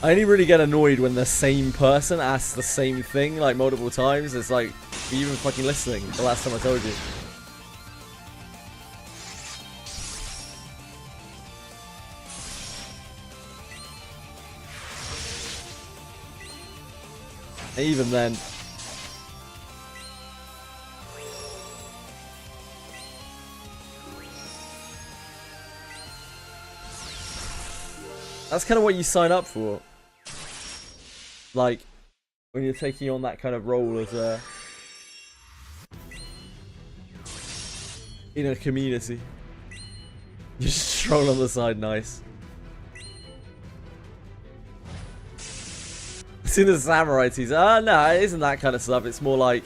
Speaker 1: I only really get annoyed when the same person asks the same thing like multiple times. It's like, are you even fucking listening? The last time I told you. And even then. That's kind of what you sign up for. Like, when you're taking on that kind of role as a... in a community. You just stroll on the side, nice. See the samurai teas. No, it isn't that kind of stuff. It's more like...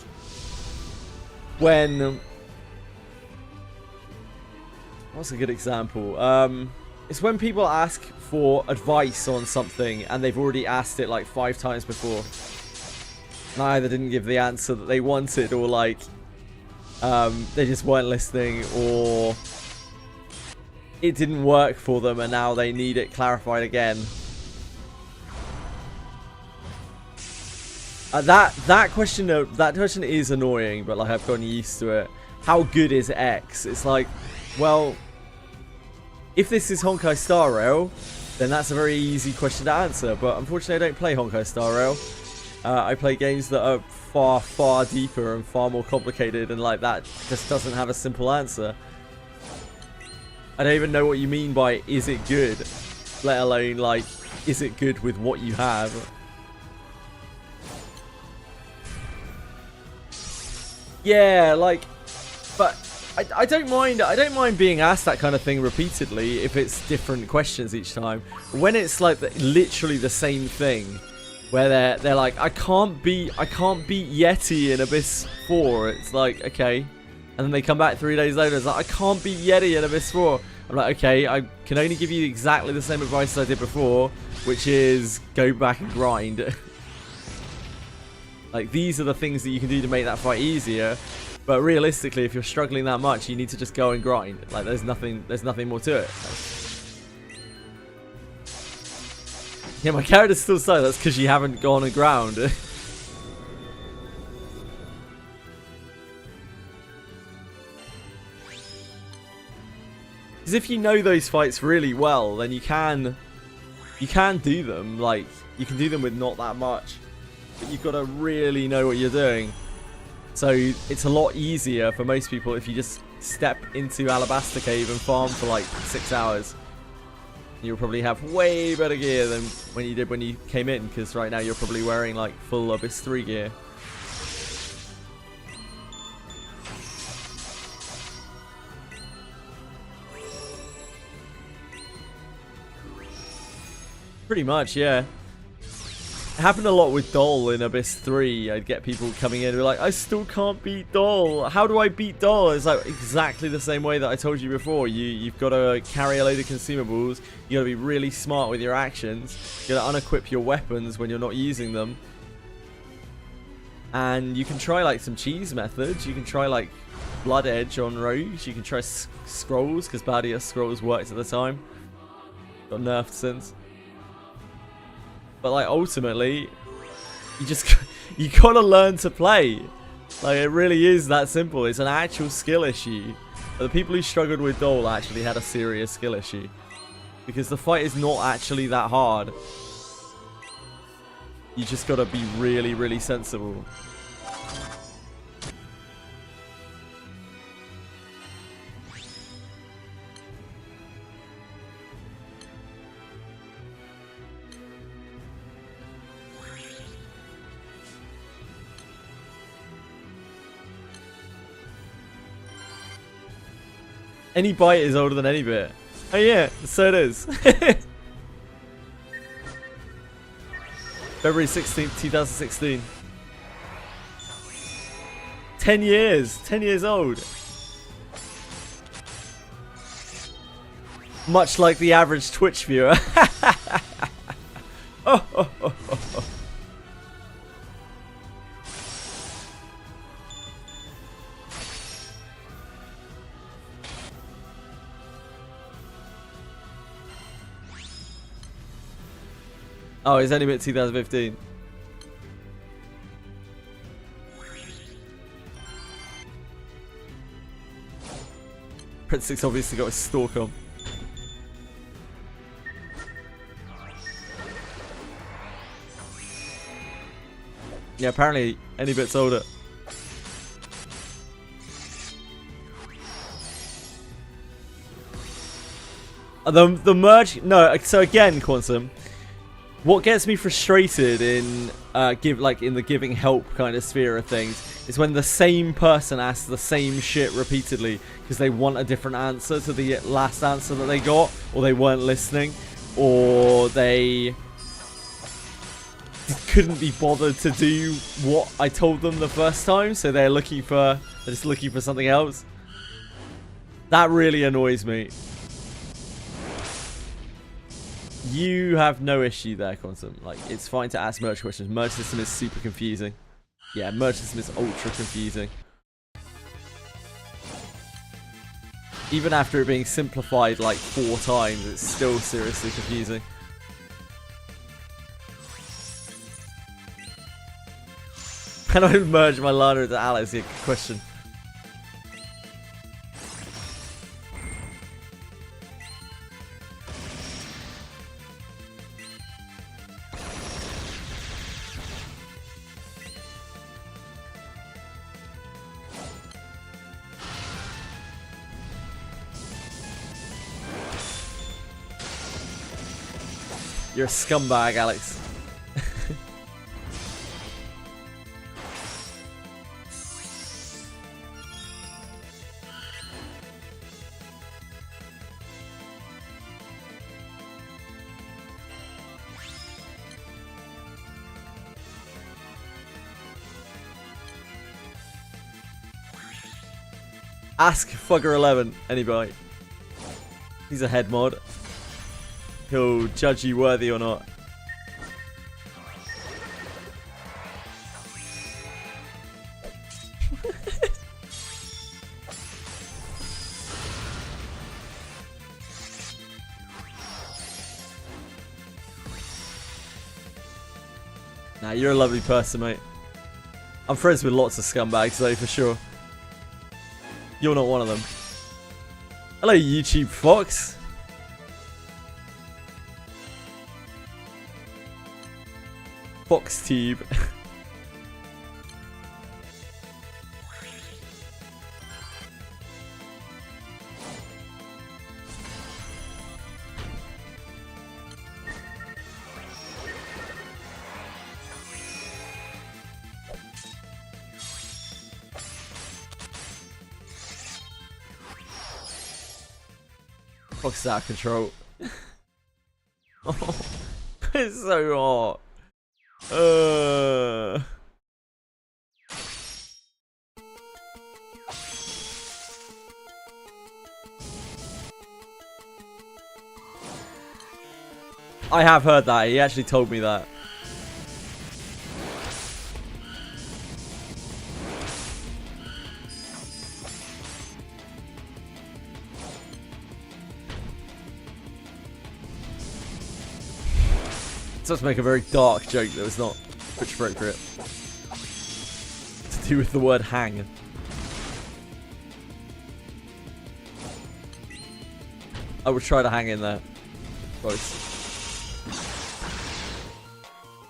Speaker 1: when... what's a good example? It's when people ask for advice on something and they've already asked it like 5 times before. And I either didn't give the answer that they wanted, or like they just weren't listening, or it didn't work for them and now they need it clarified again. That question is annoying, but like I've gotten used to it. How good is X? It's like, well, if this is Honkai Star Rail, then that's a very easy question to answer. But unfortunately, I don't play Honkai Star Rail. I play games that are far, far deeper and far more complicated, and like that just doesn't have a simple answer. I don't even know what you mean by is it good, let alone like is it good with what you have. Yeah, like, but I don't mind being asked that kind of thing repeatedly if it's different questions each time. When it's like literally the same thing, where they're like, I can't beat Yeti in Abyss 4. It's like, okay, and then they come back 3 days later. It's like, I can't beat Yeti in Abyss 4. I'm like, okay, I can only give you exactly the same advice as I did before, which is go back and grind. Like, these are the things that you can do to make that fight easier. But realistically, if you're struggling that much, you need to just go and grind. Like, there's nothing more to it. Yeah, my character's still slow. That's because you haven't gone and ground. Because if you know those fights really well, then you can do them. Like, you can do them with not that much. But you've got to really know what you're doing. So it's a lot easier for most people if you just step into Alabaster Cave and farm for like 6 hours. You'll probably have way better gear than when you did when you came in, because right now you're probably wearing like full Abyss 3 gear. Pretty much, yeah. It happened a lot with Dol in Abyss 3. I'd get people coming in and be like, I still can't beat Dol. How do I beat Dol? It's like exactly the same way that I told you before. You've got to carry a load of consumables. You got to be really smart with your actions. You got to unequip your weapons when you're not using them. And you can try like some cheese methods. You can try like Blood Edge on rogues. You can try scrolls, because Badia scrolls worked at the time. Got nerfed since. But like ultimately, you gotta learn to play. Like, it really is that simple. It's an actual skill issue. But the people who struggled with Dol actually had a serious skill issue, because the fight is not actually that hard. You just gotta be really, really sensible. Any bite is older than any bit. Oh yeah, so it is. February 16th, 2016. 10 years. 10 years old. Much like the average Twitch viewer. Oh. Oh, it's only been 2015. Prince 6 obviously got a stalk on. Yeah, apparently any bit's older. The merge, no. So again, Quantum, what gets me frustrated in in the giving help kind of sphere of things is when the same person asks the same shit repeatedly because they want a different answer to the last answer that they got, or they weren't listening, or they couldn't be bothered to do what I told them the first time, so they're just looking for something else. That really annoys me. You have no issue there, Quantum. Like, it's fine to ask merge questions. Merge system is super confusing. Yeah, merge system is ultra confusing. Even after it being simplified like 4 times, it's still seriously confusing. Can I merge my Lana into Alice? Yeah, good question. You're a scumbag, Alex. Ask Fugger11, anybody. He's a head mod. He'll judge you worthy or not. Nah, you're a lovely person, mate. I'm friends with lots of scumbags, though, for sure. You're not one of them. Hello, YouTube Fox. FoxTube. Fox is out of control. Oh, it's so hot. I have heard that. He actually told me that. Supposed to make a very dark joke that was not pitch appropriate. To do with the word hang. I would try to hang in there. Close.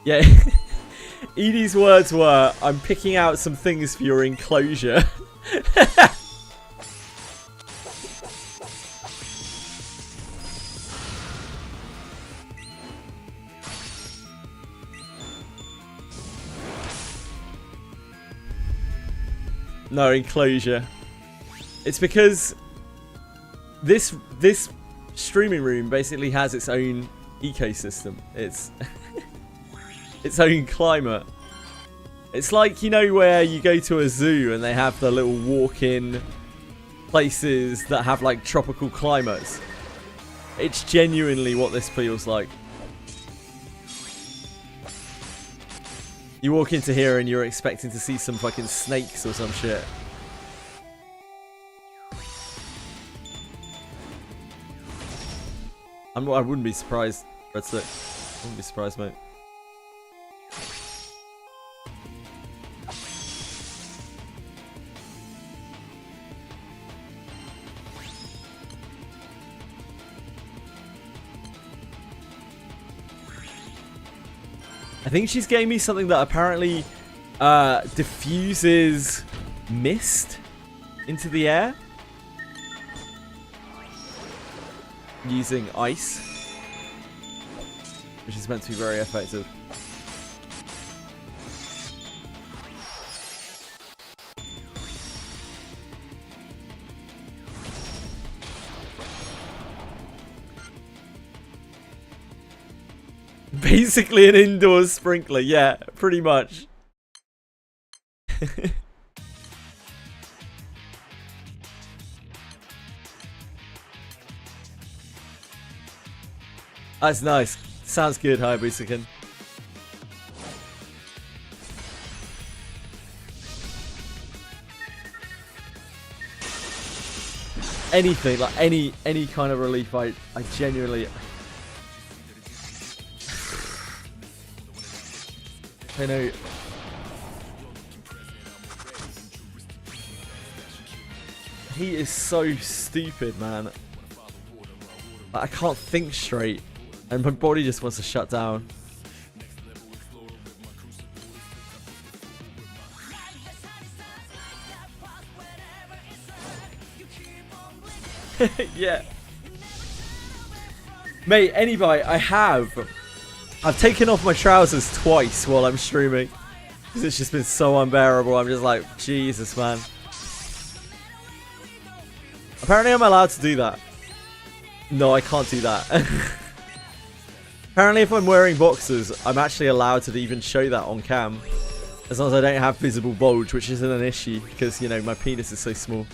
Speaker 1: Yeah. Edie's words were, I'm picking out some things for your enclosure. No, enclosure. It's because this streaming room basically has its own ecosystem. It's its own climate. It's like, you know, where you go to a zoo and they have the little walk-in places that have like tropical climates. It's genuinely what this feels like. You walk into here and you're expecting to see some fucking snakes or some shit. I wouldn't be surprised. Let's look. Wouldn't be surprised, mate. I think she's gave me something that apparently diffuses mist into the air using ice, which is meant to be very effective. Basically an indoor sprinkler, yeah, pretty much. That's nice. Sounds good, Hayabusa-kun. Anything, like any kind of relief, I genuinely... I know. He is so stupid, man. Like, I can't think straight, and my body just wants to shut down. Yeah. Mate, anyway, I've taken off my trousers twice while I'm streaming. Because it's just been so unbearable. I'm just like, Jesus, man. Apparently I'm allowed to do that. No, I can't do that. Apparently if I'm wearing boxers, I'm actually allowed to even show that on cam. As long as I don't have visible bulge, which isn't an issue. Because, you know, my penis is so small.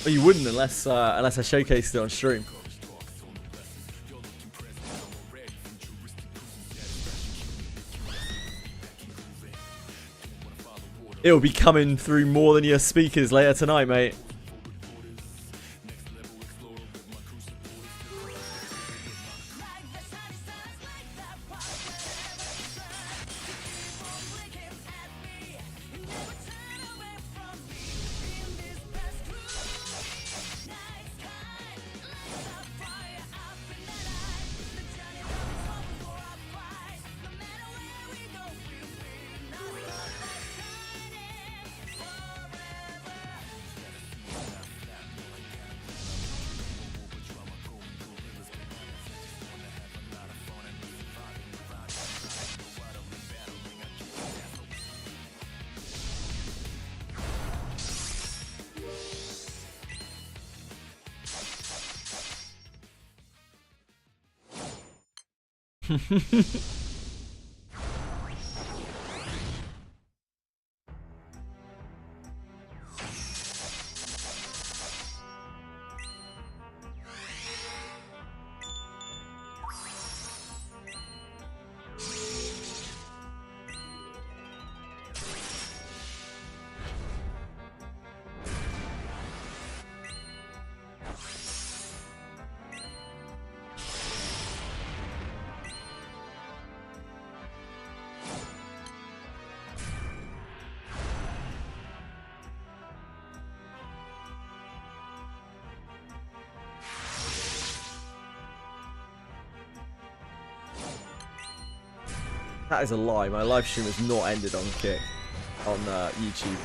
Speaker 1: Well, you wouldn't unless I showcased it on stream. It'll be coming through more than your speakers later tonight, mate. That is a lie. My live stream has not ended on Kick on YouTube.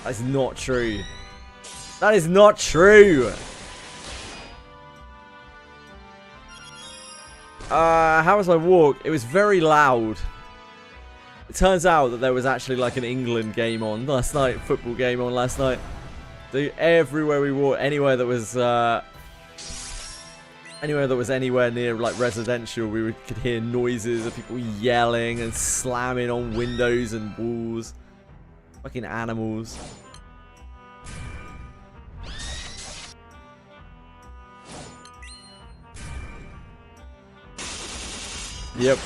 Speaker 1: That is not true. That is not true. How was my walk? It was very loud. It turns out that there was actually like an England game on last night, football game on last night. So everywhere we walked, anywhere that was anywhere near like residential, we could hear noises of people yelling and slamming on windows and walls. Fucking animals. Yep.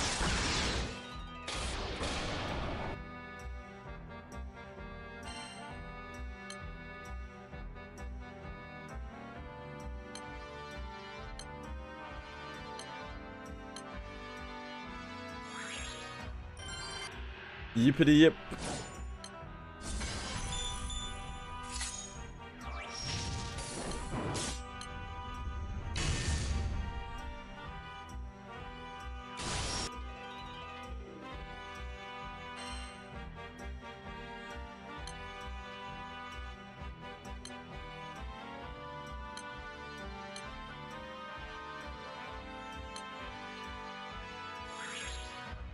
Speaker 1: Yippity yip.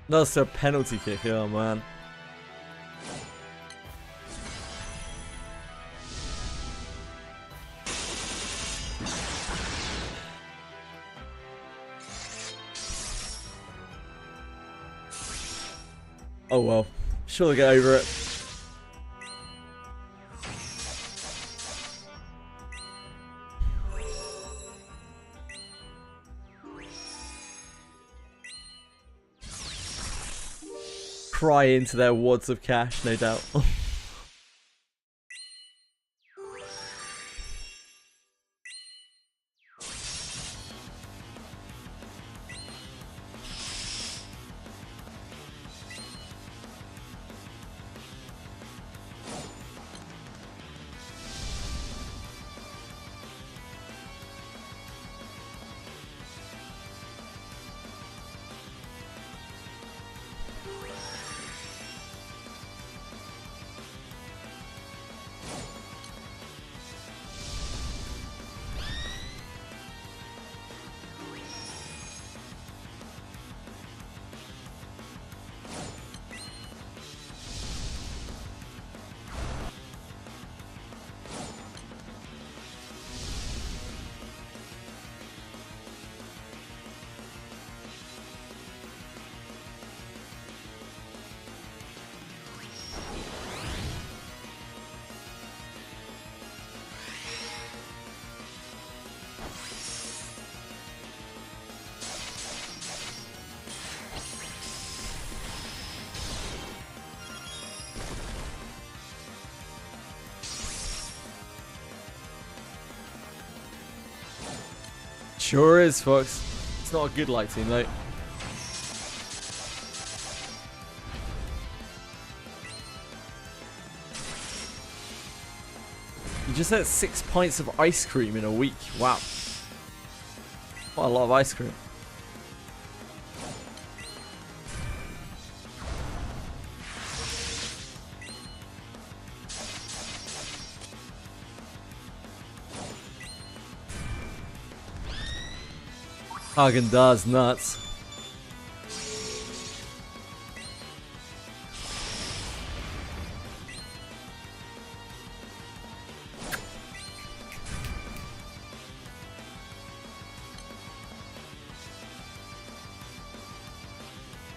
Speaker 1: That's a penalty kick, oh man. Oh well, sure they'll get over it. Cry into their wads of cash, no doubt. Sure is, Fox. It's not a good light team, though. You just had 6 pints of ice cream in a week. Wow. Quite a lot of ice cream. Häagen-Dazs nuts.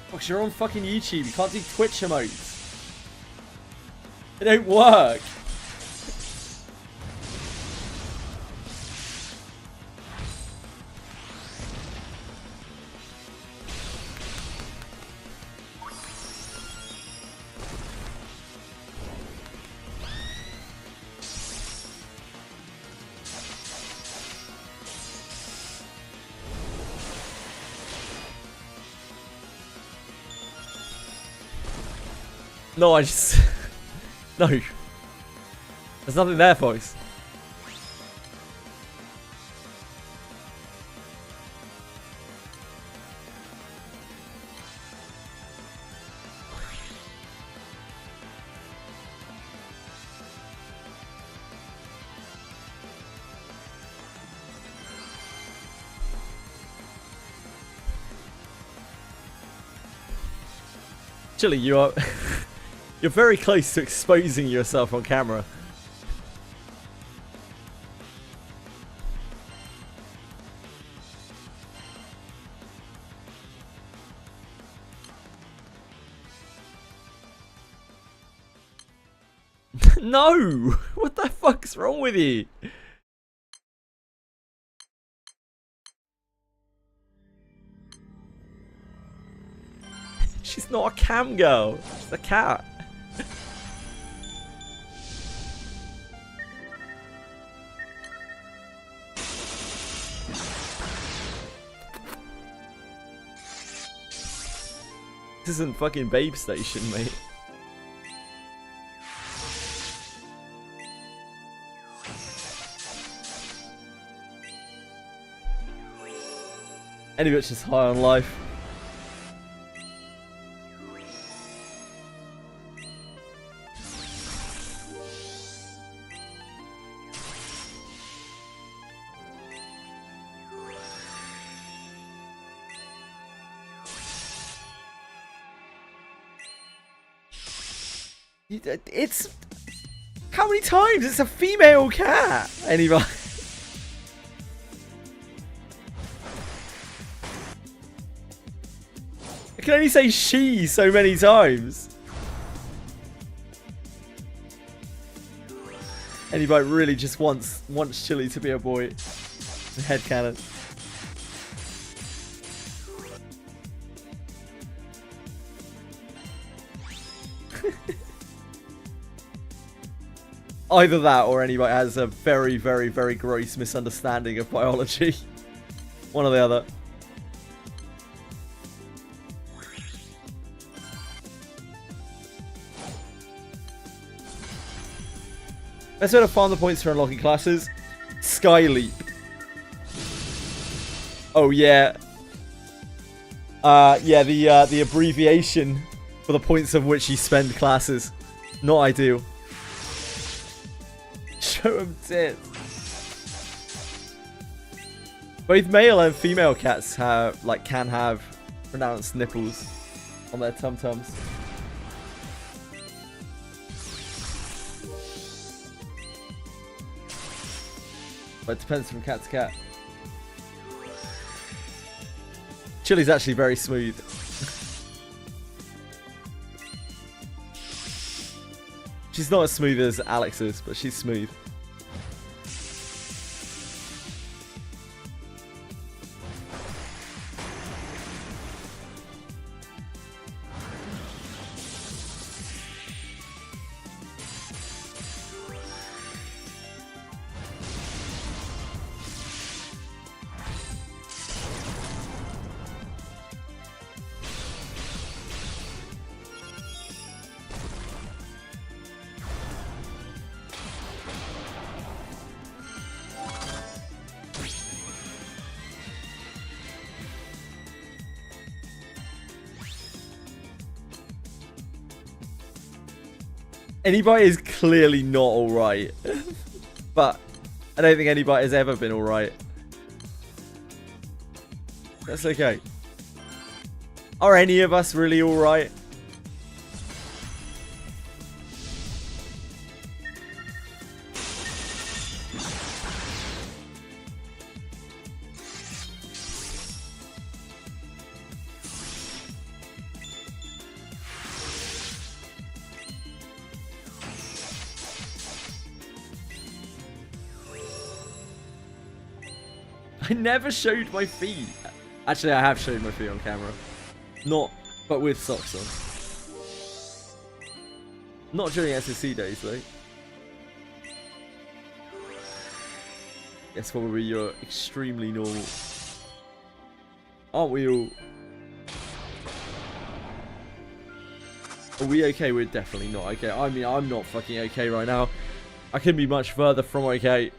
Speaker 1: Fox, you're on fucking YouTube. You can't do Twitch emotes. They don't work. No, I just... No. There's nothing there, folks. Chili, you are... You're very close to exposing yourself on camera. No! What the fuck's wrong with you? She's not a cam girl. She's a cat. This isn't fucking Babe Station, mate. Any bitch is high on life. It's... How many times? It's a female cat! Anyway. I can only say she so many times. Anybody really just wants Chili to be a boy. Headcanon. Either that or anybody has a very, very, very gross misunderstanding of biology. One or the other. Best way to farm the points for unlocking classes. Skyleap. Oh yeah. Yeah, the abbreviation for the points of which you spend classes. Not ideal. Show them tits. Both male and female cats have, like, can have pronounced nipples on their tum-tums. But it depends from cat to cat. Chili's actually very smooth. She's not as smooth as Alex is, but she's smooth. Anybody is clearly not alright. But I don't think anybody has ever been alright. That's okay. Are any of us really alright? I never showed my feet. Actually, I have showed my feet on camera. Not, but with socks on. Not during SSC days, though. Guess probably you're extremely normal. Aren't we all? Are we okay? We're definitely not okay. I mean, I'm not fucking okay right now. I couldn't be much further from okay.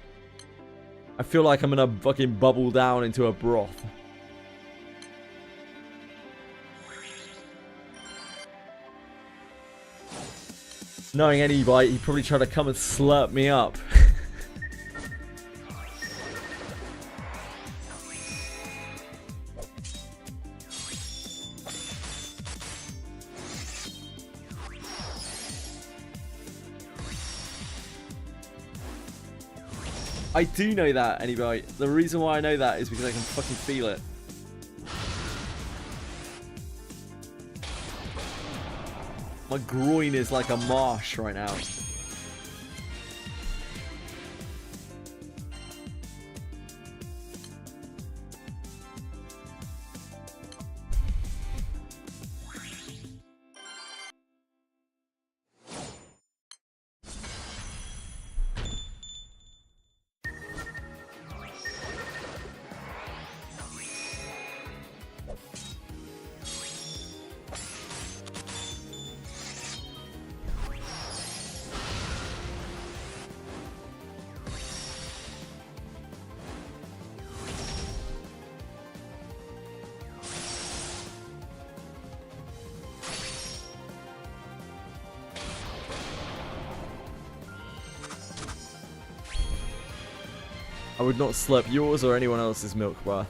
Speaker 1: I feel like I'm gonna fucking bubble down into a broth. Knowing anybody, he'd probably try to come and slurp me up. I do know that, anybody. The reason why I know that is because I can fucking feel it. My groin is like a marsh right now. I would not slurp yours or anyone else's milk, bruh.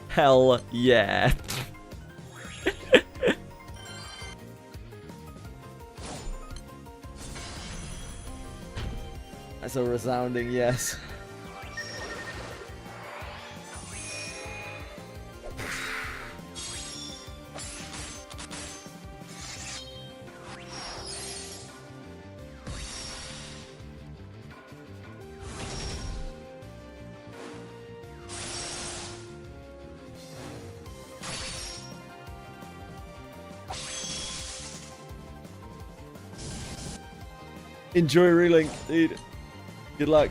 Speaker 1: Hell yeah. That's a resounding yes. Enjoy relink, dude. Good luck.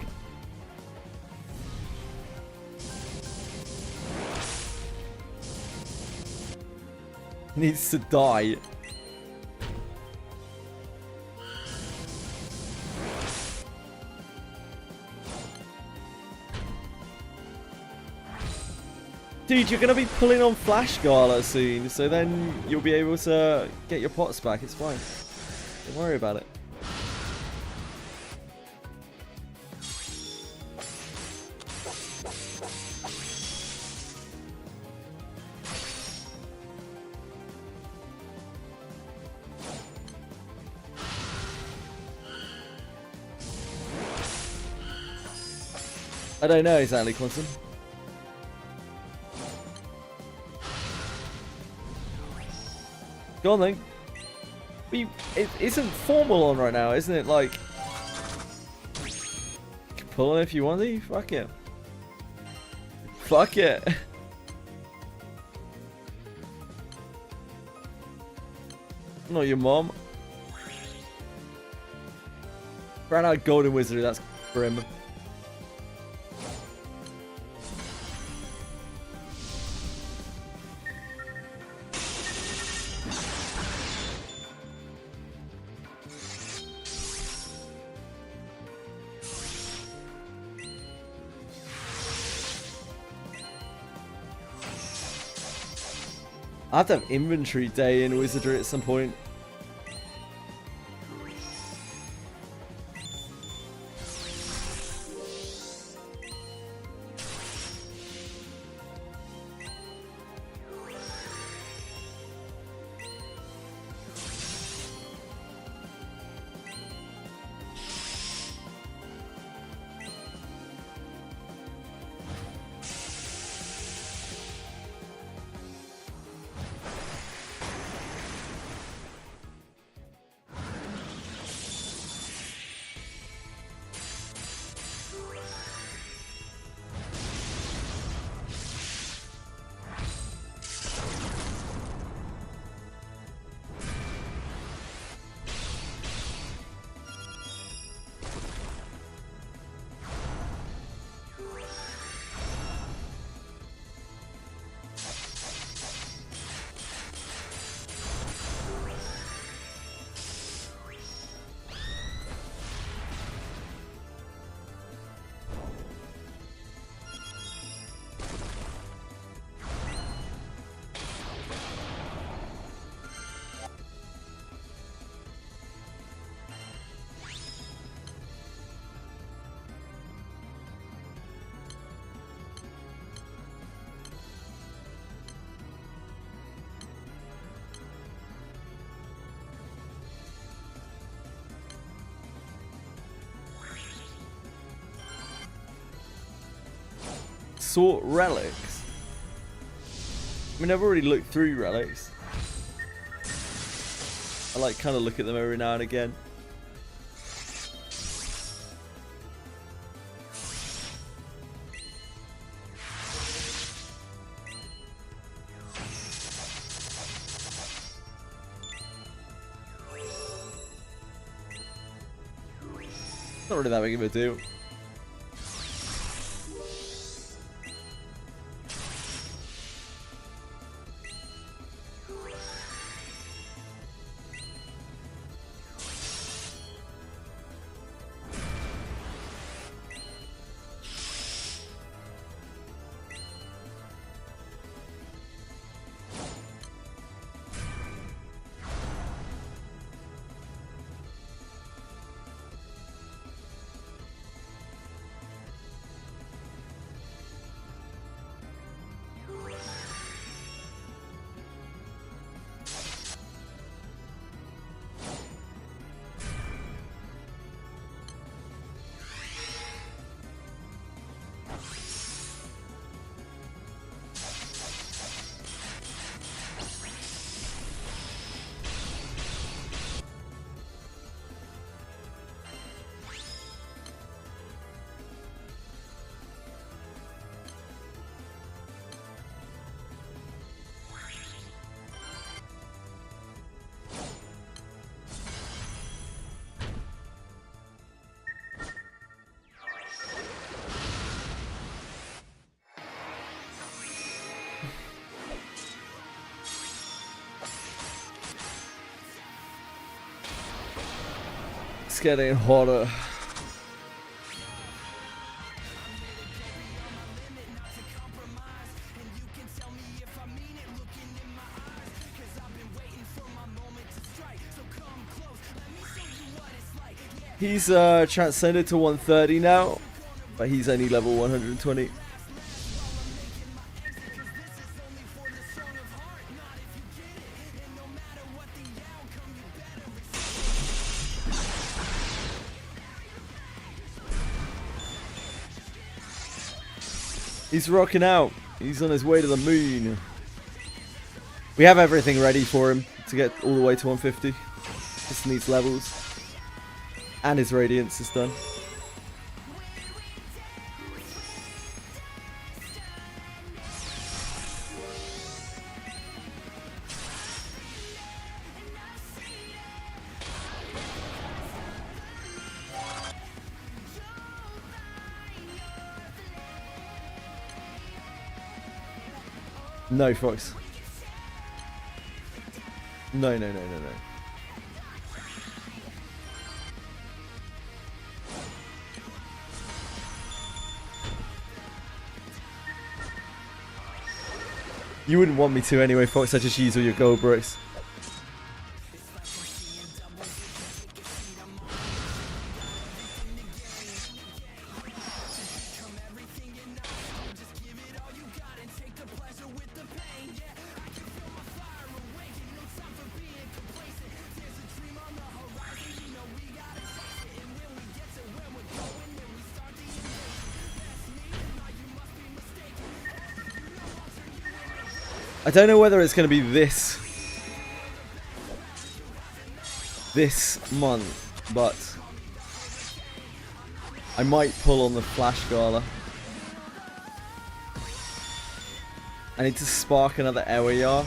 Speaker 1: Needs to die. Dude, you're gonna be pulling on Flash Gala soon, so then you'll be able to get your pots back. It's fine. Don't worry about it. I don't know exactly, Quantum. Go on then. It isn't formal on right now, isn't it? Like, pull on if you want to. Fuck it. Fuck it. I'm not your mom. Ran out Golden Wizardry, that's grim. I have to have inventory day in Wizardry at some point. Sort relics. I mean, I've already looked through relics. I like kind of look at them every now and again. Not really that big of a deal. It's getting hotter. He's transcended to 130 now, but he's only level 120. He's rocking out. He's on his way to the moon. We have everything ready for him to get all the way to 150. Just needs levels. And his radiance is done. No, Fox. No. You wouldn't want me to anyway, Fox. I just use all your gold bricks. I don't know whether it's going to be this month, but I might pull on the Flash Gala. I need to spark another area.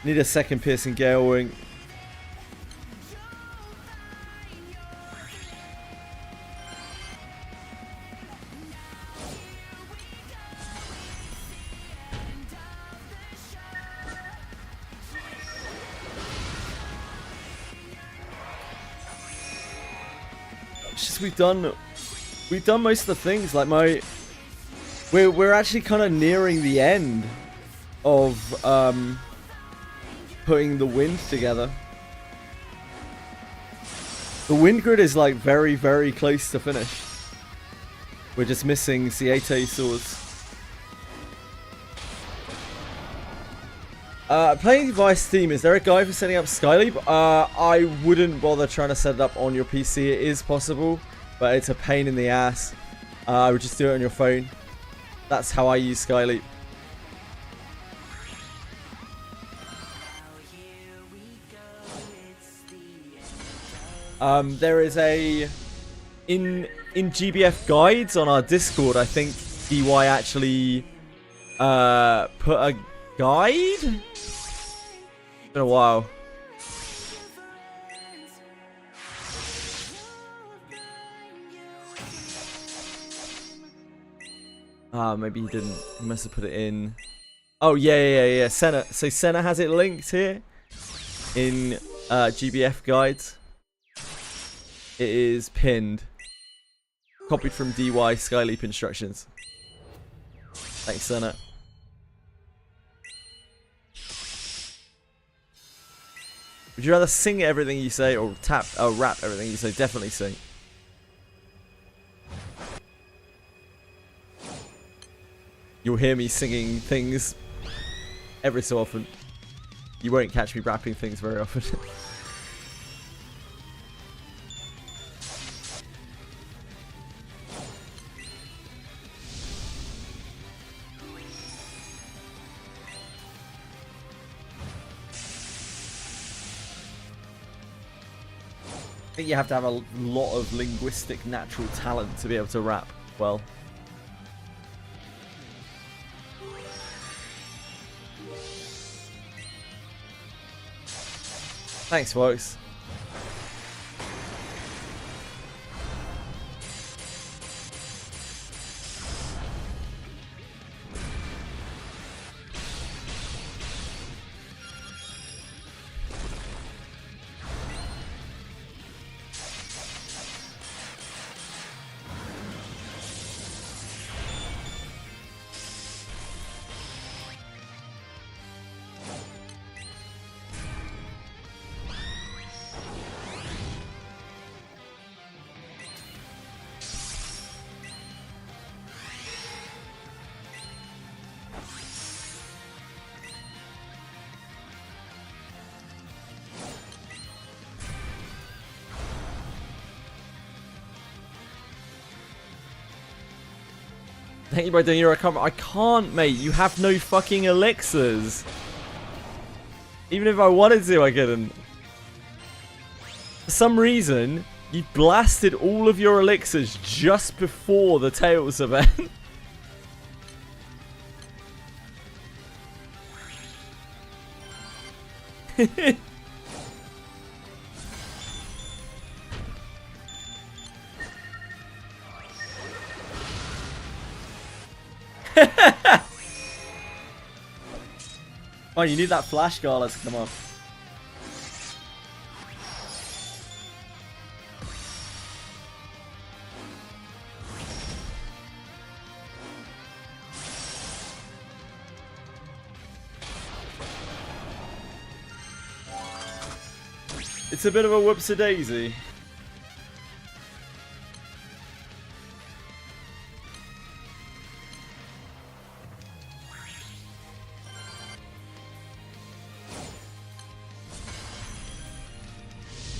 Speaker 1: Need a second piercing gale wing. It's just we've done most of the things. Like we're actually kind of nearing the end of putting the wind together. The wind grid is like very, very close to finish. We're just missing Siete swords. Playing device team, is there a guide for setting up Skyleap? I wouldn't bother trying to set it up on your PC. It is possible, but it's a pain in the ass. I would just do it on your phone. That's how I use Skyleap. There is a in GBF guides on our Discord. I think DY actually put a guide. It's been a while. Maybe he didn't. He must have put it in. Oh yeah. Senna. So Senna has it linked here in GBF guides. It is pinned. Copied from DY Skyleap instructions. Thanks, Senna. Would you rather sing everything you say or rap everything you say? Definitely sing. You'll hear me singing things every so often. You won't catch me rapping things very often. I think you have to have a lot of linguistic natural talent to be able to rap well. Thanks, folks. Thank you, Bradonira. I can't, mate. You have no fucking elixirs. Even if I wanted to, I couldn't. For some reason, you blasted all of your elixirs just before the Tails event. Oh, you need that flash gala to come up. It's a bit of a whoopsie-daisy.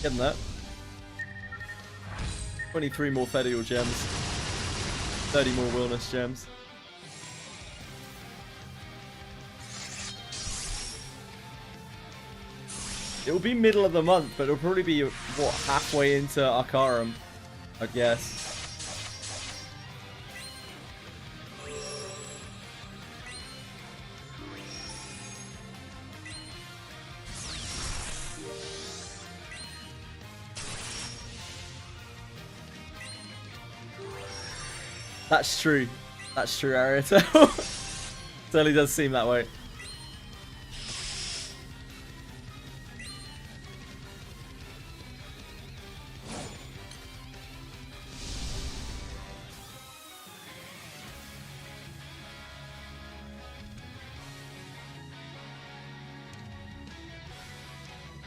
Speaker 1: Getting that. 23 more Fedial gems. 30 more Wilderness gems. It'll be middle of the month, but it'll probably be, what, halfway into Arcarum, I guess. That's true. That's true, Ariato. Certainly does seem that way.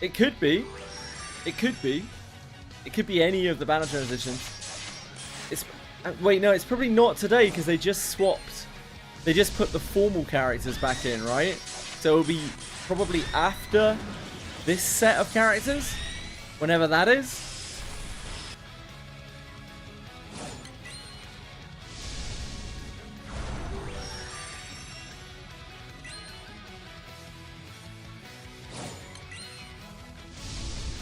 Speaker 1: It could be. It could be. It could be any of the banner transitions. It's wait, no, it's probably not today because they just swapped. They just put the formal characters back in, right? So it'll be probably after this set of characters, whenever that is.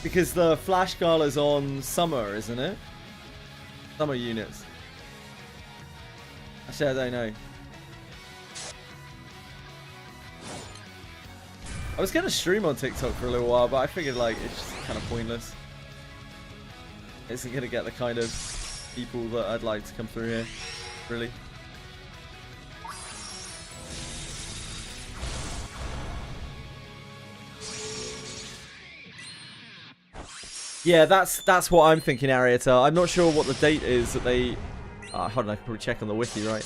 Speaker 1: Because the Flash Gala's on summer, isn't it? Summer units. Actually, I don't know. I was going to stream on TikTok for a little while, but I figured like it's just kind of pointless. It isn't going to get the kind of people that I'd like to come through here, really. Yeah, that's what I'm thinking, Ariata. I'm not sure what the date is that they... hold on, I can probably check on the wiki, right?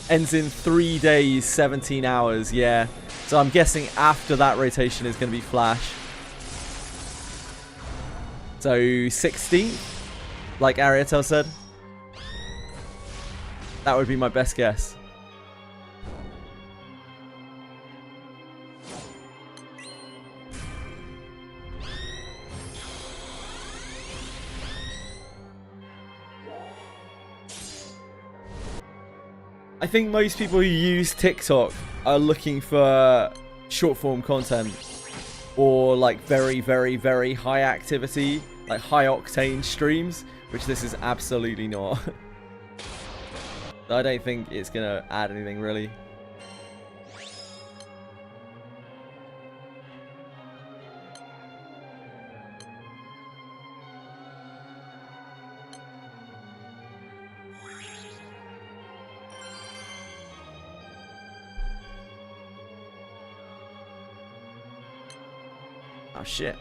Speaker 1: Ends in 3 days, 17 hours, yeah. So I'm guessing after that rotation is going to be Flash. So 16th, like Ariatel said. That would be my best guess. I think most people who use TikTok are looking for short form content or like very, very, very high activity, like high octane streams, which this is absolutely not. I don't think it's gonna add anything really. Oh shit.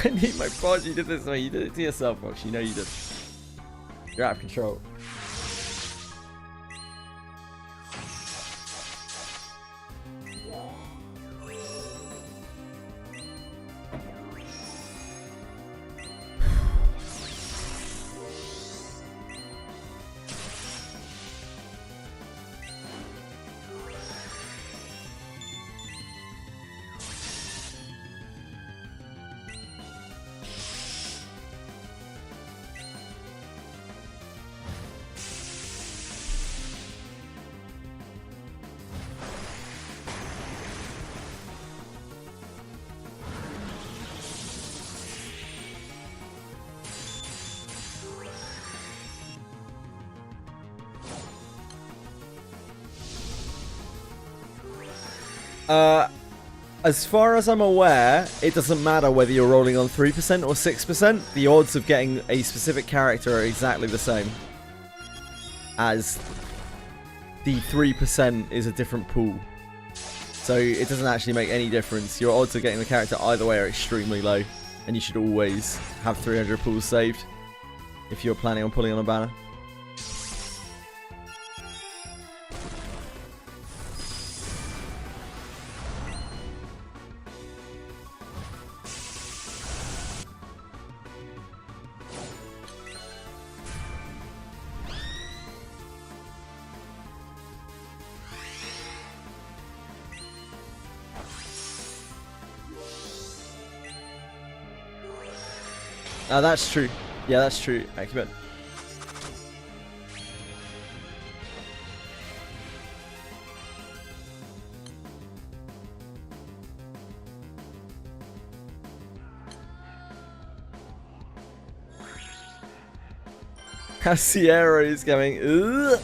Speaker 1: I need my pod. You did this way. You did it to yourself, Fox. You know you did. You're out of control. As far as I'm aware, it doesn't matter whether you're rolling on 3% or 6%. The odds of getting a specific character are exactly the same. As the 3% is a different pool. So it doesn't actually make any difference. Your odds of getting the character either way are extremely low. And you should always have 300 pools saved if you're planning on pulling on a banner. That's true. Yeah, that's true. Accurate. How Sierra is going. Ugh.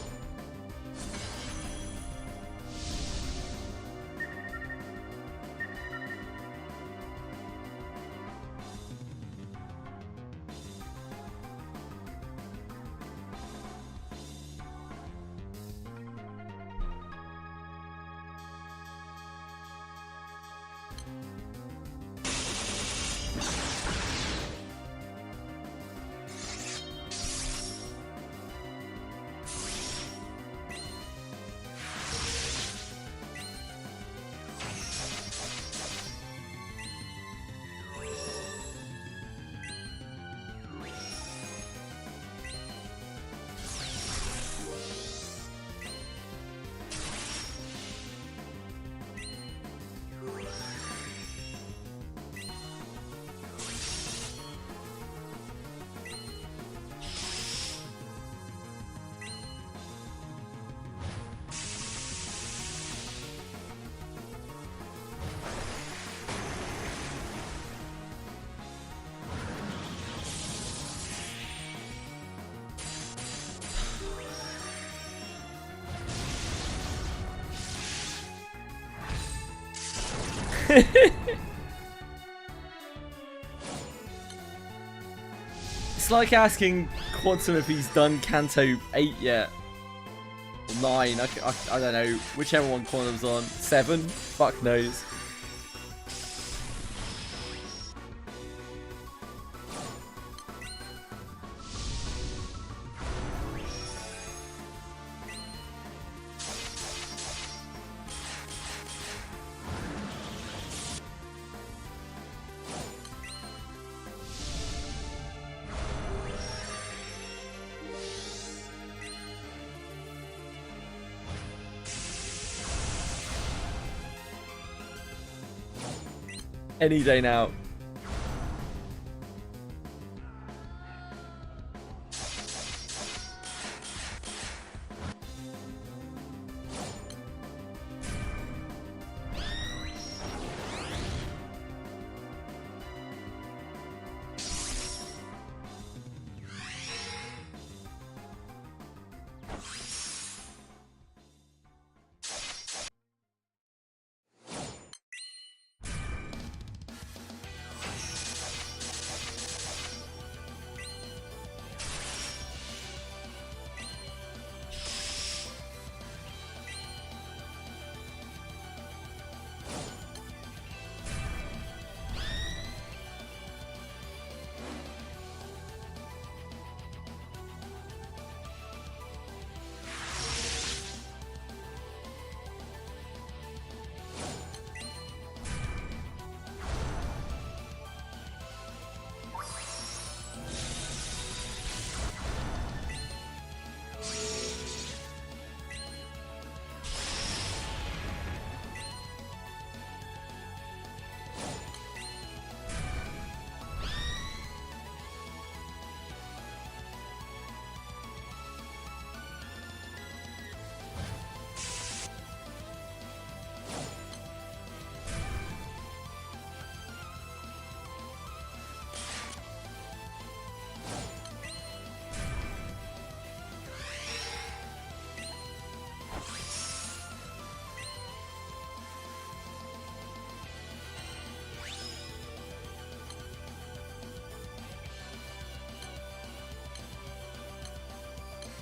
Speaker 1: It's like asking Quantum if he's done Kanto 8 yet. Or 9, I don't know. Whichever one Quantum's on. 7? Fuck knows. Any day now.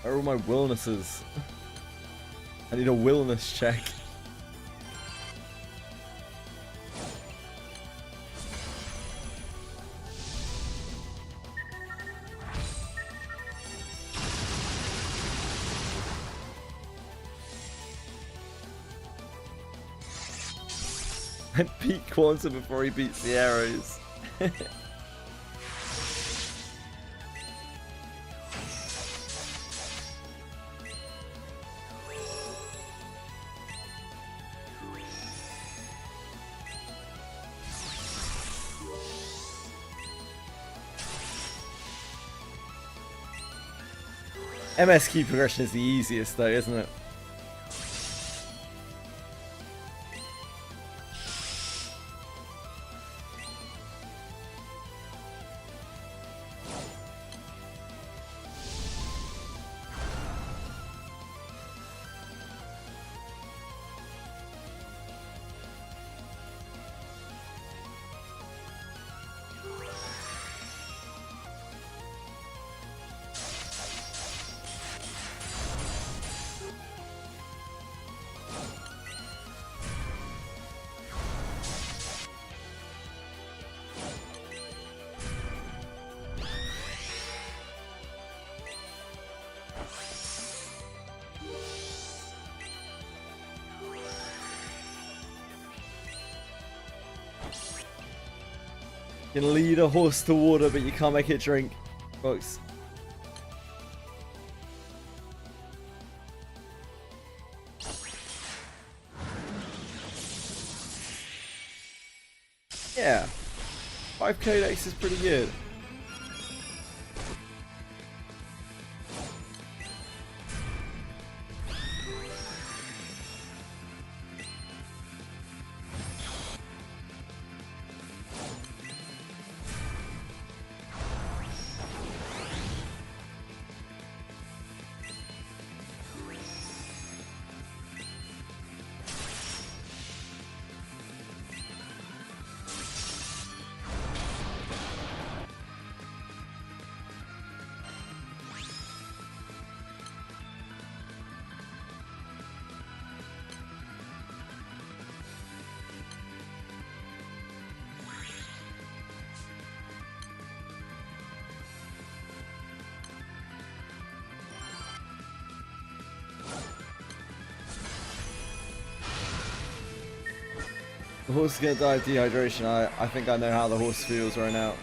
Speaker 1: Where are all my willnesses? I need a willness check. I beat Quantum before he beats the arrows. MSQ progression is the easiest though, isn't it? You can lead a horse to water, but you can't make it drink, folks. Yeah, 5 codex is pretty good. The horse is gonna die of dehydration. I think I know how the horse feels right now.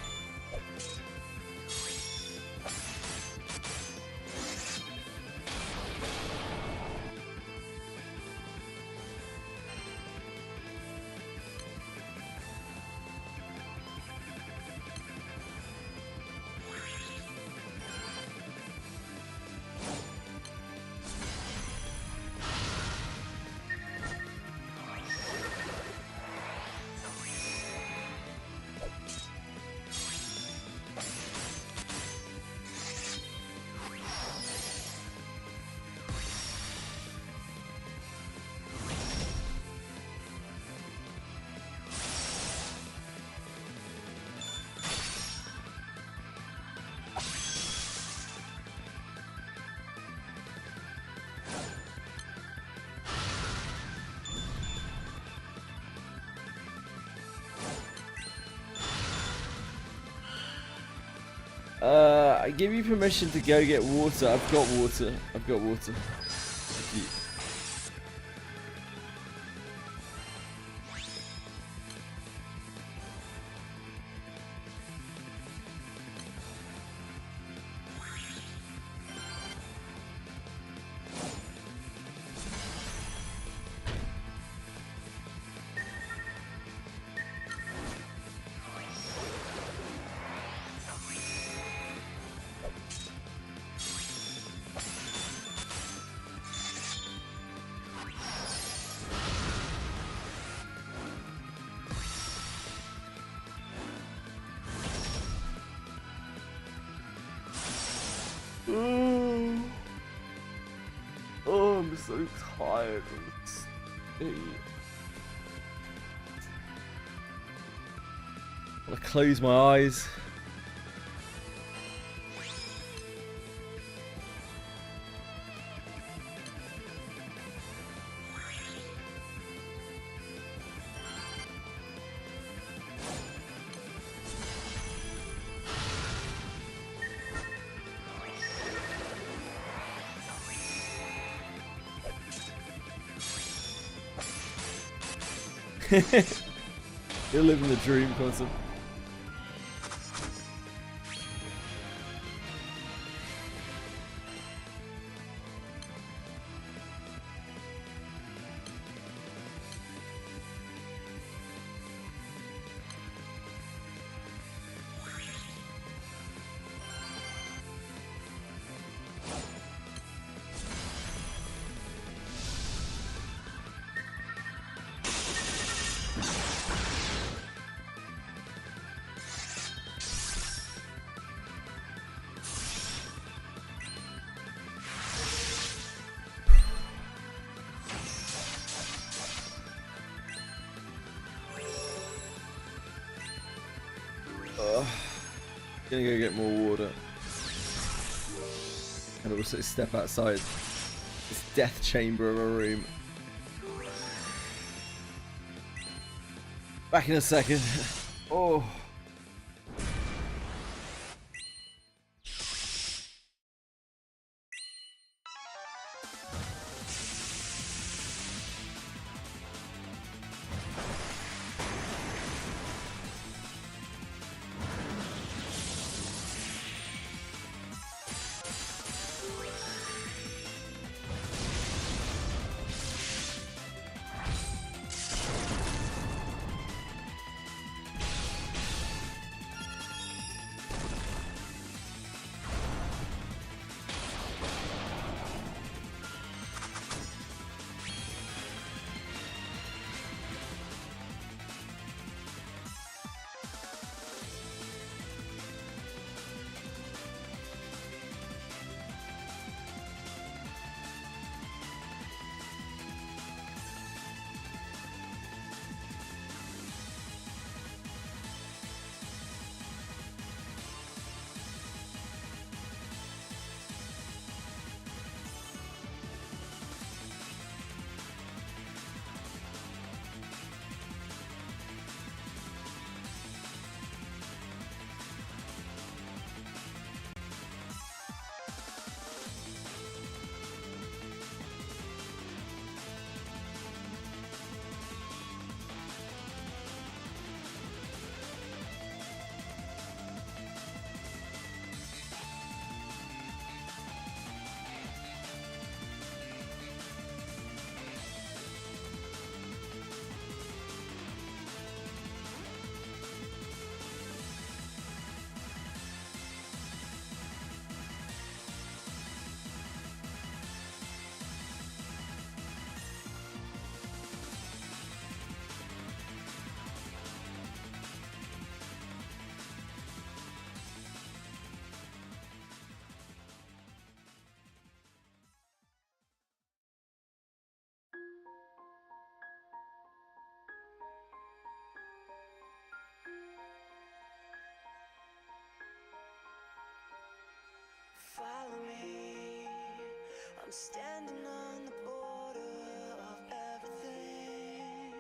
Speaker 1: I give you permission to go get water. I've got water. I've got water. Thank you. Oh, I'm so tired from this thing. I'm gonna close my eyes. You're living the dream, Quantum. Gonna go get more water. And also step outside this death chamber of a room. Back in a second. Oh.
Speaker 3: Follow me, I'm standing on the border of everything.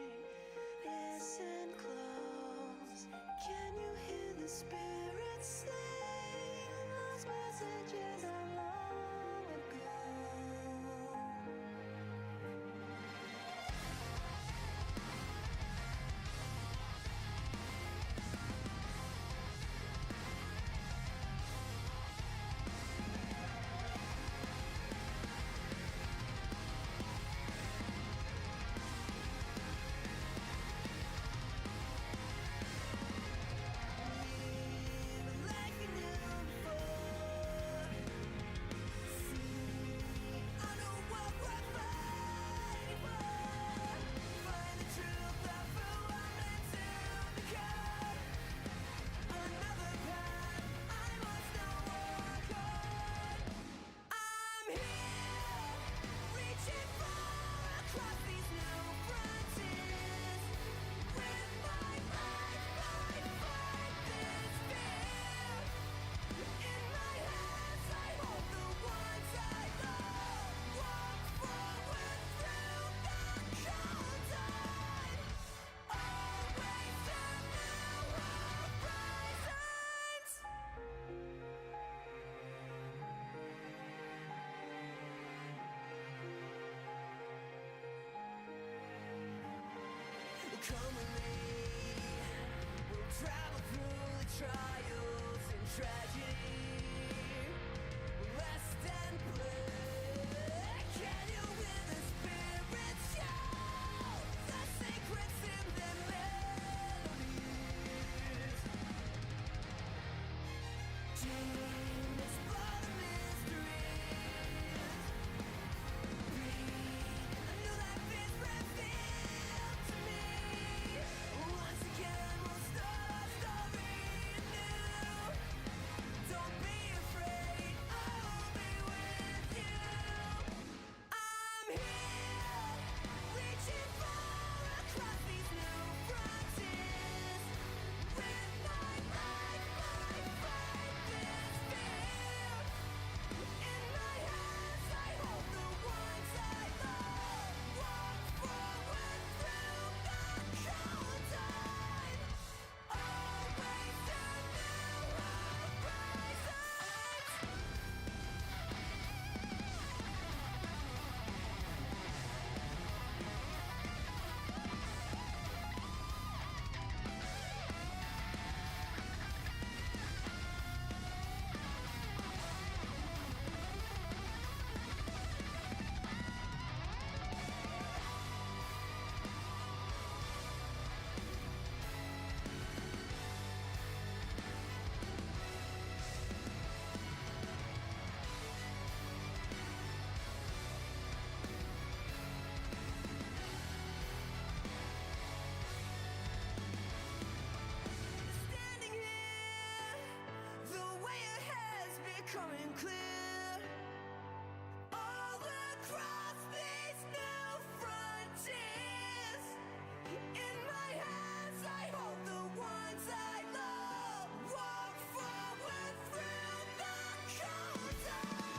Speaker 3: Listen close, can you hear the spirit sing those messages of long ago? Come with me, we'll travel through the trials and tragedy. Rest and play. Can you hear the spirit shout? The secrets in their melodies. Dream, explore the mysteries. Breathe, a new life is revealed to me. Once again, we'll start our story anew. Don't be afraid, I'll be with you. I'm here, reaching far across these new frontiers. With my life, my faith is fear. In my hands, I hold the ones I love. Walk forward through the cold time. Always to new horizons. Standing here, the way ahead's becoming clear. All across these new frontiers. In my hands, I hold the ones I love. Walk forward through the cold time.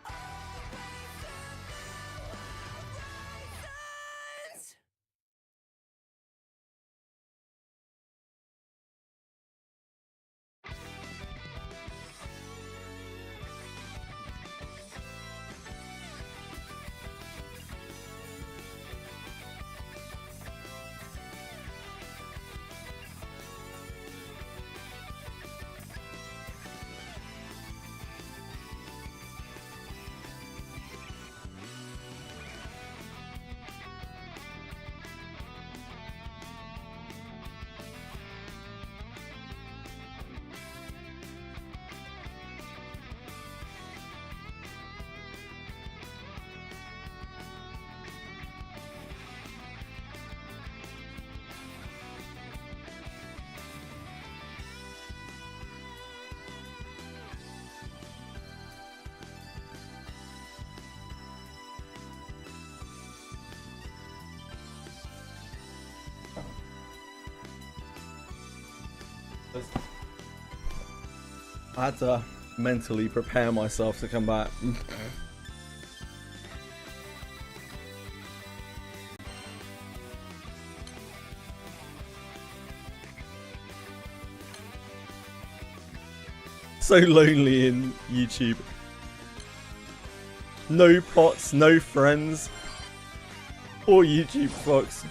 Speaker 3: Always to new horizons.
Speaker 1: I had to mentally prepare myself to come back. So lonely in YouTube. No pots, no friends. Poor YouTube folks.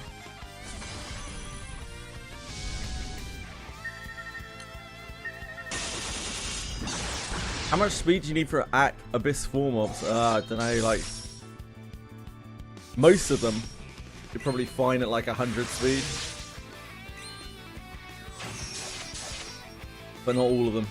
Speaker 1: How much speed do you need for Abyss 4 mobs? I don't know, like... Most of them, you're probably fine at like 100 speed. But not all of them.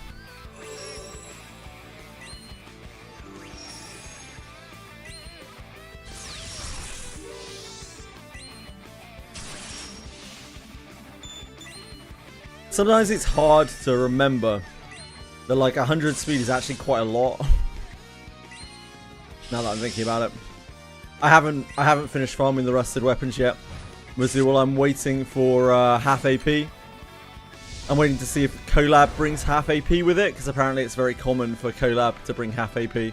Speaker 1: Sometimes it's hard to remember that like 100 speed is actually quite a lot. Now that I'm thinking about it. I haven't finished farming the rusted weapons yet. While I'm waiting for half AP. I'm waiting to see if collab brings half AP with it, because apparently it's very common for collab to bring half AP.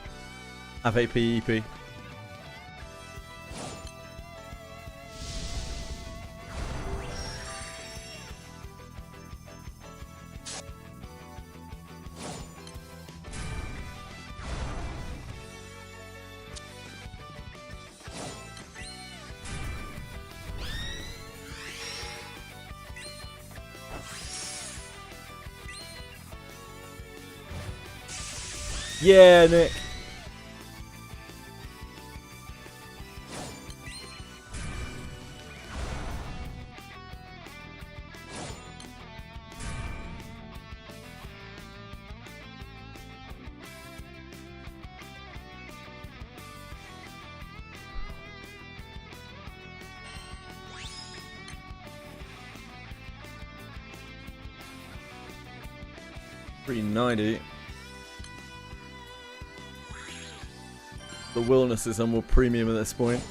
Speaker 1: Half AP EP. Yeah, Nick. $390. The Wilderness is on more premium at this point.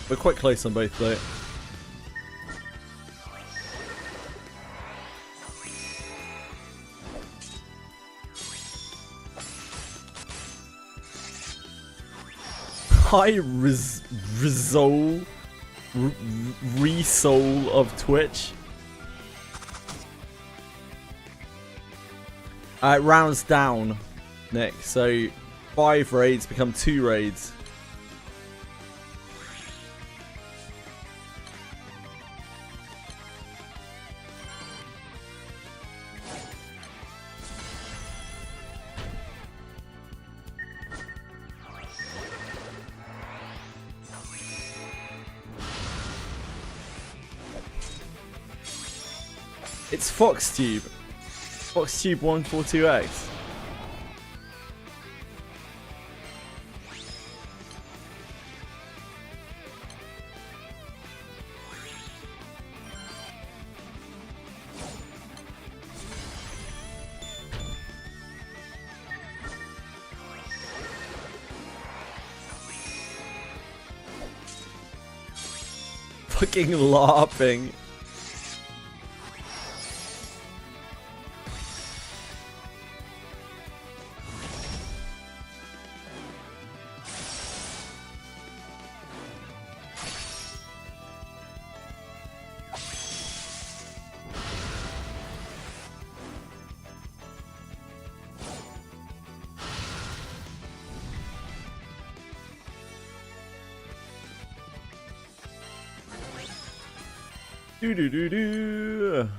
Speaker 1: We're quite close on both though. High resole of Twitch. It rounds down, Nick. So 5 raids become 2 raids. It's FoxTube. FoxTube 142X. Fucking laughing. Do do do do.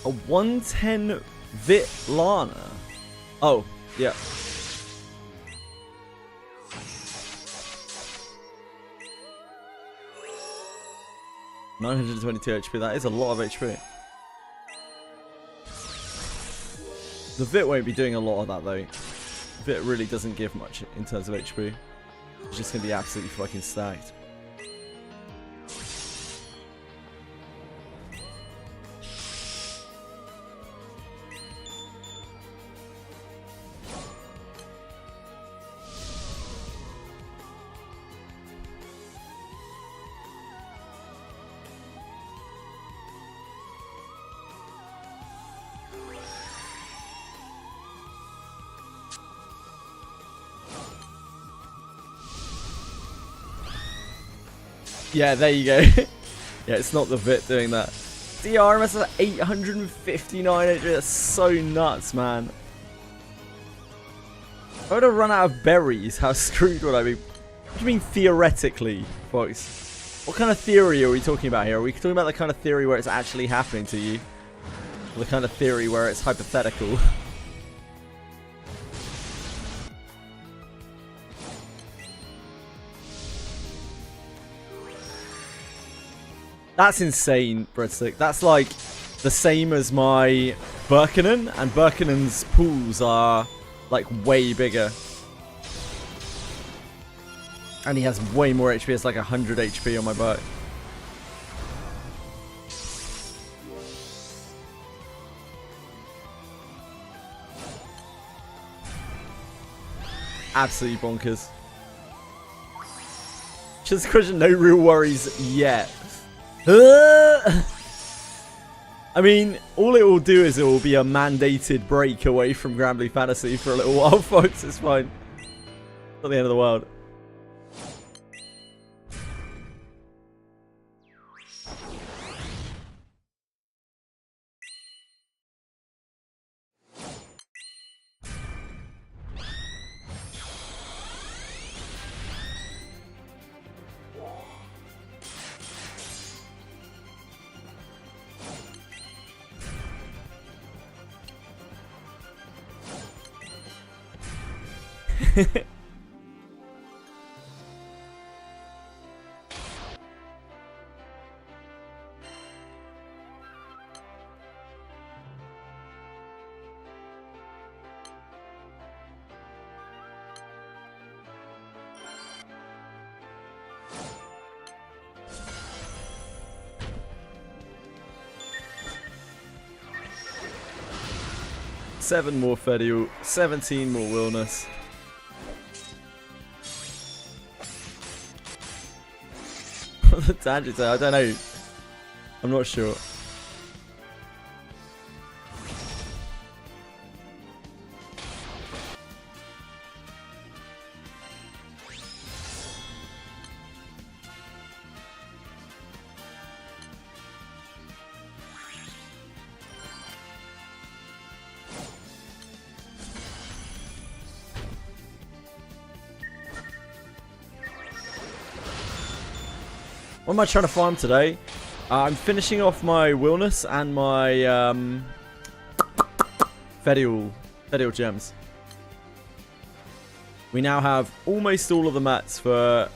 Speaker 1: A 110 Vit Lana. Oh, yeah. $922 HP. That is a lot of HP. The Vit won't be doing a lot of that though. Vit really doesn't give much in terms of HP. It's just gonna be absolutely fucking stacked. Yeah, there you go. Yeah, it's not the Vit doing that. DRMS is 859 HP. That's so nuts, man. If I were to run out of berries, how screwed would I be? What do you mean theoretically, folks? What kind of theory are we talking about here? Are we talking about the kind of theory where it's actually happening to you? Or the kind of theory where it's hypothetical? That's insane, Breadstick. That's like the same as my Birkinen, and Birkinen's pools are like way bigger. And he has way more HP. It's like 100 HP on my boat. Absolutely bonkers. Just a question, no real worries yet. I mean, all it will do is it will be a mandated break away from GRANBLUE Fantasy for a little while, folks. It's fine. Not the end of the world. Seven more Fedial, 17 more Willness. What the tangents are, I don't know. I'm not sure. What am I trying to farm today? I'm finishing off my Willness and my Fedial gems. We now have almost all of the mats for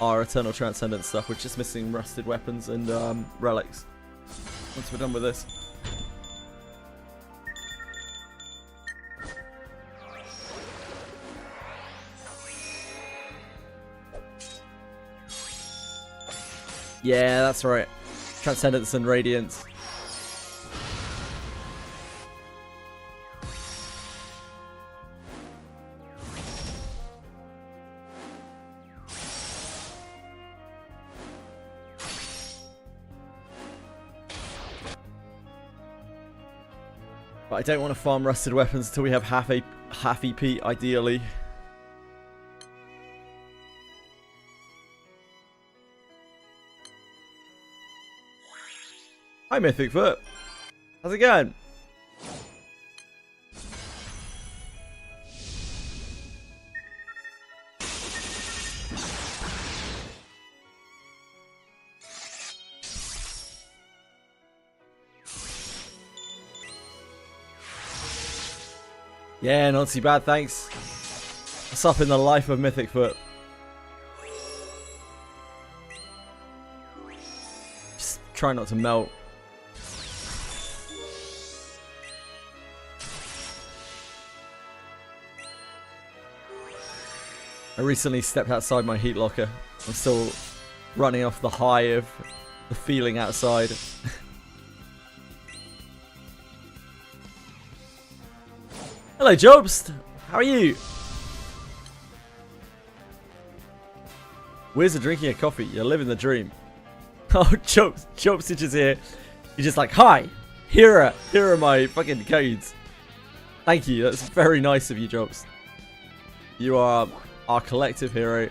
Speaker 1: our Eternal Transcendence stuff. We're just missing Rusted Weapons and Relics. Once we're done with this. Yeah, that's right. Transcendence and Radiance. But I don't want to farm Rusted Weapons until we have half EP, ideally. Hi Mythic Foot. How's it going? Yeah, not too bad, thanks. What's up in the life of Mythic Foot? Just try not to melt. I recently stepped outside my heat locker. I'm still running off the high of the feeling outside. Hello, Jobst. How are you? Where's drinking a coffee? You're living the dream. Oh, Jobstitch is here. You're just like, hi. Here are my fucking codes. Thank you. That's very nice of you, Jobst. You are our collective hero.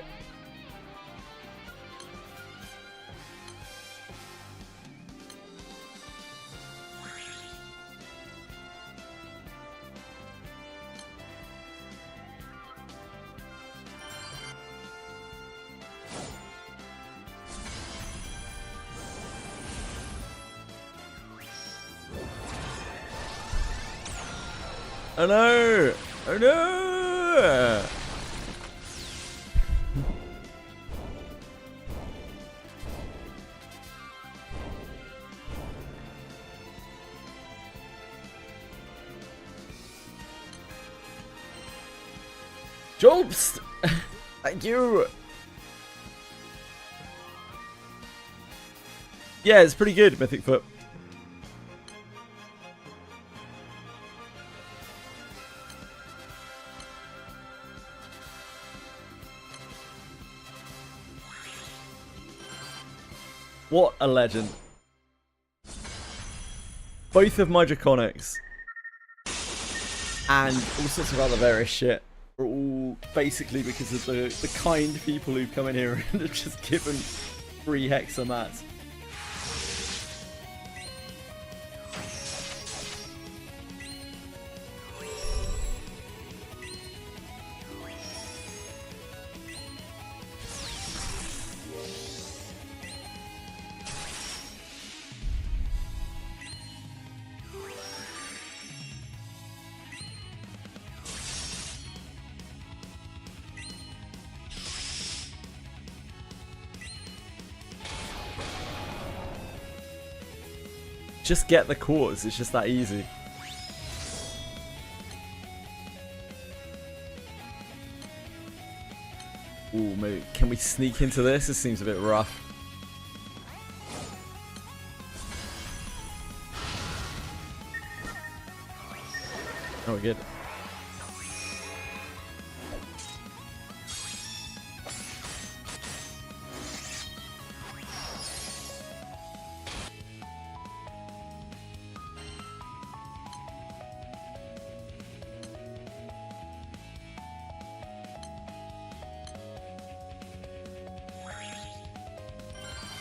Speaker 1: Oh no! Oh no! Jobst! Thank you! Yeah, it's pretty good, Mythic Foot. What a legend. Both of my Draconics and all sorts of other various shit are all basically because of the kind people who've come in here and have just given free hexamats. Just get the cores, it's just that easy. Ooh, maybe, can we sneak into this? This seems a bit rough. Oh, we're good.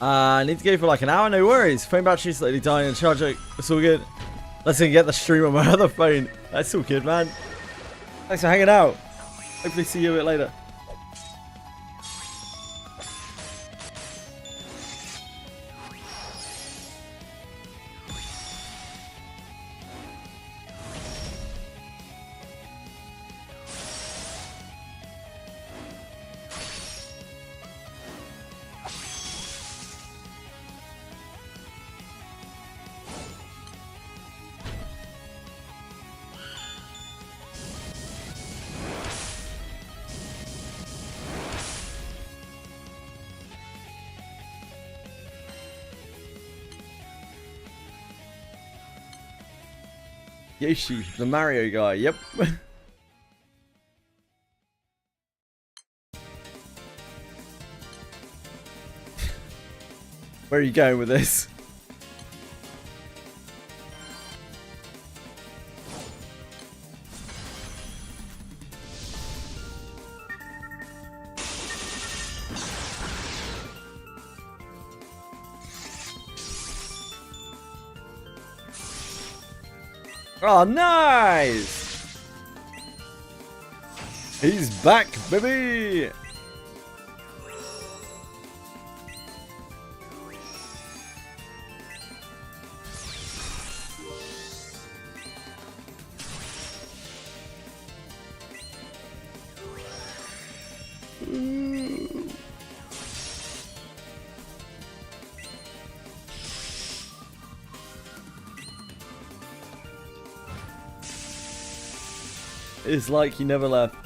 Speaker 1: I need to go for like an hour, no worries. Phone battery slightly dying and charger. It's all good. Let's get the stream on my other phone. That's all good, man. Thanks for hanging out. Hopefully see you a bit later. Yoshi, the Mario guy, yep. Where are you going with this? Oh, nice! He's back, baby! Ooh. It's like he never left.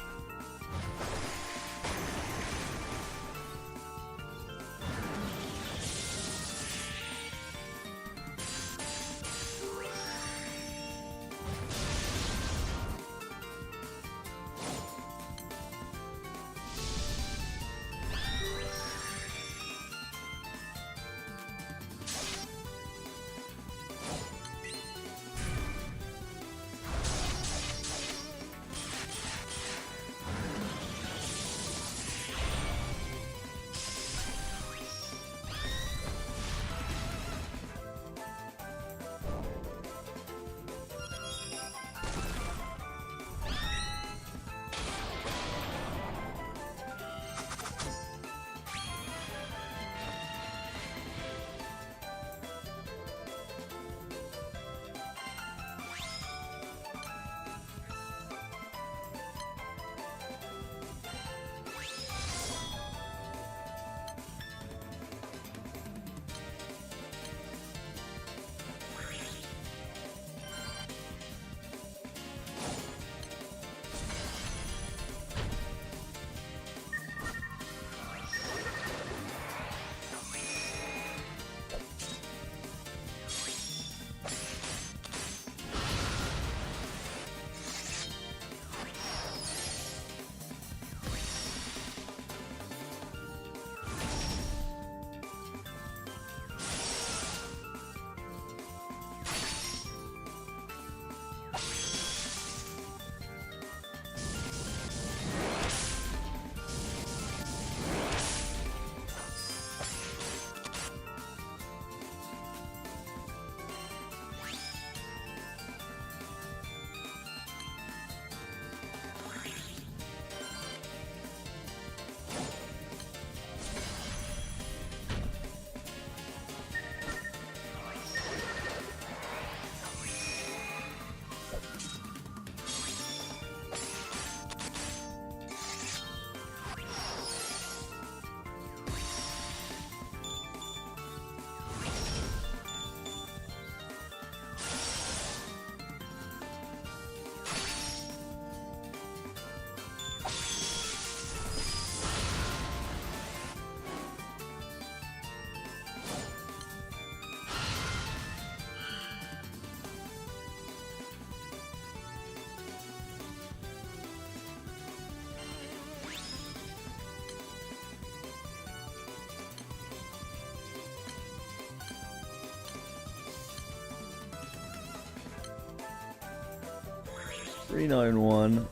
Speaker 1: 391.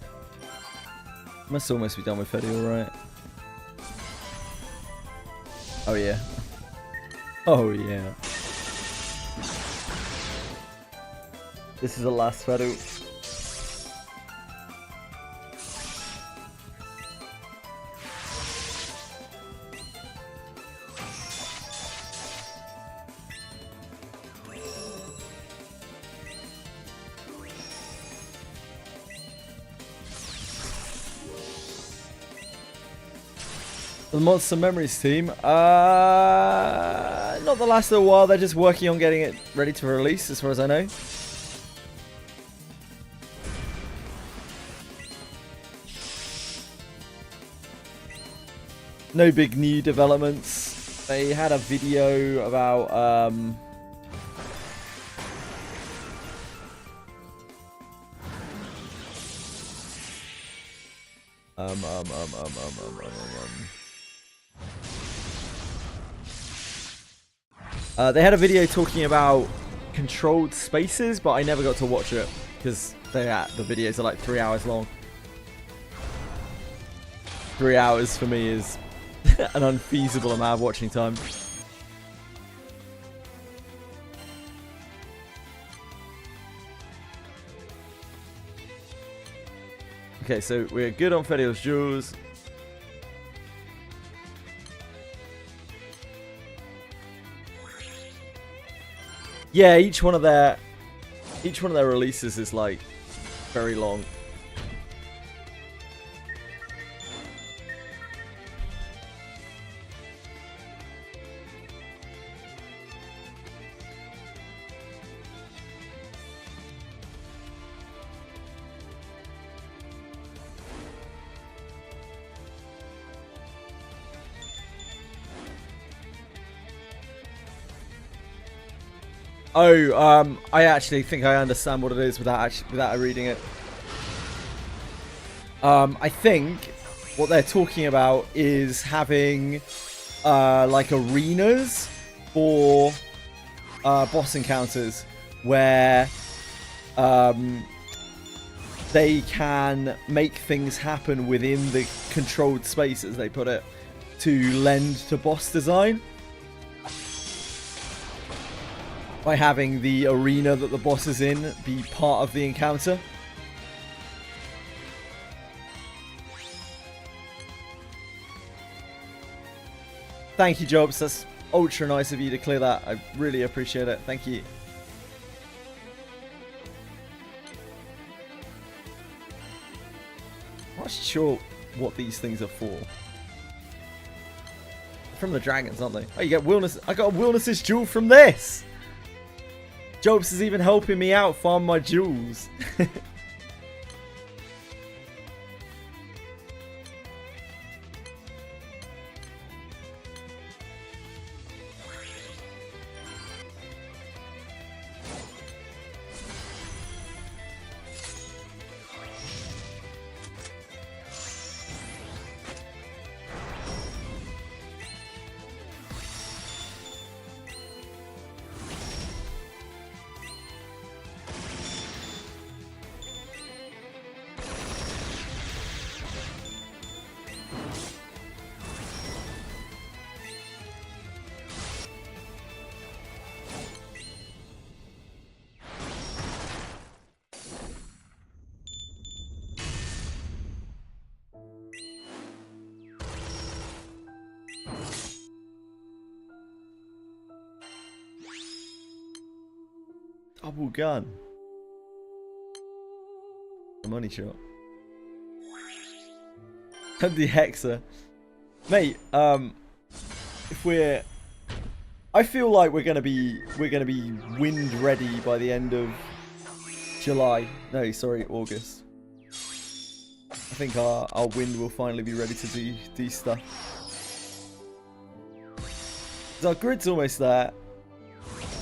Speaker 1: Must almost be done with Fetty, alright. Oh yeah. Oh yeah. This is the last Fetty. The Monster Memories team, not the last of a while, they're just working on getting it ready to release as far as I know. No big new developments. They had a video about they had a video talking about controlled spaces, but I never got to watch it because the videos are like 3 hours long. 3 hours for me is an unfeasible amount of watching time. Okay, so we're good on Fediel's Jewels. Yeah, each one of their releases is like very long. Oh, I actually think I understand what it is without reading it. I think what they're talking about is having like arenas for boss encounters where they can make things happen within the controlled space, as they put it, to lend to boss design. By having the arena that the boss is in be part of the encounter. Thank you, Jobs. That's ultra nice of you to clear that. I really appreciate it. Thank you. I'm not sure what these things are for. From the dragons, aren't they? Oh, you get Wilness. I got a Wilness's jewel from this. Jobs is even helping me out farm my jewels. Double gun. A money shot. And the Hexa. Mate, if we're... I feel like we're gonna be wind ready by the end of July. No, sorry, August. I think our wind will finally be ready to do stuff. 'Cause our grid's almost there.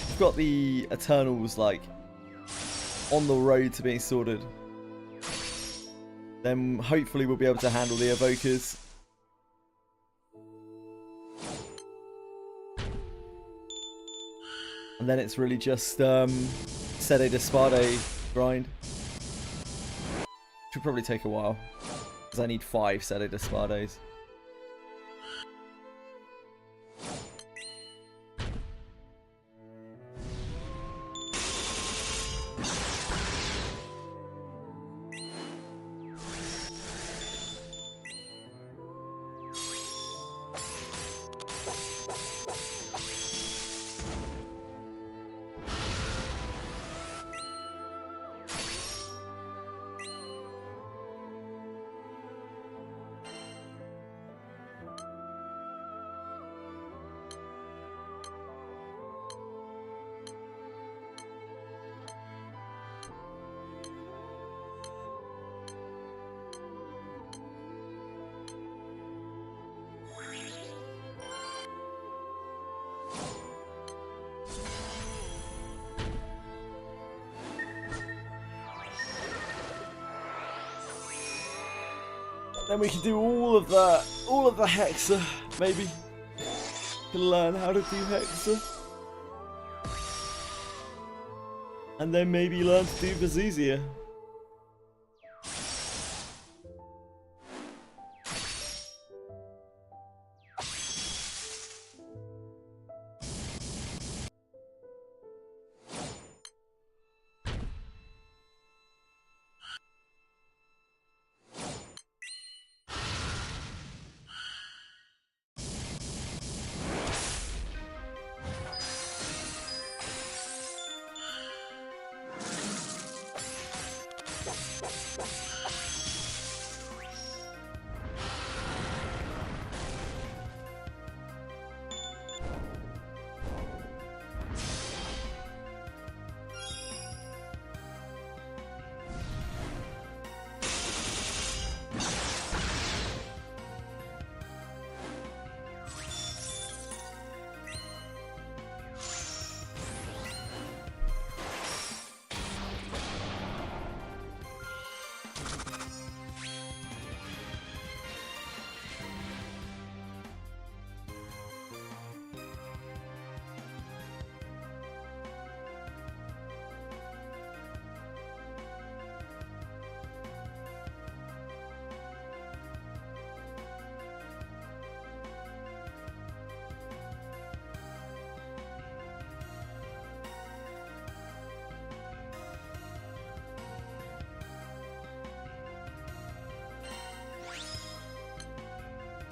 Speaker 1: We've got the Eternals like on the road to being sorted. Then hopefully we'll be able to handle the Evokers. And then it's really just Sede de Spade grind. Should probably take a while. Because I need 5 Sede Despades. Then we can do all of the Hexa, maybe. Can learn how to do Hexa. And then maybe learn to do Vizuzia.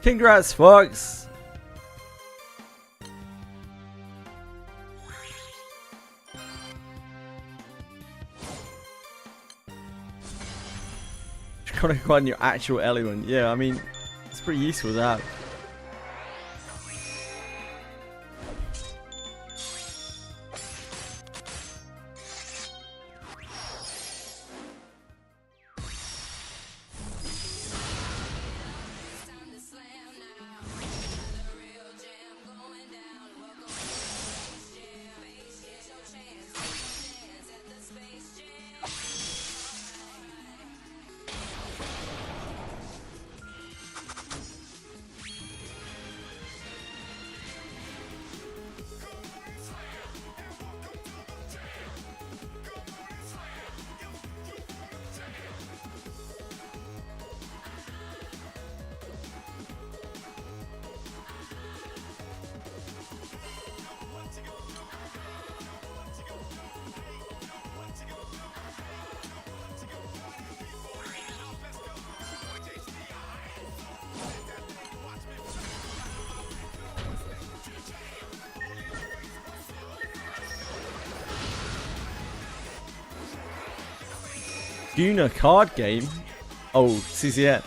Speaker 1: Congrats, Fox! Trying to find your actual element. Yeah, I mean, it's pretty useful to have. Guna card game? Oh, CCN.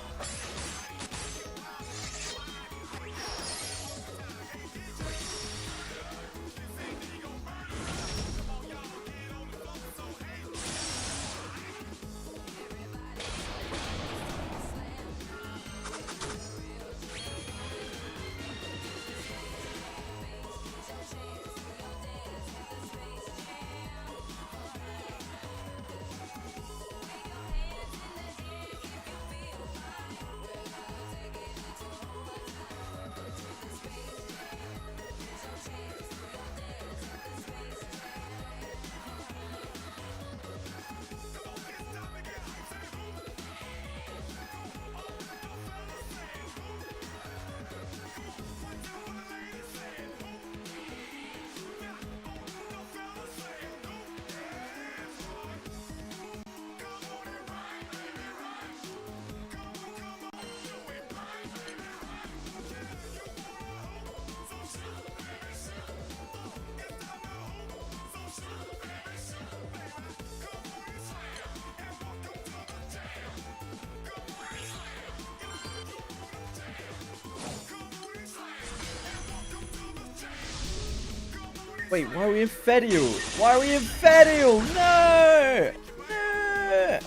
Speaker 1: Wait, why are we in Fedial? Why are we in Fedial? No! No!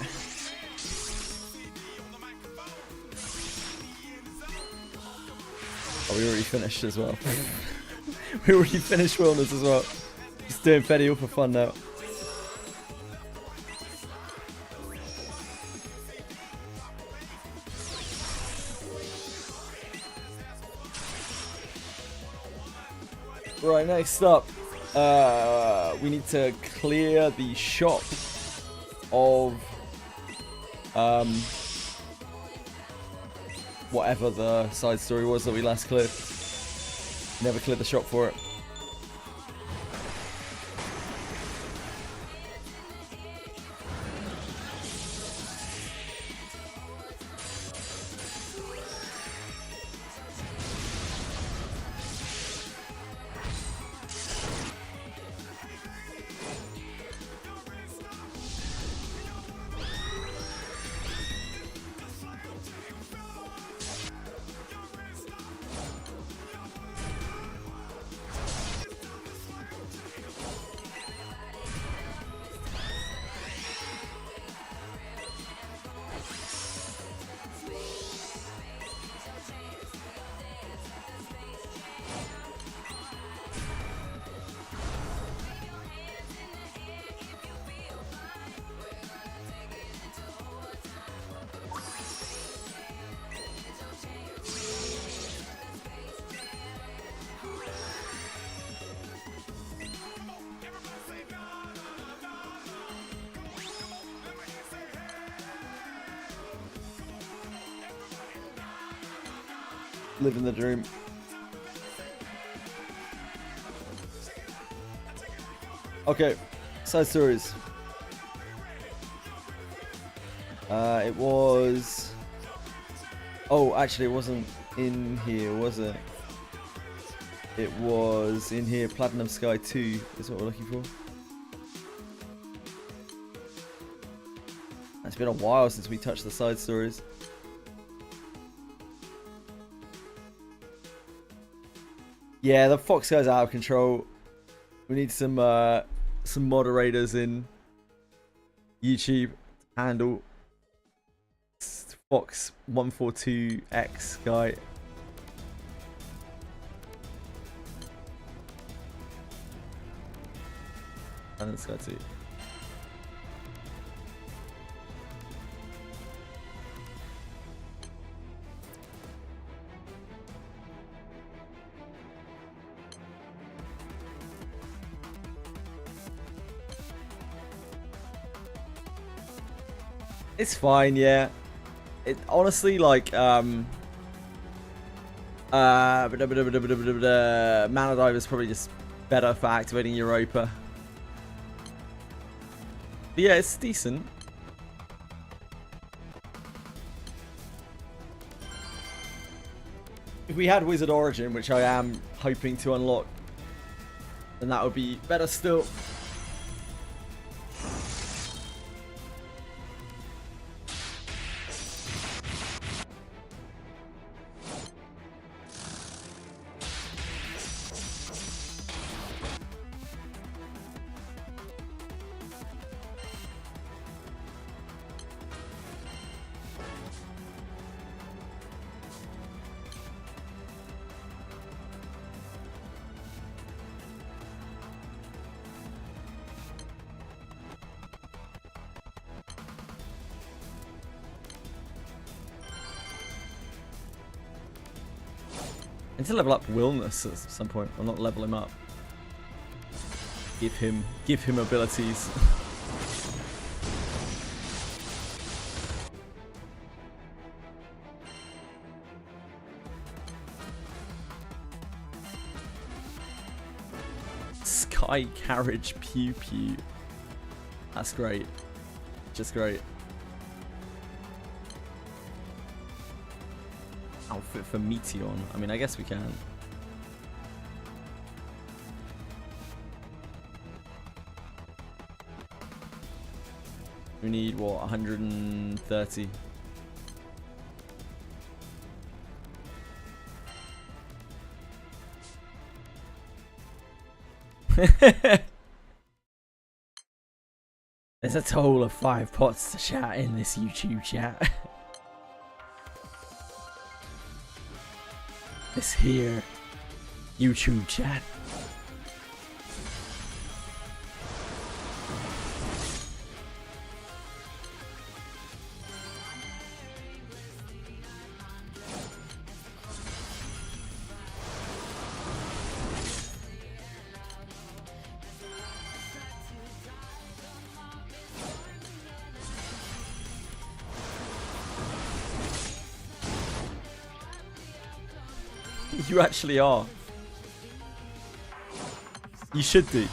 Speaker 1: Oh, we already finished as well. We already finished Wilderness as well. Just doing Fedial for fun now. Right, next up, we need to clear the shop of whatever the side story was that we last cleared. Never cleared the shop for it. Living the dream. Okay, side stories. It was... Oh, actually it wasn't in here, was it? It was in here. Platinum Sky 2 is what we're looking for. It's been a while since we touched the side stories. Yeah, the Fox guy's out of control. We need some moderators in YouTube to handle Fox 142X guy. And this guy too. It's fine, yeah. It honestly, like, Mana Dive is probably just better for activating Europa. But yeah, it's decent. If we had Wizard Origin, which I am hoping to unlock, then that would be better still. I need to level up Willness at some point. I'll not level him up. Give him abilities. Sky Carriage Pew Pew. That's great. Just great. Outfit for Meteon. I mean, I guess we can. We need what, 130? There's a total of 5 pots to chat in this YouTube chat. This here YouTube chat. You actually are. You should do.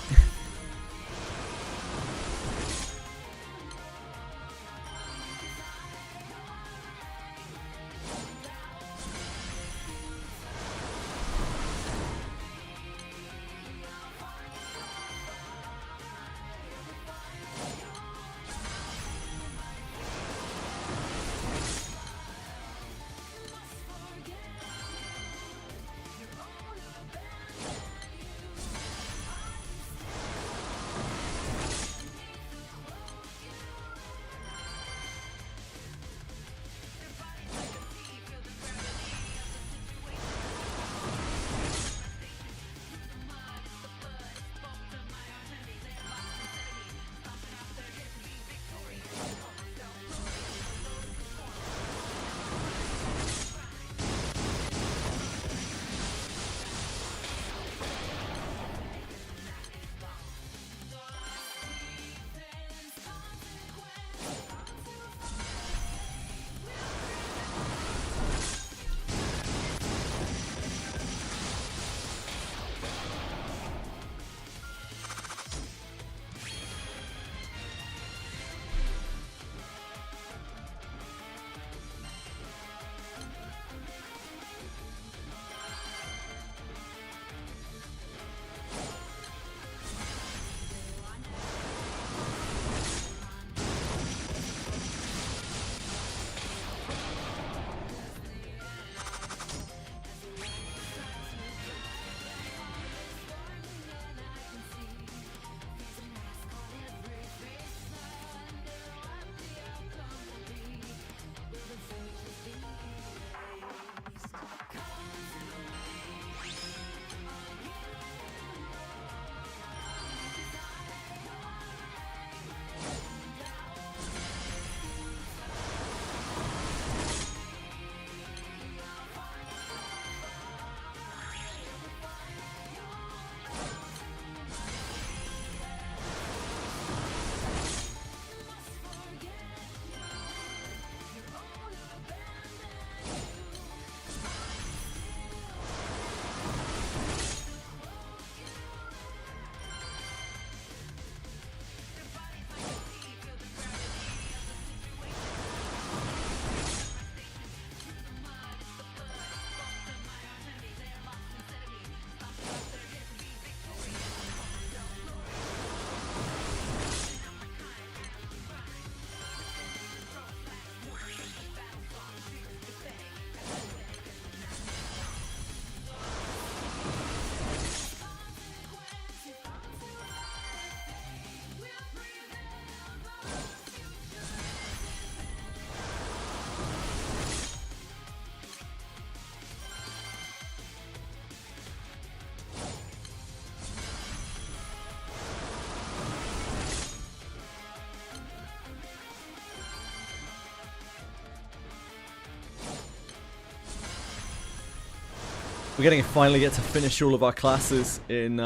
Speaker 1: We're getting to finally get to finish all of our classes in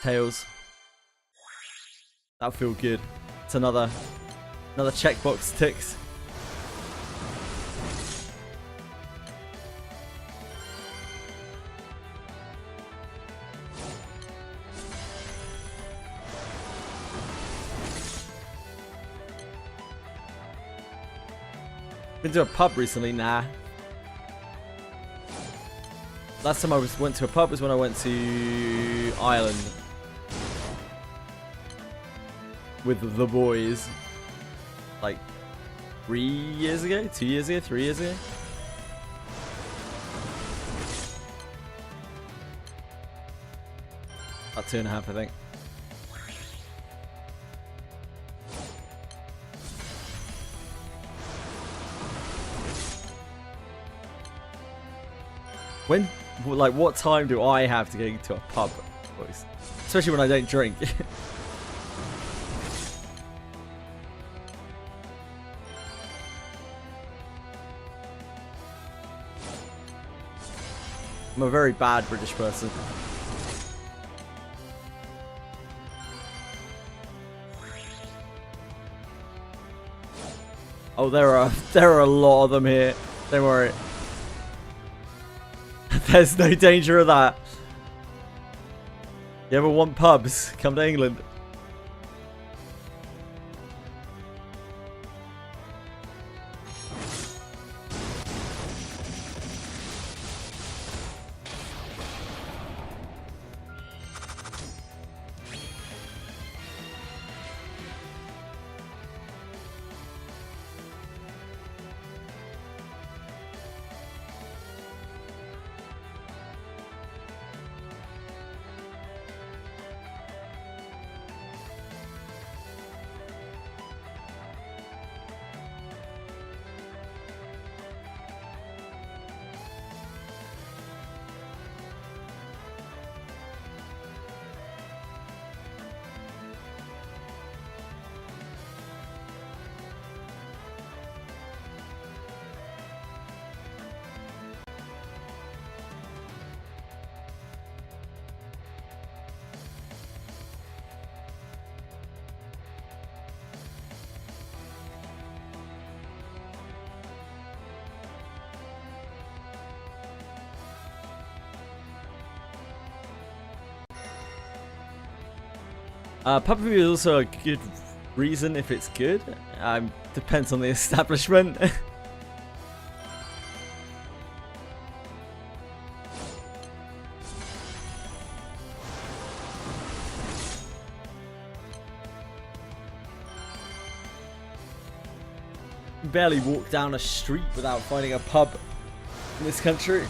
Speaker 1: Tails. That'll feel good. It's another checkbox ticks. Been to a pub recently? Nah. Last time I went to a pub was when I went to Ireland with the boys, like 3 years ago, 2 years ago, 3 years ago. About 2.5, I think. When, like, what time do I have to get to a pub, boys? Especially when I don't drink. I'm a very bad British person. Oh, there are a lot of them here. Don't worry. There's no danger of that. You ever want pubs? Come to England. Pub review is also a good reason if it's good. Depends on the establishment. You barely walk down a street without finding a pub in this country.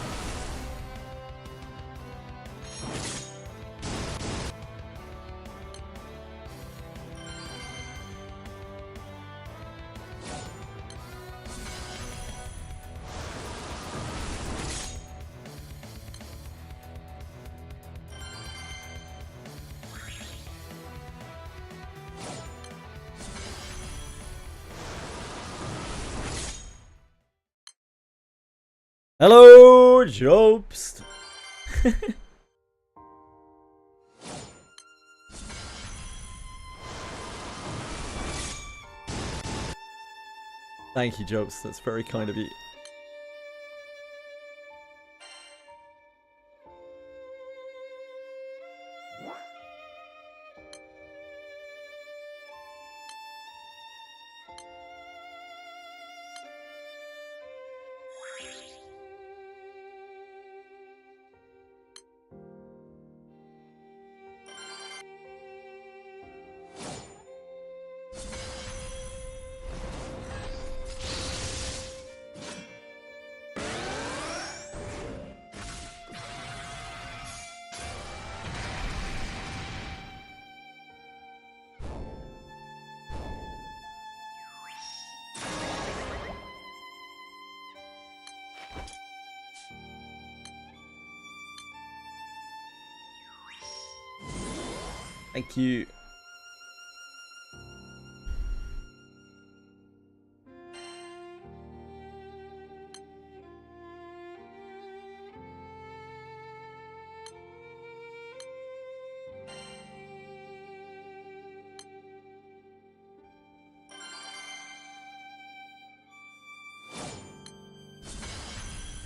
Speaker 1: Hello, Jobst. Thank you, Jobst. That's very kind of you. Thank you.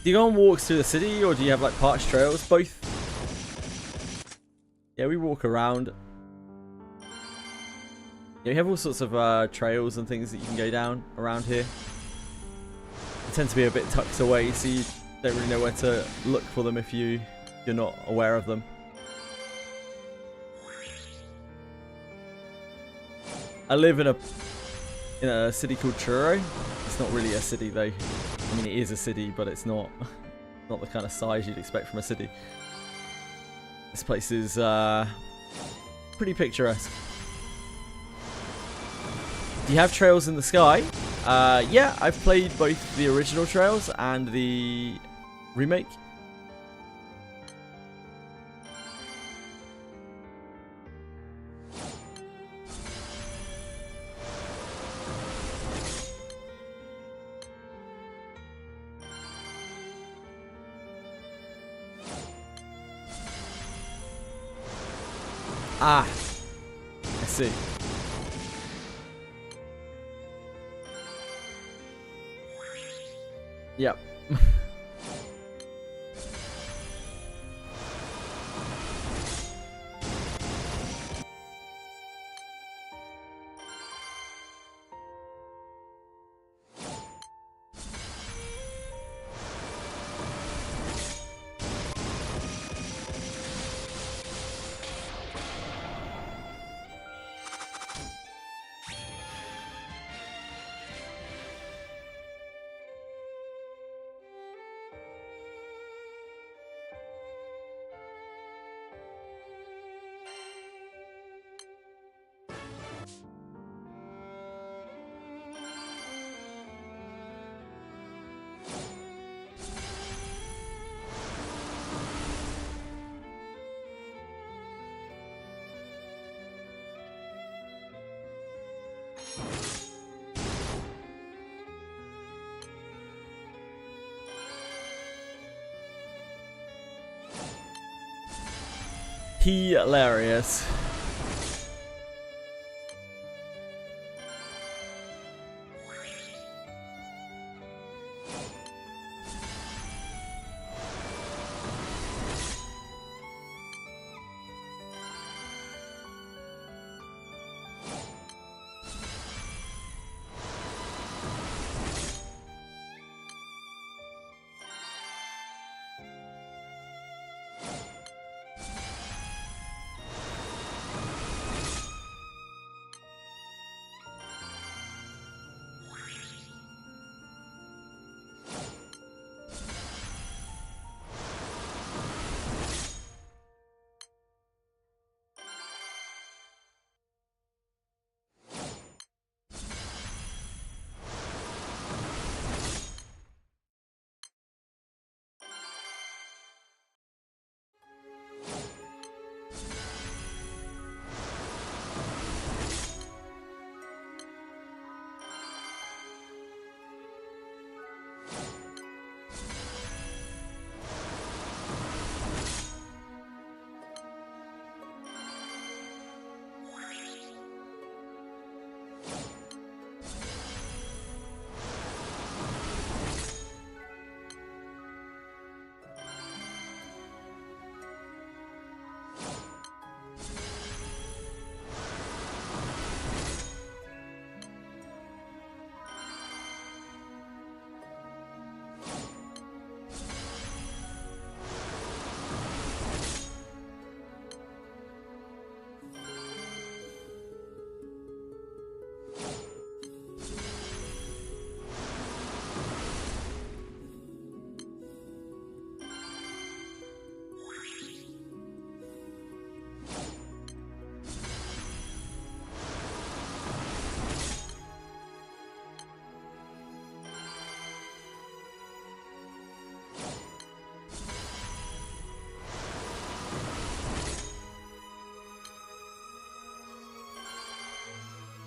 Speaker 1: Do you go on walks through the city, or do you have like parched trails? Both. Yeah, we walk around. Yeah, we have all sorts of trails and things that you can go down around here. They tend to be a bit tucked away, so you don't really know where to look for them if you're not aware of them. I live in a city called Truro. It's not really a city though. I mean, it is a city, but it's not the kind of size you'd expect from a city. This place is pretty picturesque. Do you have Trails in the Sky? Yeah, I've played both the original Trails and the remake. Ah, I see. Yep. Hilarious.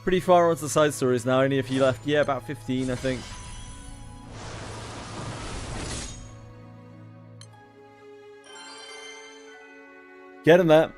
Speaker 1: Pretty far onto the side stories now, only a few left. Yeah, about 15, I think. Get in there.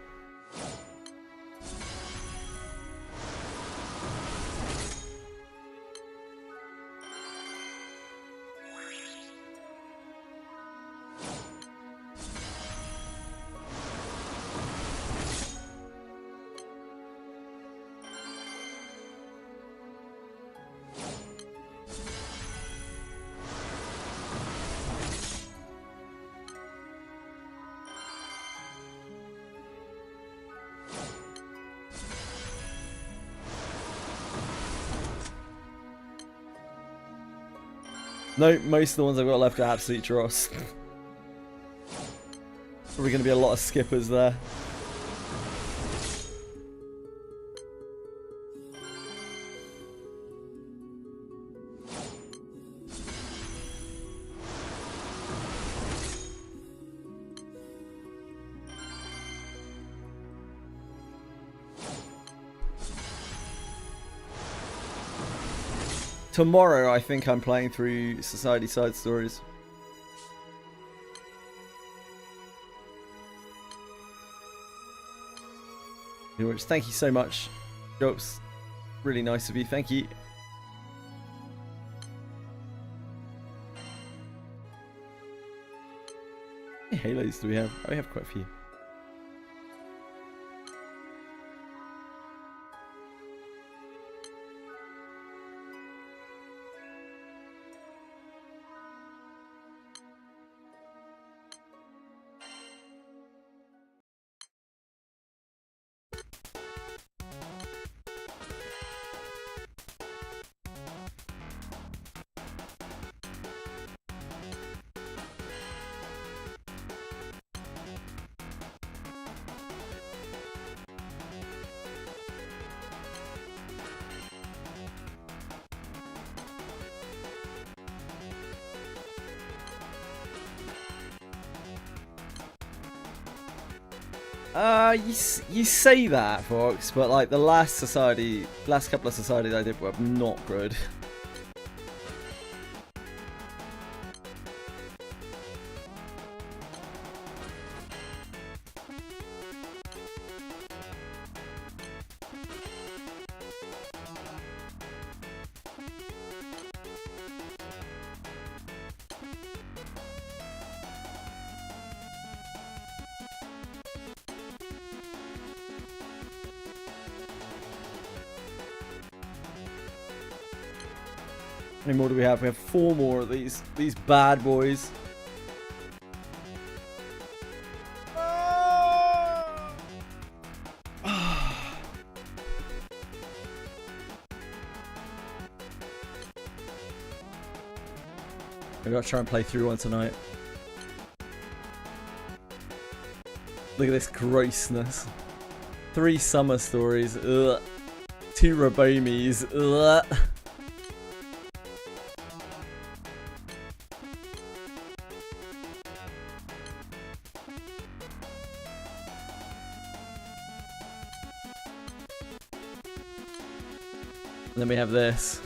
Speaker 1: No, most of the ones I've got left are absolute dross. Probably going to be a lot of skippers there. Tomorrow, I think I'm playing through Society Side Stories. Which, thank you so much, Jobs. Really nice of you. Thank you. How many Halos do we have? Oh, we have quite a few. You say that, Fox, but like the last couple of societies I did were not good. How many more do we have? We have 4 more of these bad boys. Maybe I'll try and play through one tonight. Look at this grossness. 3 summer stories. Ugh. 2 Robomies. Ugh. And then we have this.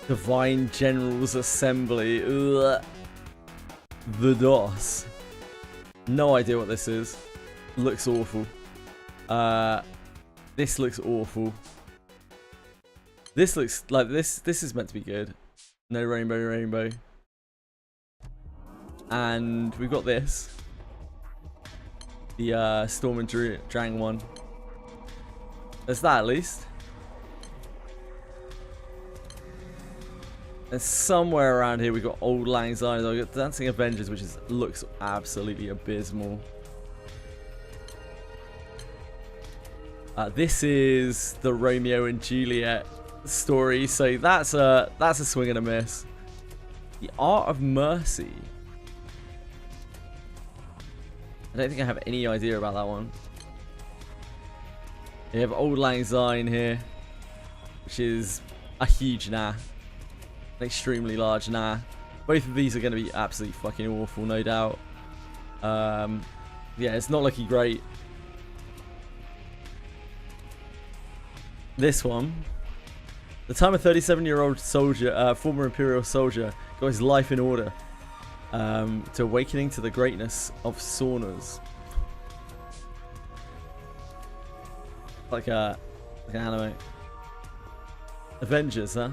Speaker 1: Divine Generals Assembly. Ugh. The DOS. No idea what this is. Looks awful. This looks awful. This looks like this is meant to be good. No rainbow. And we've got this. The Storm and Drang one. There's that at least. And somewhere around here we've got Old Lang Syne. I've got Dancing Avengers, which looks absolutely abysmal. This is the Romeo and Juliet story, so that's a swing and a miss. The Art of Mercy. I don't think I have any idea about that one. You have Old Lang Syne here, which is a huge nah. An extremely large nah. Both of these are going to be absolutely fucking awful, no doubt. Yeah, it's not looking great. This one. The time a 37-year-old soldier, former Imperial soldier, got his life in order to awakening to the greatness of saunas. Like an anime. Avengers, huh?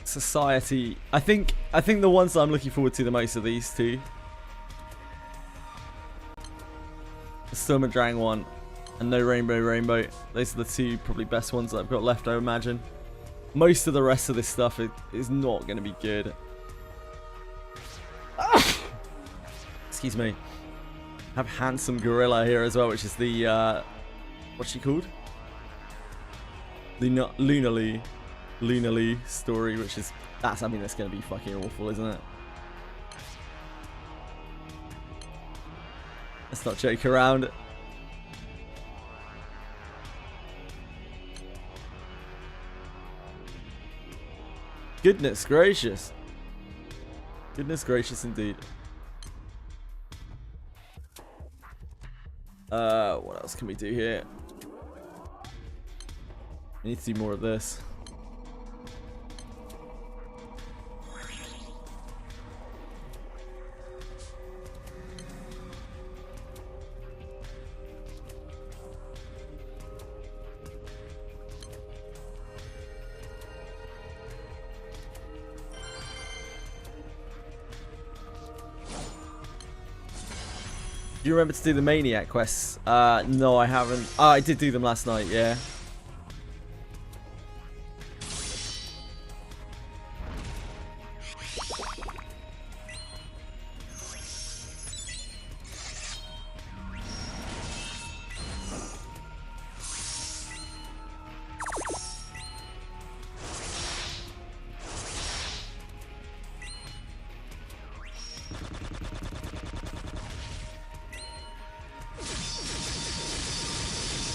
Speaker 1: Society. I think the ones that I'm looking forward to the most are these two. The Storm and Drang one and No Rainbow. Those are the two probably best ones that I've got left, I imagine. Most of the rest of this stuff is not going to be good. Excuse me. Have Handsome Gorilla here as well, which is the what's she called? Lunarly story, which is that's going to be fucking awful, isn't it? Let's not joke around. Goodness gracious. Goodness gracious indeed. What else can we do here? We need to do more of this. Do you remember to do the Maniac quests? No, I haven't. Oh, I did do them last night, yeah.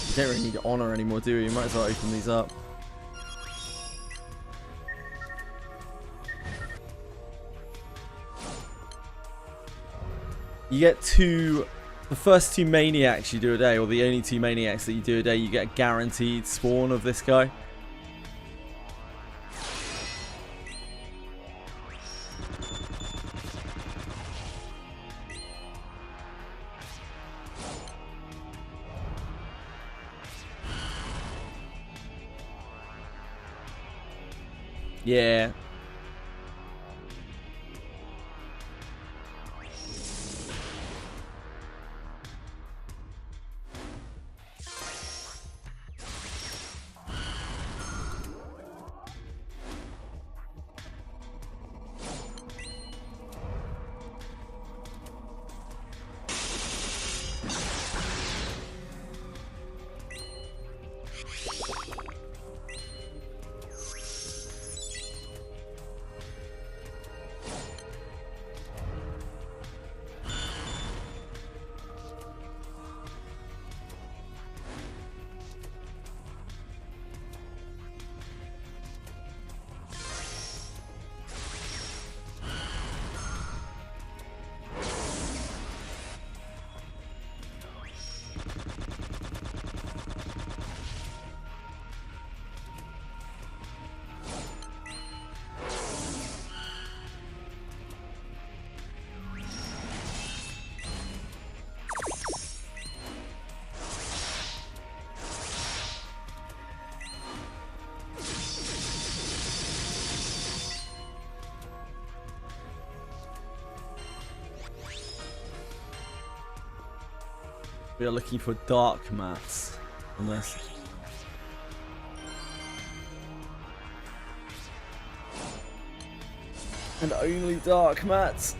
Speaker 1: You don't really need honor anymore, do you? You might as well open these up. You get the first 2 maniacs you do a day, or the only 2 maniacs that you do a day, you get a guaranteed spawn of this guy. Yeah. We are looking for dark mats on this. And only dark mats.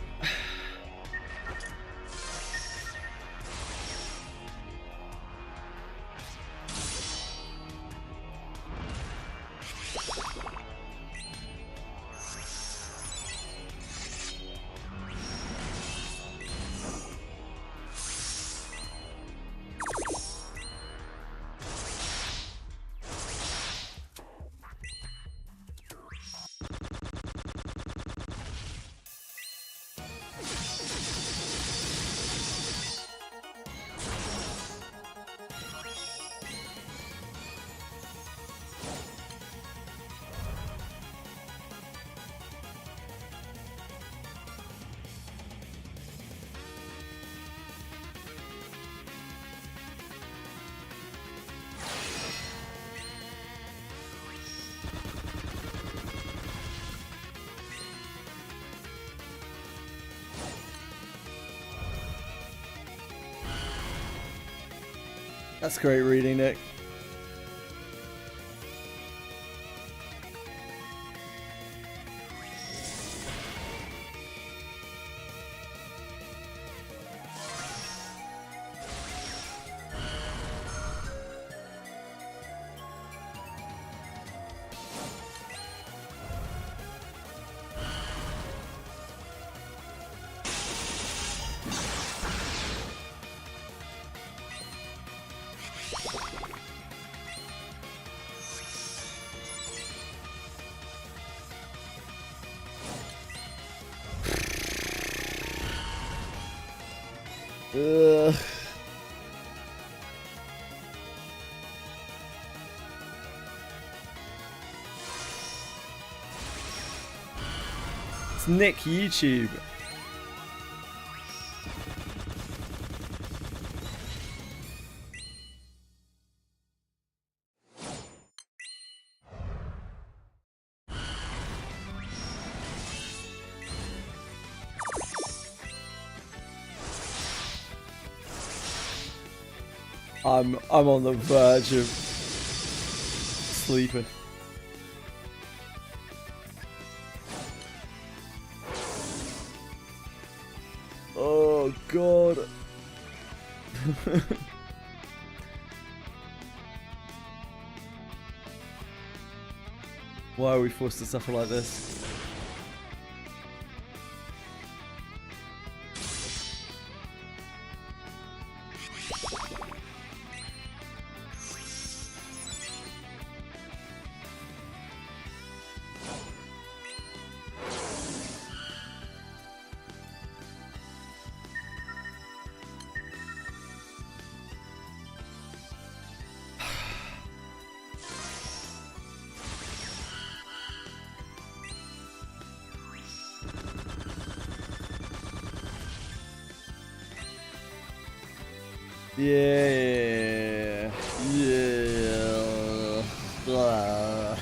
Speaker 1: That's great reading, Nick. Ugh. It's Nick YouTube. I'm on the verge of sleeping. Oh god. Why are we forced to suffer like this? Yeah. Yeah. Blah.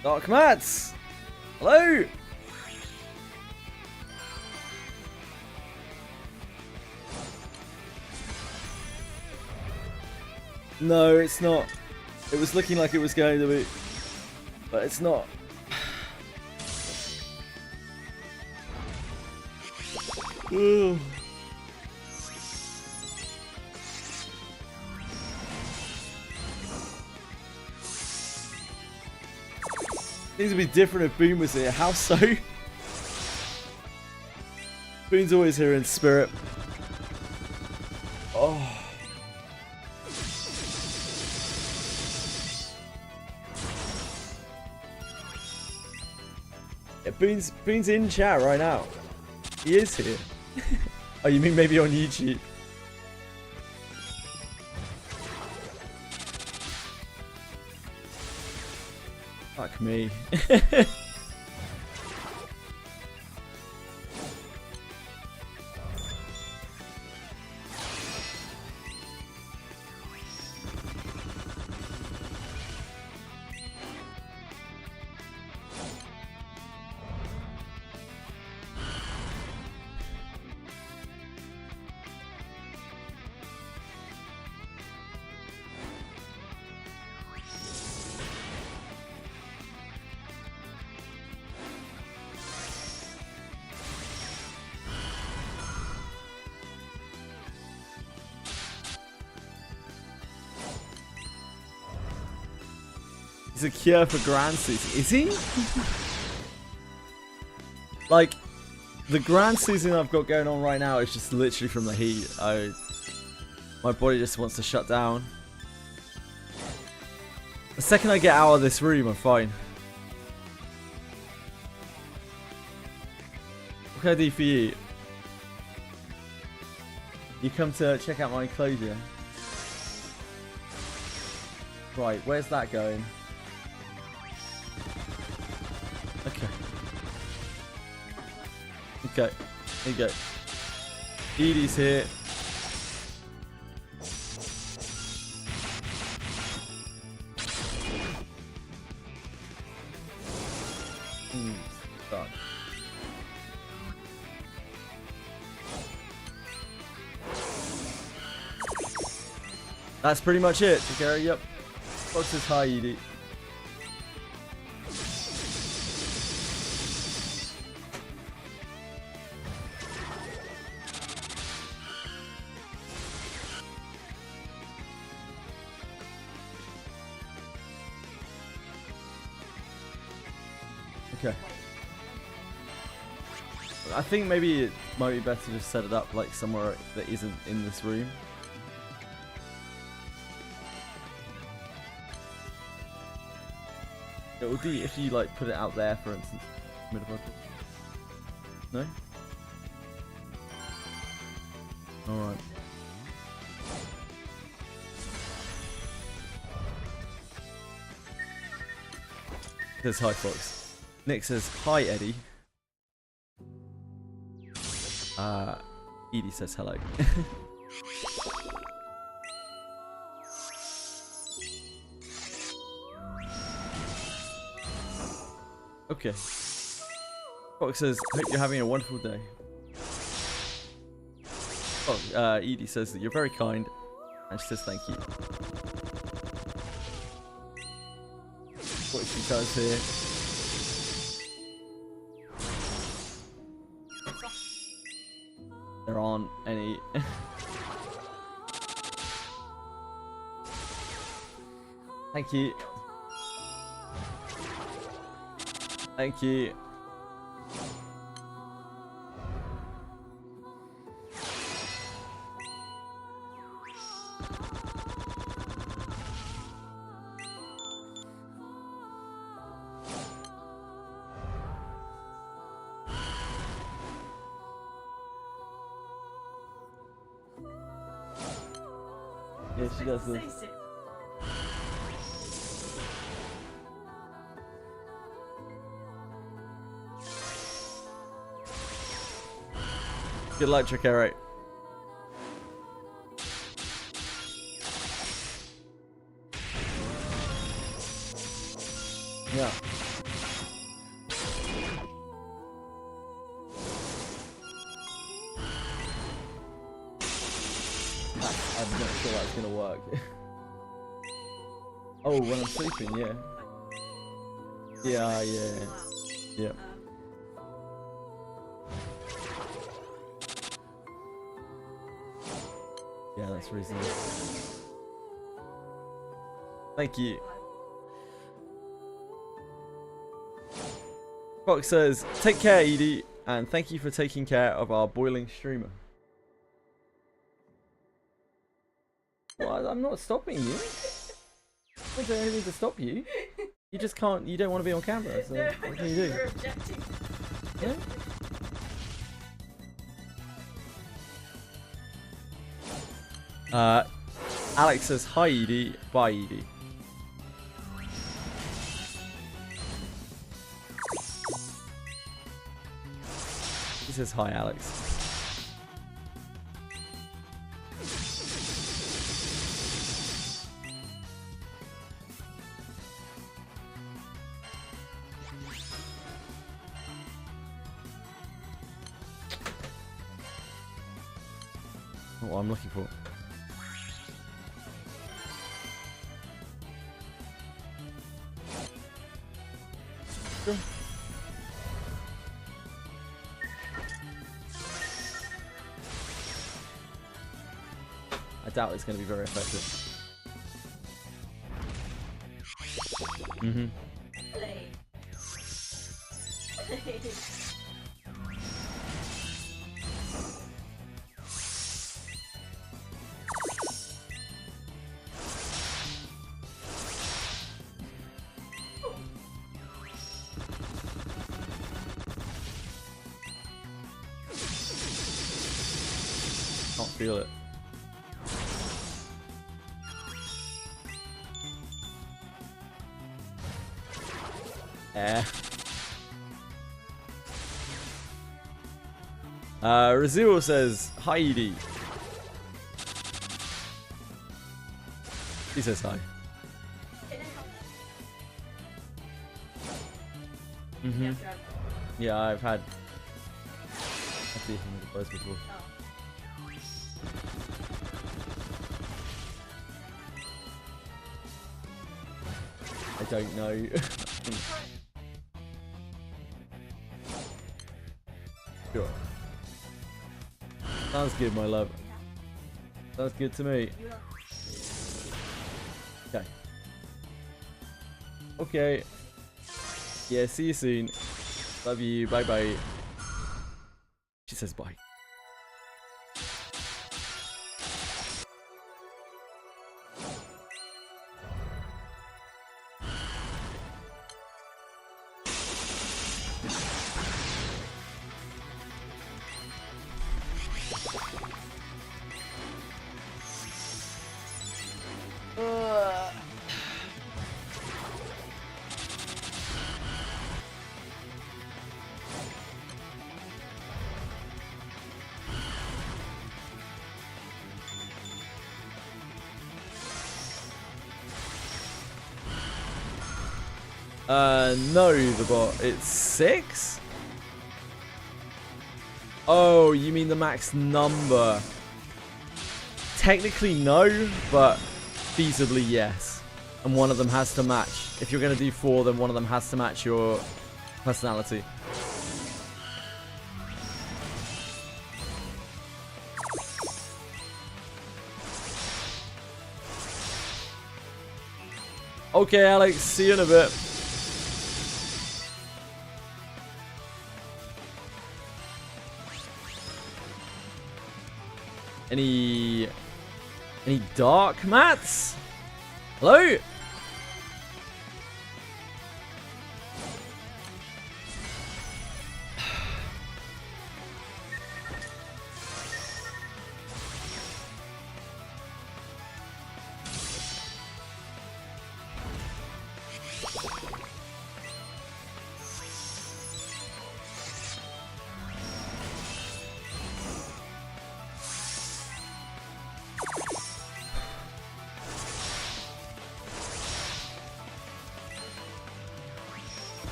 Speaker 1: Dark Mats! Hello! No, it's not. It was looking like it was going to be, but it's not. Ugh. Things would be different if Boone was here. How so? Boone's always here in spirit. Oh. Yeah, Boone's in chat right now. He is here. Oh, you mean maybe on YouTube? Fuck me. He's a cure for grand season. Is he? Like, the grand season I've got going on right now is just literally from the heat. My body just wants to shut down. The second I get out of this room, I'm fine. What can I do for you? You come to check out my enclosure. Right, where's that going? Okay. Okay. Here you go. Edie's here. Done. That's pretty much it, Gary. Yep. Fox says hi, Edie. Okay. I think maybe it might be better to just set it up like somewhere that isn't in this room. It would be if you like put it out there, for instance. Mid of no? Alright. Says hi, Fox. Nick says hi, Eddie. Edie says hello. Okay. Fox says, hope you're having a wonderful day. Oh, Edie says that you're very kind, and she says thank you. What she does here. There aren't any. Thank you. Thank you. Yeah, she does this. Good luck, Tricaro. Yeah. I'm not sure that's gonna work. Oh, when I'm sleeping, yeah. Yeah. Yeah. Yeah, that's reasonable. Thank you. Fox says, take care, Edie, and thank you for taking care of our boiling streamer. Well, I'm not stopping you. I don't anything to stop you. You just can't, you don't want to be on camera, so
Speaker 4: No,
Speaker 1: what can you do?
Speaker 4: you're objecting.
Speaker 1: Yeah? Alex says, hi Edie, bye Edie. He says, hi Alex. Not what I'm looking for. Sure. I doubt it's going to be very effective. Mm-hmm.
Speaker 4: Play.
Speaker 1: Can't feel it. Eh. Razil says, hi Edie. He says hi. Mm-hmm. Yeah, I've had beef with the boys before. I don't know. Sure. Sounds good, my love. Sounds good to me. Okay. Okay. Yeah, see you soon. Love you. Bye bye. She says bye. No, the bot. It's 6? Oh, you mean the max number? Technically no, but feasibly yes. And one of them has to match. If you're going to do 4, then one of them has to match your personality. Okay, Alex, see you in a bit. Any dark mats? Hello?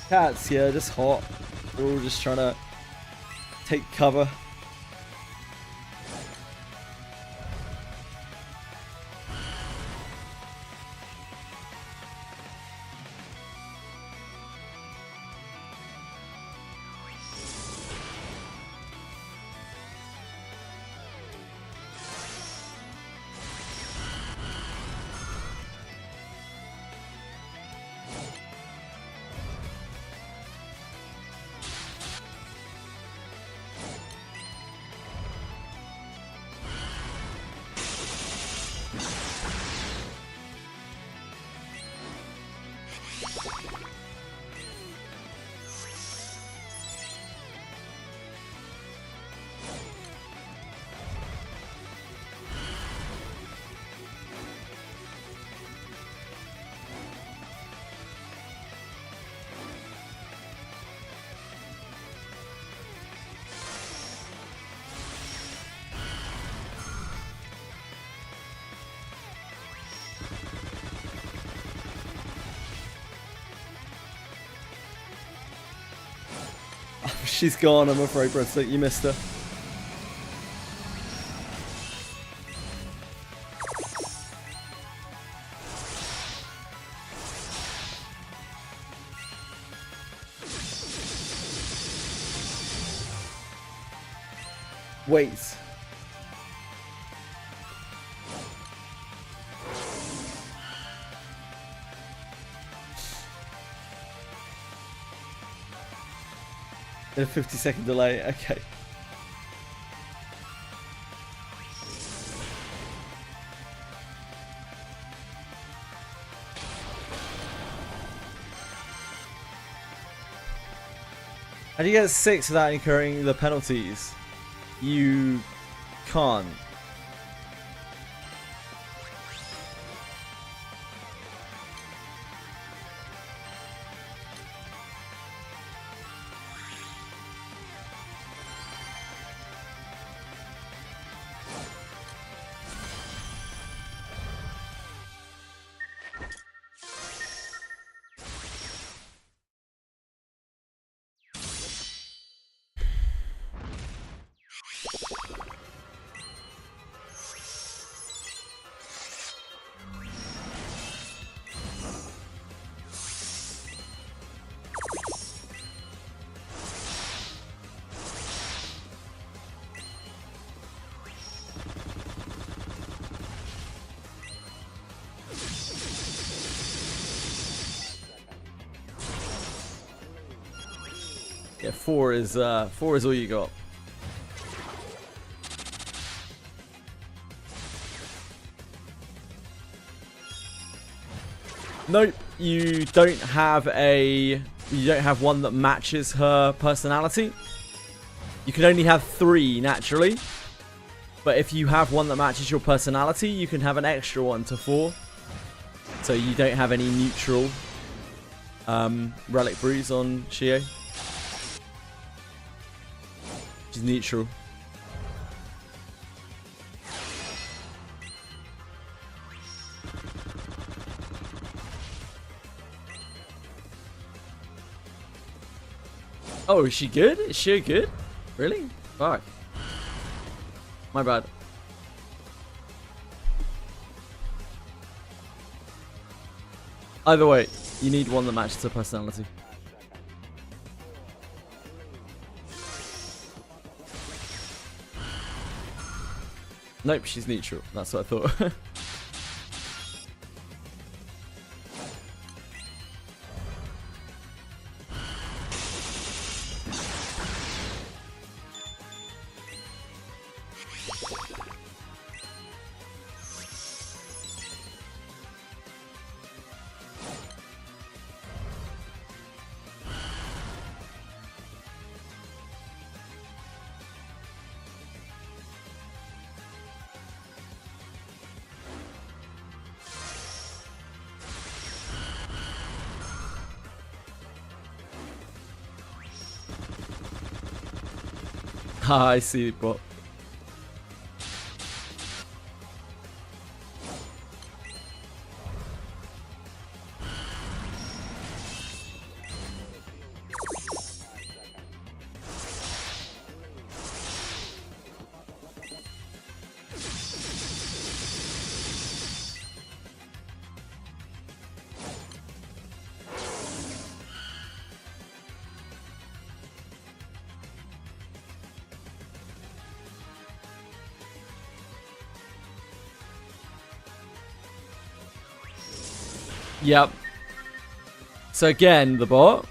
Speaker 1: Cats, yeah, just hot. We're all just trying to take cover. She's gone, I'm afraid, Brett. You missed her. Wait. A 50-second delay. Okay. How do you get 6 without incurring the penalties? You can't. Yeah, 4 is all you got. Nope, you don't have one that matches her personality. You can only have 3 naturally. But if you have one that matches your personality, you can have an extra one to 4. So you don't have any neutral relic brews on Shio. She's neutral. Oh, is she good? Is she good? Really? Fuck. My bad. Either way, you need one that matches her personality. Nope, she's neutral. That's what I thought. Ah, I see, but yep. So again, the bot.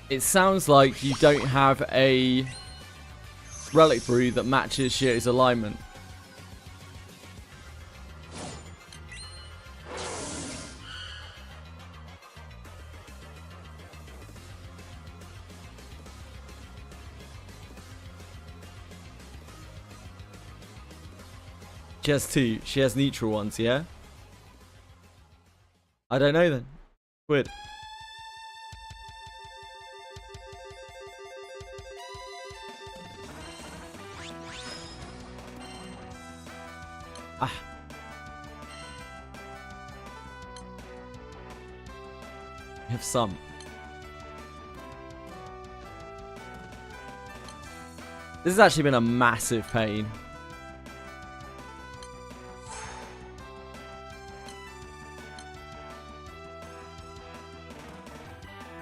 Speaker 1: It sounds like you don't have a relic brew that matches Shio's alignment. She has 2. She has neutral ones, yeah? I don't know then. Weird. Ah. We have some. This has actually been a massive pain.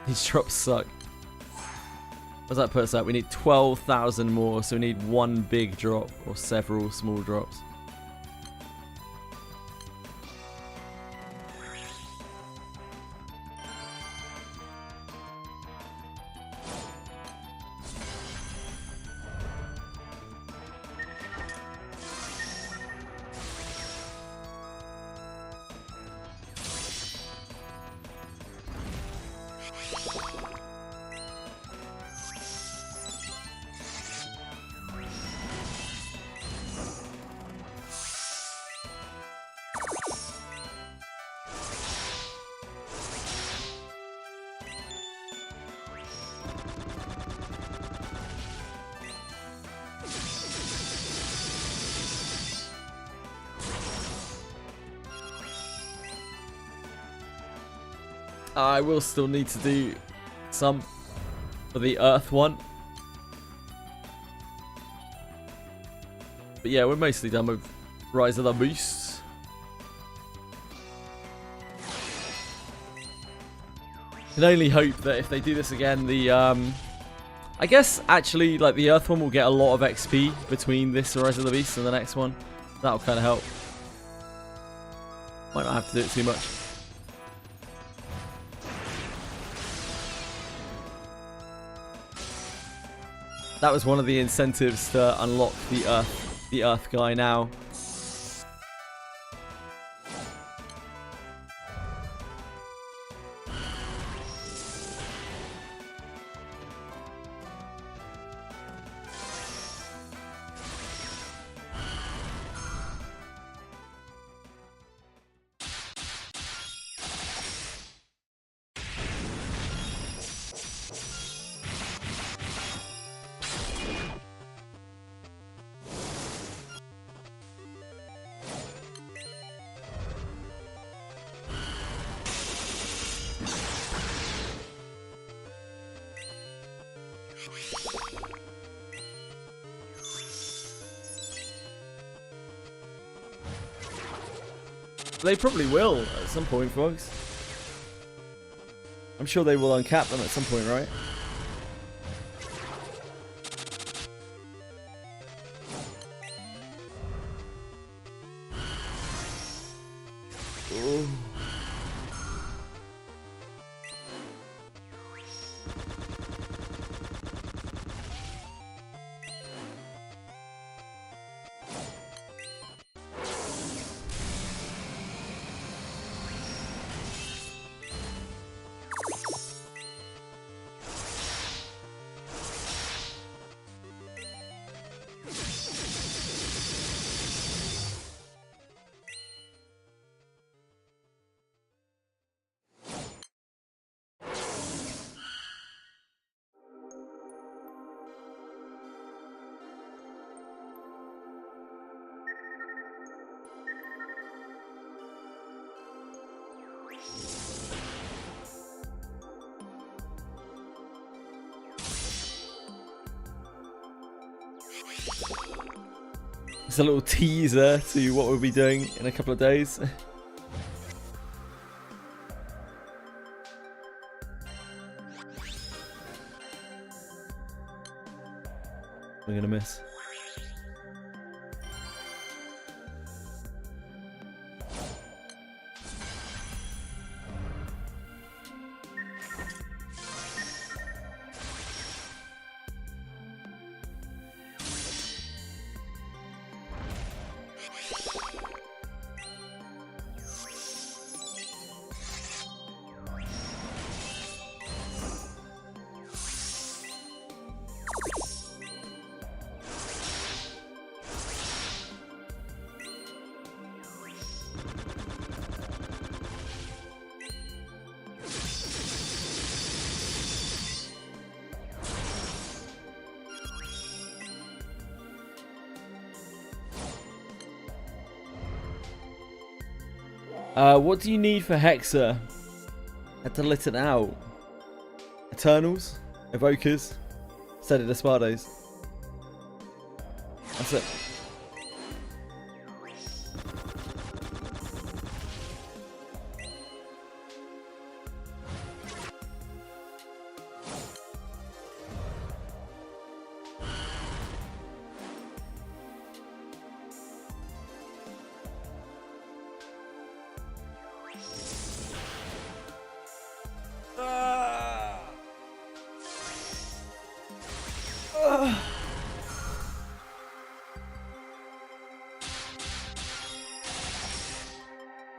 Speaker 1: These drops suck. What does that put us at? We need 12,000 more, so we need 1 big drop or several small drops. I will still need to do some for the Earth one. But yeah, we're mostly done with Rise of the Beasts. Can only hope that if they do this again, the I guess actually like the Earth one will get a lot of XP between this Rise of the Beasts and the next one. That'll kind of help. Might not have to do it too much. That was one of the incentives to unlock the Earth guy now. They probably will at some point, folks. I'm sure they will uncap them at some point, right? Ooh. It's a little teaser to what we'll be doing in a couple of days. We're gonna miss. What do you need for Hexa? Had to let it out. Eternals, Evokers, Steady Despados. That's it.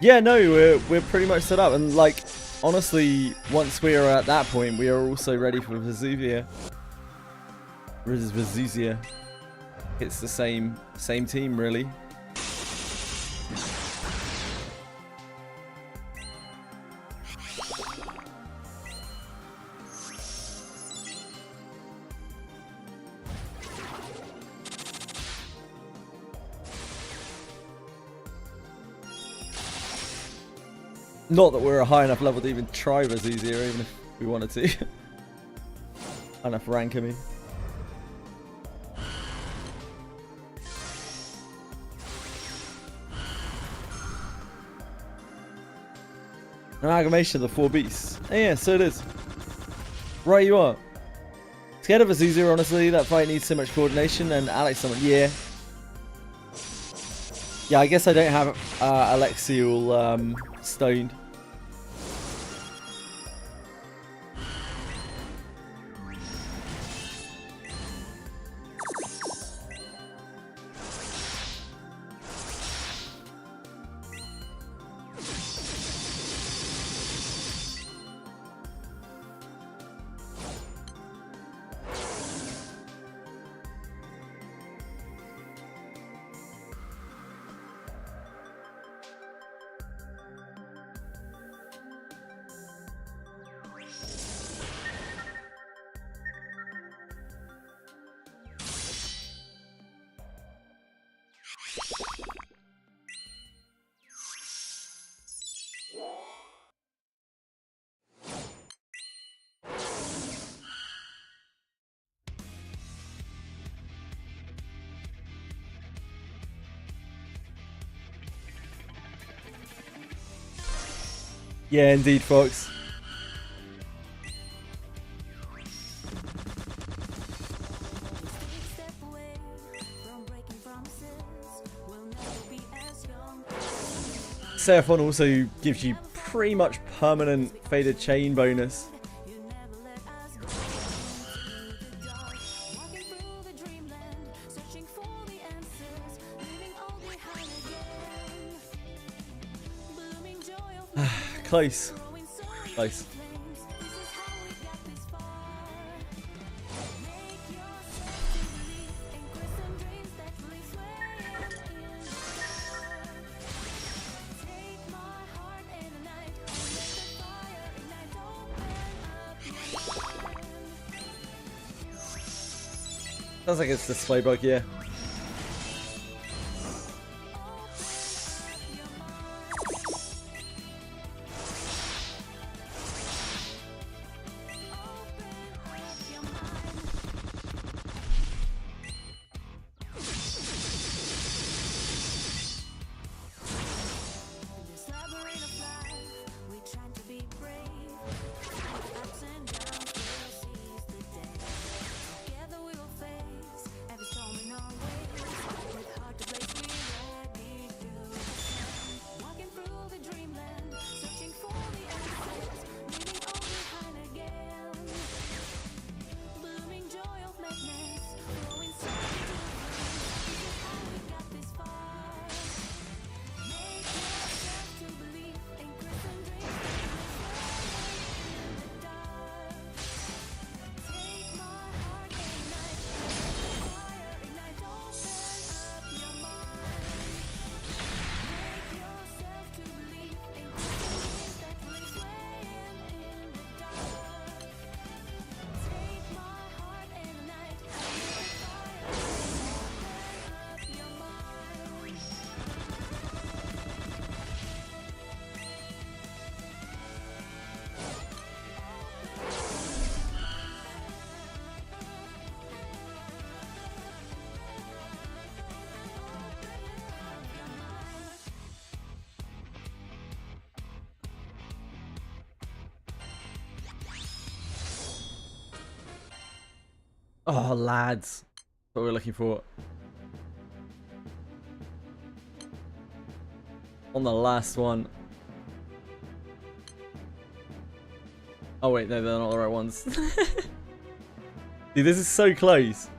Speaker 1: Yeah, no, we're pretty much set up, and like honestly, once we are at that point, we are also ready for Vesuvia. Vesuvia. It's the same team, really. Not that we're a high enough level to even try this easier, even if we wanted to. High enough rank, I mean. An amalgamation of the 4 beasts. Oh, yeah, so it is. Right, you are. Scared of Azusa, honestly. That fight needs so much coordination. And Alex someone, yeah. Yeah, I guess I don't have Alexiel stoned. Yeah, indeed, Fox.
Speaker 3: Step away from breaking promises. We'll never be as young.
Speaker 1: Seraphon also gives you pretty much permanent faded chain bonus.
Speaker 3: You never let us go into the dark. Walking through the dreamland, searching for the answers, leaving all behind again. Blooming joy of
Speaker 1: Close.
Speaker 3: growing so
Speaker 1: Close.
Speaker 3: flames. This is how we got this far. Make yourself to believe in Christian dreams that flee swaying in the dark. Take my heart in the night, let the fire ignite. Open up your mind.
Speaker 1: Sounds like it's display bug, yeah.
Speaker 3: This labyrinth of life, we try to be brave. Ups and downs, we'll seize the day. Together we will face every storm in our ways. With heart to blaze, we ready to descend. Walking through the dreamland, searching for the answers, leaving all behind again. Blooming joy of madness, flowing straight into the flames. This is how we got this far. Make yourself to believe in Christian dreams in the dark. Take my heart and night, let the fire ignite. Open up your mind. Make yourself to believe in Christian dreams that flee swaying in the dark. Take my heart and night, let the fire ignite. Open up your mind.
Speaker 1: Oh, lads. That's what we're looking for. On the last one. Oh, wait, no, they're not the right ones. Dude, this is so close.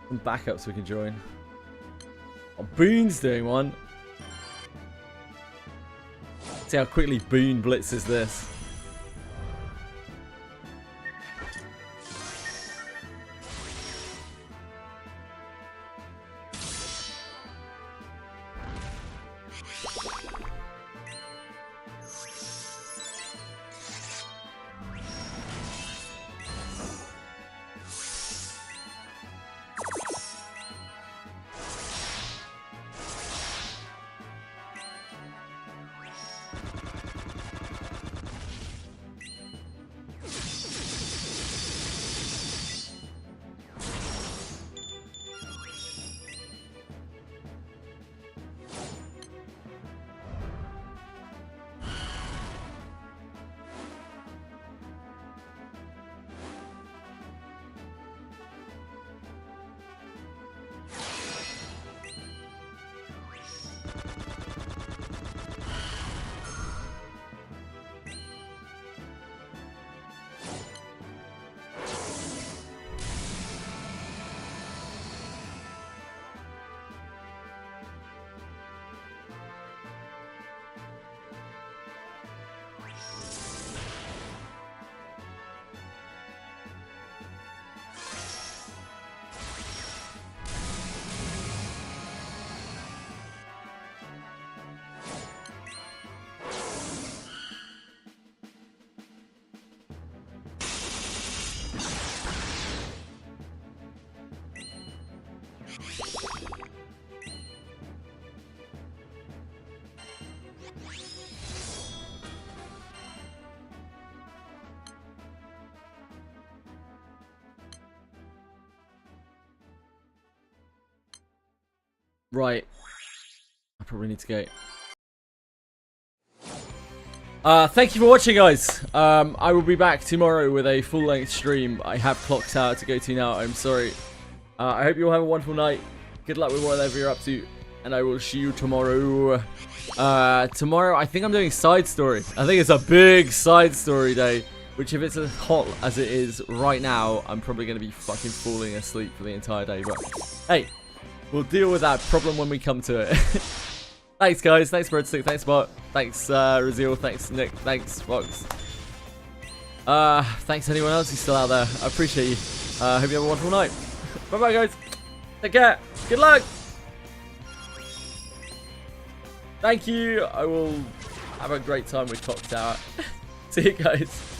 Speaker 1: Some backups we can join. Oh, Boone's doing one. See how quickly Boone blitzes this. Right. I probably need to go. Thank you for watching, guys. I will be back tomorrow with a full-length stream. I have clocked out to go to now. I'm sorry. I hope you all have a wonderful night. Good luck with whatever you're up to. And I will see you tomorrow. Tomorrow, I think I'm doing side story. I think it's a big side story day. Which, if it's as hot as it is right now, I'm probably going to be fucking falling asleep for the entire day. But, hey, we'll deal with that problem when we come to it. Thanks, guys. Thanks, Breadstick. Thanks, Bart. Thanks, Raziel. Thanks, Nick. Thanks, Fox. Thanks, anyone else who's still out there. I appreciate you. Hope you have a wonderful night. Bye-bye, guys. Take care. Good luck. Thank you. I will have a great time with Clock Tower. See you guys.